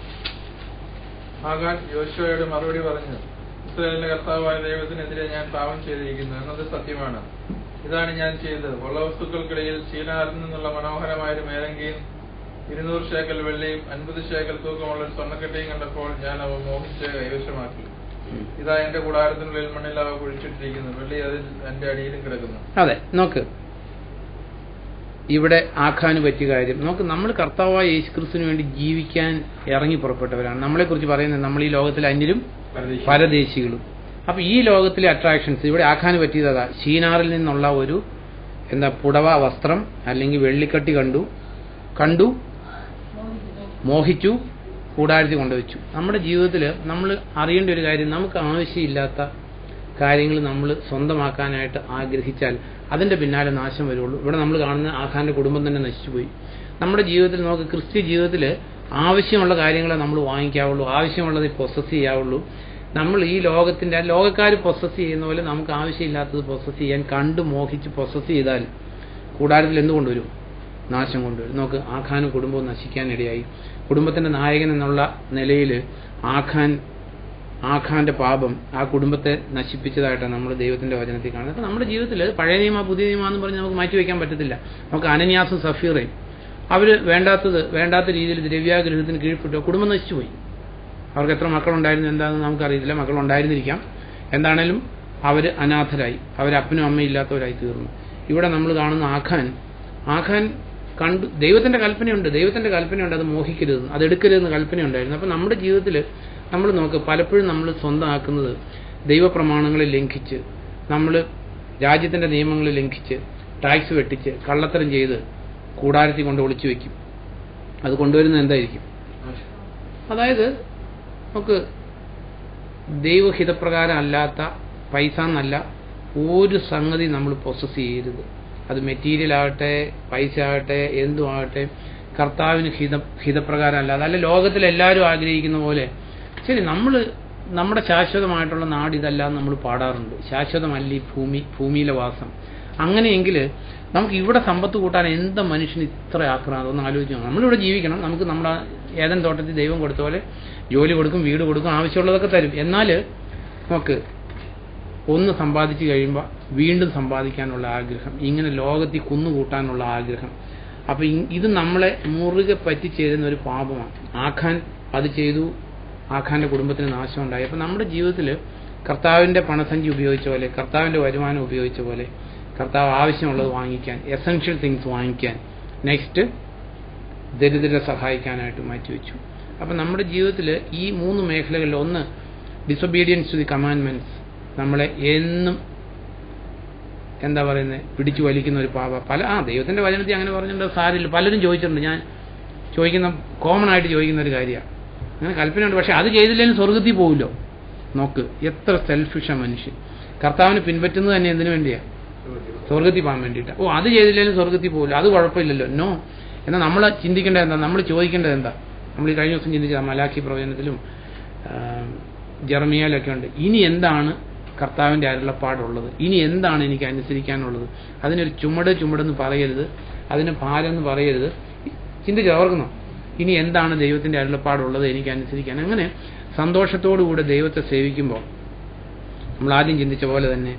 ആഖാൻ യോശുവയോട് മറുപടി പറഞ്ഞു, ഇസ്രായേലിന്റെ കർത്താവായ ദൈവത്തിനെതിരെ ഞാൻ പാപം ചെയ്തിരിക്കുന്നു എന്നത് സത്യമാണ്. ഇതാണ് ഞാൻ ചെയ്തത്. വസ്തുക്കൾക്കിടയിൽ ശീനാറിൽ നിന്നുള്ള മനോഹരമായൊരു മേലങ്കിയും 200 ശേക്കൽ വെള്ളിയും 50 ശേക്കൽ തൂക്കമുള്ള ഒരു സ്വർണ്ണക്കെട്ടിയും കണ്ടപ്പോൾ ഞാൻ അവ മോഹിച്ച് കൈവശമാക്കി. ഇതാ എന്റെ കൂടാരത്തിനുള്ളിൽ മണ്ണിൽ അവ കുഴിച്ചിട്ടിരിക്കുന്നു, വെള്ളി അതിൽ എന്റെ അടിയിലും കിടക്കുന്നു. അതെ, നോക്ക് ഇവിടെ ആഖാന് പറ്റിയ കാര്യം നോക്ക്. നമ്മൾ കർത്താവായ യേശുക്രിസ്തുവിന് വേണ്ടി ജീവിക്കാൻ ഇറങ്ങി പുറപ്പെട്ടവരാണ്. നമ്മളെക്കുറിച്ച് പറയുന്നത് നമ്മൾ ഈ ലോകത്തിലെ അന്യരും പരദേശികളും. അപ്പൊ ഈ ലോകത്തിലെ അട്രാക്ഷൻസ് ഇവിടെ ആഖാന് പറ്റിയതാ. ശീനാറിൽ നിന്നുള്ള ഒരു പുടവ വസ്ത്രം അല്ലെങ്കിൽ വെള്ളിക്കട്ടി കണ്ടു മോഹിച്ചു, കൂടാരത്തിൽ കൊണ്ടുവച്ചു. നമ്മുടെ ജീവിതത്തിൽ നമ്മൾ അറിയേണ്ട ഒരു കാര്യം, നമുക്ക് ആവശ്യമില്ലാത്ത കാര്യങ്ങൾ നമ്മൾ സ്വന്തമാക്കാനായിട്ട് ആഗ്രഹിച്ചാൽ അതിന്റെ പിന്നാലെ നാശം വരുള്ളൂ. ഇവിടെ നമ്മൾ കാണുന്ന ആഖാന്റെ കുടുംബം തന്നെ നശിച്ചുപോയി. നമ്മുടെ ജീവിതത്തിൽ നമുക്ക് ക്രിസ്ത്യ ജീവിതത്തിൽ ആവശ്യമുള്ള കാര്യങ്ങളെ നമ്മൾ വാങ്ങിക്കാവുള്ളൂ, ആവശ്യമുള്ളത് പൊസസ് ചെയ്യാവുള്ളൂ. നമ്മൾ ഈ ലോകക്കാർ പൊസസ് ചെയ്യുന്ന പോലെ നമുക്ക് ആവശ്യമില്ലാത്തത് പൊസസ് ചെയ്യാൻ കണ്ടു മോഹിച്ച് പൊസസ് ചെയ്താൽ കൂടാരത്തിൽ എന്ത് കൊണ്ടുവരും? നാശം കൊണ്ടുവരും. നമുക്ക് ആഖാനും കുടുംബവും നശിക്കാനിടയായി. കുടുംബത്തിന്റെ നായകൻ എന്നുള്ള നിലയിൽ ആഖാന്റെ പാപം ആ കുടുംബത്തെ നശിപ്പിച്ചതായിട്ടാണ് നമ്മൾ ദൈവത്തിന്റെ വചനത്തിൽ കാണുന്നത്. അപ്പം നമ്മുടെ ജീവിതത്തിൽ പഴയ നിയമ പുതിയ നിയമ എന്ന് പറഞ്ഞ് നമുക്ക് മാറ്റിവെക്കാൻ പറ്റത്തില്ല. നമുക്ക് അനന്യാസും സഫീറയും അവർ വേണ്ടാത്ത രീതിയിൽ ദ്രവ്യാഗ്രഹത്തിന് കീഴ്പ്പെട്ടു, കുടുംബം നശിച്ചുപോയി. അവർക്ക് എത്ര മക്കളുണ്ടായിരുന്നു എന്താണെന്ന് നമുക്കറിയത്തില്ല, മക്കളുണ്ടായിരുന്നിരിക്കാം. എന്താണേലും അവർ അനാഥരായി, അവരപ്പനും അമ്മയും ഇല്ലാത്തവരായി തീർന്നു. ഇവിടെ നമ്മൾ കാണുന്ന ആഖാൻ കണ്ടു. ദൈവത്തിന്റെ കൽപ്പനയുണ്ട് അത് മോഹിക്കരുതെന്ന്, അത് എടുക്കരുതെന്ന് കൽപ്പനയുണ്ടായിരുന്നു. അപ്പം നമ്മുടെ ജീവിതത്തിൽ നമ്മൾ നോക്ക്, പലപ്പോഴും നമ്മൾ സ്വന്തമാക്കുന്നത് ദൈവപ്രമാണങ്ങളെ ലംഘിച്ച്, നമ്മൾ രാജ്യത്തിന്റെ നിയമങ്ങളെ ലംഘിച്ച്, ടാക്സ് വെട്ടിച്ച്, കള്ളത്തരം ചെയ്ത് കൂടാരത്തിൽ കൊണ്ട് ഒളിച്ചു വെക്കും. അത് കൊണ്ടുവരുന്നത് എന്തായിരിക്കും? അതായത് നമുക്ക് ദൈവഹിതപ്രകാരം അല്ലാത്ത പൈസ എന്നല്ല ഒരു സംഗതി നമ്മൾ പൊസസ് ചെയ്യരുത്. അത് മെറ്റീരിയൽ ആകട്ടെ, പൈസ ആകട്ടെ, എന്തുമാകട്ടെ, കർത്താവിന് ഹിതപ്രകാരം അല്ലാതെ. അല്ല ലോകത്തിലെല്ലാവരും ആഗ്രഹിക്കുന്ന പോലെ. ശരി, നമ്മുടെ ശാശ്വതമായിട്ടുള്ള നാട് ഇതല്ല നമ്മൾ പാടാറുണ്ട്. ശാശ്വതമല്ല ഈ ഭൂമിയിലെ വാസം. അങ്ങനെയെങ്കിൽ നമുക്ക് ഇവിടെ സമ്പത്ത് കൂട്ടാൻ എന്താ മനുഷ്യന് ഇത്ര ആക്രാന്തം? ഒന്ന് ആലോചിക്കണം. നമ്മളിവിടെ ജീവിക്കണം, നമുക്ക് നമ്മുടെ ഏതൻ തോട്ടത്തിൽ ദൈവം കൊടുത്ത പോലെ ജോലി കൊടുക്കും, വീട് കൊടുക്കും, ആവശ്യമുള്ളതൊക്കെ തരും. എന്നാൽ നമുക്ക് ഒന്ന് സമ്പാദിച്ചു കഴിയുമ്പോൾ വീണ്ടും സമ്പാദിക്കാനുള്ള ആഗ്രഹം, ഇങ്ങനെ ലോകത്തിൽ കുന്നുകൂട്ടാനുള്ള ആഗ്രഹം. അപ്പൊ ഇത് നമ്മളെ മുറുകെ പറ്റിച്ചേരുന്ന ഒരു പാപമാണ്. ആഖാൻ അത് ചെയ്തു, ആഖാന്റെ കുടുംബത്തിന് നാശം ഉണ്ടായി. അപ്പൊ നമ്മുടെ ജീവിതത്തിൽ കർത്താവിന്റെ പണസഞ്ചി ഉപയോഗിച്ച പോലെ, കർത്താവിന്റെ വരുമാനം ഉപയോഗിച്ച പോലെ, കർത്താവ് ആവശ്യമുള്ളത് വാങ്ങിക്കാൻ, എസൻഷ്യൽ തിങ്സ് വാങ്ങിക്കാൻ, നെക്സ്റ്റ് ദരിദ്രരെ സഹായിക്കാനായിട്ട് മാറ്റിവെച്ചു. അപ്പൊ നമ്മുടെ ജീവിതത്തിൽ ഈ 3 മേഖലകളിൽ, ഒന്ന് ഡിസൊബീഡിയൻസ് ടു ദി കമാൻഡ്മെന്റ്സ്, നമ്മളെ എന്നും പിടിച്ചു വലിക്കുന്ന ഒരു ദൈവത്തിന്റെ വചനത്തിൽ അങ്ങനെ പറഞ്ഞിട്ടുണ്ട്. സാരില്ല, പലരും ചോദിച്ചിട്ടുണ്ട്. ഞാൻ കോമൺ ആയിട്ട് ചോദിക്കുന്ന ഒരു കാര്യമാണ്. അങ്ങനെ കൽപ്പനയുണ്ട്, പക്ഷെ അത് ചെയ്തില്ലെങ്കിലും സ്വർഗത്തിൽ പോവില്ലോ. നോക്ക്, എത്ര സെൽഫിഷ മനുഷ്യൻ. കർത്താവിനെ പിൻപറ്റുന്നത് തന്നെ എന്തിനു വേണ്ടിയാ? സ്വർഗത്തിൽ പോകാൻ വേണ്ടിയിട്ട്. അത് ചെയ്തില്ലെങ്കിലും സ്വർഗത്തിൽ പോവില്ല, അത് കുഴപ്പമില്ലല്ലോ. നോ. എന്നാൽ നമ്മൾ ചിന്തിക്കേണ്ടത് എന്താ? നമ്മൾ ചോദിക്കേണ്ടത് എന്താ? നമ്മൾ ഈ കഴിഞ്ഞ ദിവസം ചിന്തിച്ച മലാഖി പ്രവചനത്തിലും ജെറമിയാലൊക്കെ ഉണ്ട്. ഇനി എന്താണ് കർത്താവിന്റെ അരുളപ്പാടുള്ളത്? ഇനി എന്താണ് എനിക്ക് അനുസരിക്കാനുള്ളത്? അതിനൊരു ചുമടെന്ന് പറയരുത്, അതിന് ഭാരം എന്ന് പറയരുത്. ചിന്തിച്ച് ഓർക്കുന്നോ? ഇനി എന്താണ് ദൈവത്തിന്റെ അരുളപ്പാടുള്ളത് എനിക്ക് അനുസരിക്കാൻ. അങ്ങനെ സന്തോഷത്തോടുകൂടെ ദൈവത്തെ സേവിക്കുമ്പോൾ നമ്മൾ ആദ്യം ചിന്തിച്ച പോലെ തന്നെ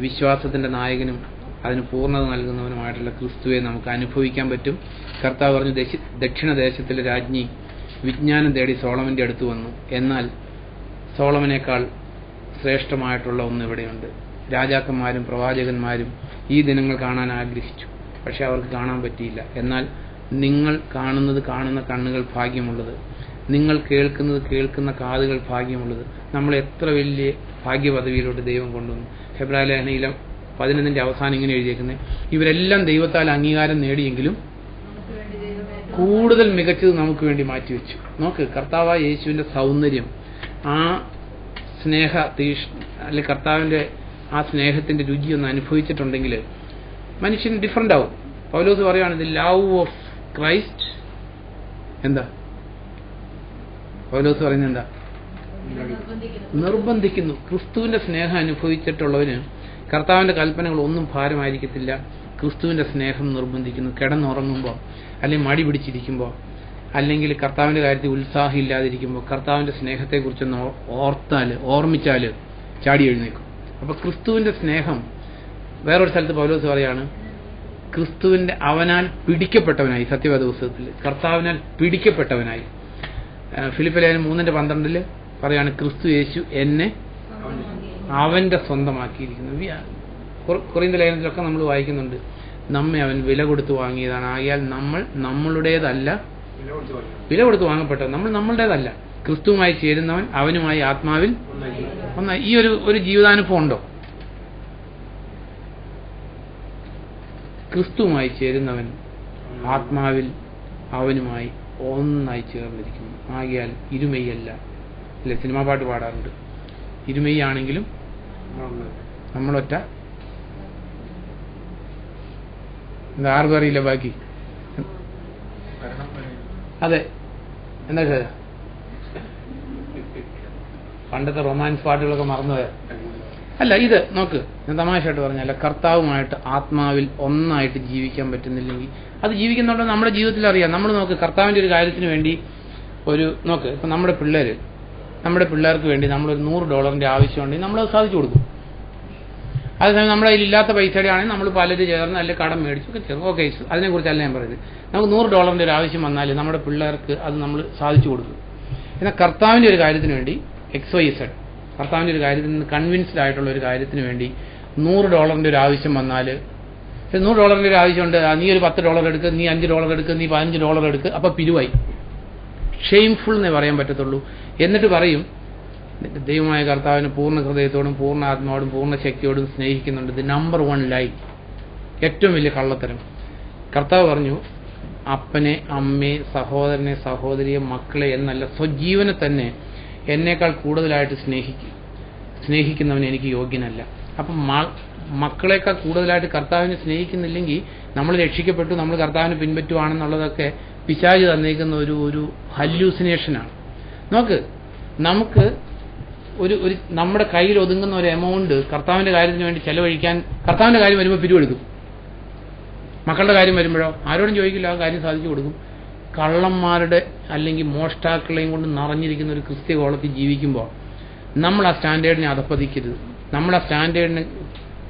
വിശ്വാസത്തിന്റെ നായകനും അതിന് പൂർണ്ണത നൽകുന്നവനുമായിട്ടുള്ള ക്രിസ്തുവെ നമുക്ക് അനുഭവിക്കാൻ പറ്റും. കർത്താവ് പറഞ്ഞു, ദക്ഷിണദേശത്തിലെ രാജ്ഞി വിജ്ഞാനം തേടി സോളമന്റെ അടുത്ത് വന്നു, എന്നാൽ സോളമനേക്കാൾ ശ്രേഷ്ഠമായിട്ടുള്ള ഒന്ന് ഇവിടെയുണ്ട്. രാജാക്കന്മാരും പ്രവാചകന്മാരും ഈ ദിനങ്ങൾ കാണാൻ ആഗ്രഹിച്ചു, പക്ഷെ അവർക്ക് കാണാൻ പറ്റിയില്ല. എന്നാൽ നിങ്ങൾ കാണുന്ന കണ്ണുകൾ ഭാഗ്യമുള്ളത്, നിങ്ങൾ കേൾക്കുന്ന കാതുകൾ ഭാഗ്യമുള്ളത്. നമ്മൾ എത്ര വലിയ ഭാഗ്യപദവിയിലോട്ട് ദൈവം കൊണ്ടുവന്നു. ഹെബ്രായ ലേഖനയിലെ 11 അവസാനം ഇങ്ങനെ എഴുതിയേക്കുന്നത്, ഇവരെല്ലാം ദൈവത്താൽ അംഗീകാരം നേടിയെങ്കിലും കൂടുതൽ മികച്ചത് നമുക്ക് വേണ്ടി മാറ്റിവെച്ചു. നോക്ക്, കർത്താവായ യേശുവിന്റെ സൗന്ദര്യം, ആ സ്നേഹ അല്ലെ കർത്താവിന്റെ ആ സ്നേഹത്തിന്റെ രുചി ഒന്ന് അനുഭവിച്ചിട്ടുണ്ടെങ്കിൽ മനുഷ്യൻ ഡിഫറന്റ് ആവും. പൗലോസ് പറയുകയാണ്, ദി ലവ് ഓഫ് ക്രൈസ്റ്റ് എന്താ പൗലോസ് പറയുന്നത്? എന്താ? നിർബന്ധിക്കുന്നു. ക്രിസ്തുവിന്റെ സ്നേഹം അനുഭവിച്ചിട്ടുള്ളവന് കർത്താവിന്റെ കൽപ്പനകൾ ഒന്നും ഭാരമായിരിക്കത്തില്ല. ക്രിസ്തുവിന്റെ സ്നേഹം നിർബന്ധിക്കുന്നു. കിടന്നുറങ്ങുമ്പോൾ, അല്ലെങ്കിൽ മടി പിടിച്ചിരിക്കുമ്പോൾ, അല്ലെങ്കിൽ കർത്താവിന്റെ കാര്യത്തിൽ ഉത്സാഹം ഇല്ലാതിരിക്കുമ്പോൾ കർത്താവിന്റെ സ്നേഹത്തെക്കുറിച്ചൊന്ന് ഓർമ്മിച്ചാൽ ചാടി എഴുന്നേക്കും. അപ്പൊ ക്രിസ്തുവിന്റെ സ്നേഹം, വേറൊരു സ്ഥലത്ത് പൗലോസ് പറയാണ്, ക്രിസ്തുവിന്റെ അവനാൽ പിടിക്കപ്പെട്ടവനായി. സത്യവേദ പുസ്തകത്തിൽ കർത്താവിനാൽ പിടിക്കപ്പെട്ടവനായി. ഫിലിപ്പിയർ 3:12 പറയാണ്, ക്രിസ്തു യേശു എന്നെ അവന്റെ സ്വന്തമാക്കിയിരിക്കുന്നു. കൊറിന്ത്യർ ലേഖനത്തിലൊക്കെ നമ്മൾ വായിക്കുന്നുണ്ട്, നമ്മെ അവൻ വില കൊടുത്ത് വാങ്ങിയതാണ്, ആകയാൽ നമ്മൾ നമ്മളുടേതല്ല, വില കൊടുത്ത് വാങ്ങപ്പെട്ടത്. നമ്മൾ നമ്മളുടേതല്ല. ക്രിസ്തുവുമായി ചേരുന്നവൻ അവനുമായി ആത്മാവിൽ ഒന്നായി. ഈ ഒരു ജീവിതാനുഭവം ഉണ്ടോ? ക്രിസ്തുവുമായി ചേരുന്നവൻ ആത്മാവിൽ അവനുമായി ഒന്നായി ചേർന്നിരിക്കുന്നു, ആകയാൽ ഇരുമൈയല്ല. അല്ലെ, സിനിമാ പാട്ട് പാടാറുണ്ട്, ഇരുമൈയാണെങ്കിലും നമ്മളൊറ്റ. എന്താ, ആർക്കും അറിയില്ല ബാക്കി? അതെ, എന്താ പണ്ടത്തെ റൊമാൻസ് പാട്ടുകളൊക്കെ മറന്നുപോയ അല്ല. ഇത് നോക്ക്, ഞാൻ തമാശയായിട്ട് പറഞ്ഞല്ല, കർത്താവുമായിട്ട് ആത്മാവിൽ ഒന്നായിട്ട് ജീവിക്കാൻ പറ്റുന്നില്ലെങ്കിൽ അത് ജീവിക്കുന്നുണ്ടോ നമ്മുടെ ജീവിതത്തിൽ അറിയാം. നമ്മൾ നോക്ക്, കർത്താവിന്റെ ഒരു കാര്യത്തിന് വേണ്ടി നോക്ക്, ഇപ്പൊ നമ്മുടെ പിള്ളേർക്ക് വേണ്ടി നമ്മളൊരു $100 ആവശ്യമുണ്ടെങ്കിൽ നമ്മളത് സാധിച്ചു കൊടുക്കും. അതേസമയം നമ്മുടെ കയ്യിൽ ഇല്ലാത്ത പൈസയുടെ ആണെങ്കിൽ നമ്മൾ പലര് ചേർന്ന് അല്ലെങ്കിൽ കടം മേടിച്ചൊക്കെ ചേർന്ന്, ഓക്കെ, അതിനെക്കുറിച്ചല്ല ഞാൻ പറയുന്നത്. നമുക്ക് $100 ഒരു ആവശ്യം വന്നാൽ നമ്മുടെ പിള്ളേർക്ക് അത് നമ്മൾ സാധിച്ചു കൊടുക്കും. എന്നാൽ കർത്താവിന്റെ ഒരു കാര്യത്തിന് വേണ്ടി XYZ, കർത്താവിന്റെ ഒരു കാര്യത്തിൽ നിന്ന് കൺവിൻസ്ഡ് ആയിട്ടുള്ള ഒരു കാര്യത്തിന് വേണ്ടി $100 ഒരു ആവശ്യം വന്നാൽ, $100 ഒരു ആവശ്യമുണ്ട്, നീ ഒരു $10 എടുക്കുക, നീ $5 എടുക്കുക, നീ $15 എടുക്കുക, അപ്പൊ പിരിവായി. ഷെയിംഫുൾ എന്നേ പറയാൻ പറ്റത്തുള്ളൂ. എന്നിട്ട് പറയും, ദൈവമായ കർത്താവിന് പൂർണ്ണ ഹൃദയത്തോടും പൂർണ്ണ ആത്മാവോടും പൂർണ്ണ ശക്തിയോടും സ്നേഹിക്കുന്നുണ്ട്. ഇത് നമ്പർ 1 ലൈ, ഏറ്റവും വലിയ കള്ളത്തരം. കർത്താവ് പറഞ്ഞു, അപ്പനെ, അമ്മയെ, സഹോദരനെ, സഹോദരിയെ, മക്കളെ എന്നല്ല, സ്വജീവനെ തന്നെ എന്നേക്കാൾ കൂടുതലായിട്ട് സ്നേഹിക്കുന്നവൻ എനിക്ക് യോഗ്യനല്ല. അപ്പം മക്കളെക്കാൾ കൂടുതലായിട്ട് കർത്താവിനെ സ്നേഹിക്കുന്നില്ലെങ്കിൽ നമ്മൾ രക്ഷിക്കപ്പെട്ടു, നമ്മൾ കർത്താവിനെ പിൻപറ്റുവാണെന്നുള്ളതൊക്കെ പിശാച് തന്നേക്കുന്ന ഒരു ഹല്യൂസിനേഷനാണ്. നോക്ക്, നമുക്ക് ഒരു നമ്മുടെ കയ്യിൽ ഒതുങ്ങുന്ന ഒരു എമൗണ്ട് കർത്താവിന്റെ കാര്യത്തിന് വേണ്ടി ചെലവഴിക്കാൻ, കർത്താവിന്റെ കാര്യം വരുമ്പോൾ പിരിവെടുക്കും. മക്കളുടെ കാര്യം വരുമ്പോഴോ ആരോടും ചോദിക്കില്ല, ആ കാര്യം സാധിച്ചു കൊടുക്കും. കള്ളന്മാരുടെ അല്ലെങ്കിൽ മോഷ്ടാക്കളെയും കൊണ്ട് നിറഞ്ഞിരിക്കുന്ന ഒരു ക്രിസ്ത്യ കോളത്തിൽ ജീവിക്കുമ്പോൾ നമ്മൾ ആ സ്റ്റാൻഡേർഡിനെ അധപ്പതിക്കരുത്, നമ്മൾ ആ സ്റ്റാൻഡേർഡിനെ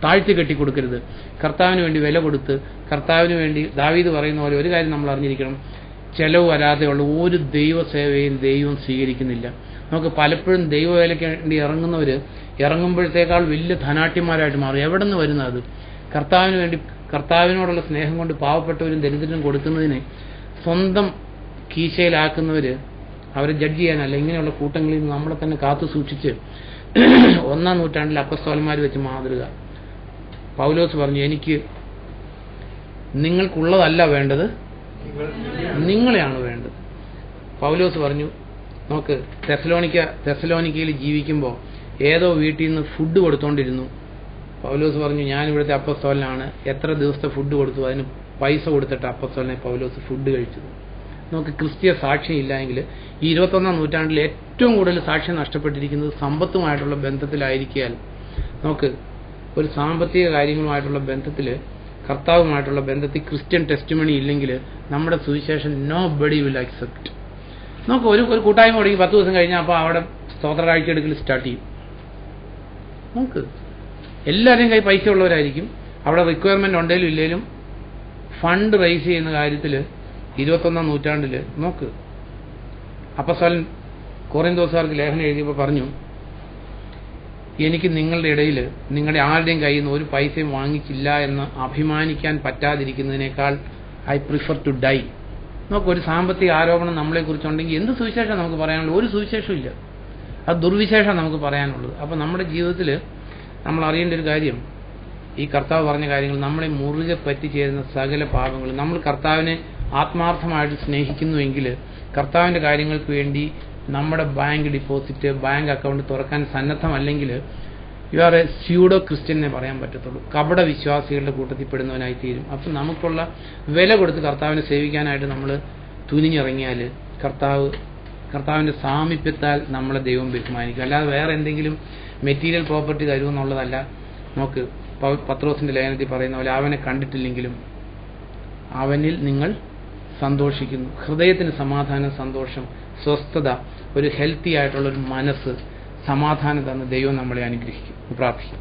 താഴ്ത്തി കെട്ടിക്കൊടുക്കരുത്. കർത്താവിന് വേണ്ടി വില കൊടുത്ത്, കർത്താവിന് വേണ്ടി ദാവീദ് പറയുന്ന പോലെ ഒരു കാര്യം നമ്മൾ അറിഞ്ഞിരിക്കണം, ചെലവ് വരാതെയുള്ള ഒരു ദൈവസേവയും ദൈവം സ്വീകരിക്കുന്നില്ല. നമുക്ക് പലപ്പോഴും ദൈവവേലയ്ക്ക് വേണ്ടി ഇറങ്ങുമ്പോഴത്തേക്കാൾ വലിയ ധനാട്യന്മാരായിട്ട് മാറും. എവിടെ നിന്ന് വരുന്നത്? കർത്താവിന് വേണ്ടി, കർത്താവിനോടുള്ള സ്നേഹം കൊണ്ട് പാവപ്പെട്ടവരും ദരിദ്രനും കൊടുക്കുന്നതിനെ സ്വന്തം കീശയിലാക്കുന്നവര് അവരെ ജഡ്ജ് ചെയ്യാനല്ല, ഇങ്ങനെയുള്ള കൂട്ടങ്ങളിൽ നിന്ന് നമ്മളെ തന്നെ കാത്തു സൂക്ഷിച്ച് 1-ാം നൂറ്റാണ്ടിൽ അപ്പസ്തോലന്മാർ വെച്ച് മാതൃക. പൗലോസ് പറഞ്ഞു, എനിക്ക് നിങ്ങൾക്കുള്ളതല്ല വേണ്ടത്, നിങ്ങളെയാണ് വേണ്ടത്. പൗലോസ് പറഞ്ഞു, നോക്ക്, തെസലോനിക്കയിൽ ജീവിക്കുമ്പോൾ ഏതോ വീട്ടിൽ നിന്ന് ഫുഡ് കൊടുത്തോണ്ടിരുന്നു. പൗലോസ് പറഞ്ഞു, ഞാൻ ഇവിടുത്തെ അപ്പസ്തോലനാണ്, എത്ര ദിവസത്തെ ഫുഡ് കൊടുത്തു, അതിന് പൈസ കൊടുത്തിട്ട് അപ്പസ്തോലനെ പൗലോസ് ഫുഡ് കഴിച്ചത്. നമുക്ക് ക്രിസ്തീയ സാക്ഷ്യം ഇല്ലെങ്കിൽ ഈ 21-ാം നൂറ്റാണ്ടിൽ ഏറ്റവും കൂടുതൽ സാക്ഷ്യം നഷ്ടപ്പെട്ടിരിക്കുന്നത് സമ്പത്തുമായിട്ടുള്ള ബന്ധത്തിലായിരിക്കാൻ. നമുക്ക് ഒരു സാമ്പത്തിക കാര്യങ്ങളുമായിട്ടുള്ള ബന്ധത്തിൽ കർത്താവുമായിട്ടുള്ള ബന്ധത്തിൽ ക്രിസ്ത്യൻ ടെസ്റ്റിമണി ഇല്ലെങ്കിൽ നമ്മുടെ സുവിശേഷം നോ ബഡി വിൽ അക്സെപ്റ്റ്. നമുക്ക് ഒരു കൂട്ടായ്മ തുടങ്ങി 10 ദിവസം കഴിഞ്ഞാൽ അപ്പോൾ അവിടെ സ്തോത്ര കാഴ്ചയെടുക്കൽ സ്റ്റാർട്ട് ചെയ്യും. നമുക്ക് എല്ലാവരുടെയും കൈ പൈസ ഉള്ളവരായിരിക്കും. അവിടെ റിക്വയർമെന്റ് ഉണ്ടെങ്കിലും ഇല്ലെങ്കിലും ഫണ്ട് റൈസ് ചെയ്യുന്ന കാര്യത്തിൽ 21ാം നൂറ്റാണ്ടിൽ നോക്ക്. അപ്പോസ്തലൻ കൊറിന്തോസുകാർക്ക് ലേഖനം എഴുതിയപ്പോൾ പറഞ്ഞു, എനിക്ക് നിങ്ങളുടെ ഇടയിൽ നിങ്ങളുടെ ആരുടെയും കയ്യിൽ നിന്ന് ഒരു പൈസയും വാങ്ങിച്ചില്ല എന്ന് അഭിമാനിക്കാൻ പറ്റാതിരിക്കുന്നതിനേക്കാൾ ഐ പ്രിഫർ ടു ഡൈ. നമുക്കൊരു സാമ്പത്തിക ആരോപണം നമ്മളെക്കുറിച്ചുണ്ടെങ്കിൽ എന്ത് സുവിശേഷം നമുക്ക് പറയാനുള്ളൂ? ഒരു സുവിശേഷവും ഇല്ല. അത് ദുർവിശേഷം നമുക്ക് പറയാനുള്ളത്. അപ്പോൾ നമ്മുടെ ജീവിതത്തിൽ നമ്മൾ അറിയേണ്ട ഒരു കാര്യം, ഈ കർത്താവ് പറഞ്ഞ കാര്യങ്ങൾ നമ്മളെ മുറുകെ പറ്റിച്ചേരുന്ന സകല പാപങ്ങൾ, നമ്മൾ കർത്താവിനെ ആത്മാർത്ഥമായിട്ട് സ്നേഹിക്കുന്നുവെങ്കിൽ കർത്താവിൻ്റെ കാര്യങ്ങൾക്ക് വേണ്ടി നമ്മുടെ ബാങ്ക് ഡിപ്പോസിറ്റ്, ബാങ്ക് അക്കൗണ്ട് തുറക്കാൻ സന്നദ്ധമല്ലെങ്കിൽ you are a pseudo Christian എന്നേ പറയാൻ പറ്റത്തുള്ളൂ. കപട വിശ്വാസികളുടെ കൂട്ടത്തിൽ പെടുന്നവനായി തീരും. അപ്പം നമുക്കുള്ള വില കൊടുത്ത് കർത്താവിനെ സേവിക്കാനായിട്ട് നമ്മൾ തുനിഞ്ഞിറങ്ങിയാൽ കർത്താവിൻ്റെ സാമീപ്യത്താൽ നമ്മളെ ദൈവം ബഹുമാനിക്കും. അല്ലാതെ വേറെ എന്തെങ്കിലും മെറ്റീരിയൽ പ്രോപ്പർട്ടി തരുമെന്നുള്ളതല്ല. നമുക്ക് പത്രോസിന്റെ ലേഖനത്തിൽ പറയുന്ന പോലെ അവനെ കണ്ടിട്ടില്ലെങ്കിലും അവനിൽ നിങ്ങൾ സന്തോഷിക്കുന്നു. ഹൃദയത്തിന് സമാധാനം, സന്തോഷം, സ്വസ്ഥത, ഒരു ഹെൽത്തി ആയിട്ടുള്ള ഒരു മനസ്സ്, സമാധാനം തന്ന് ദൈവം നമ്മളെ അനുഗ്രഹിക്കും. പ്രാർത്ഥിക്കും.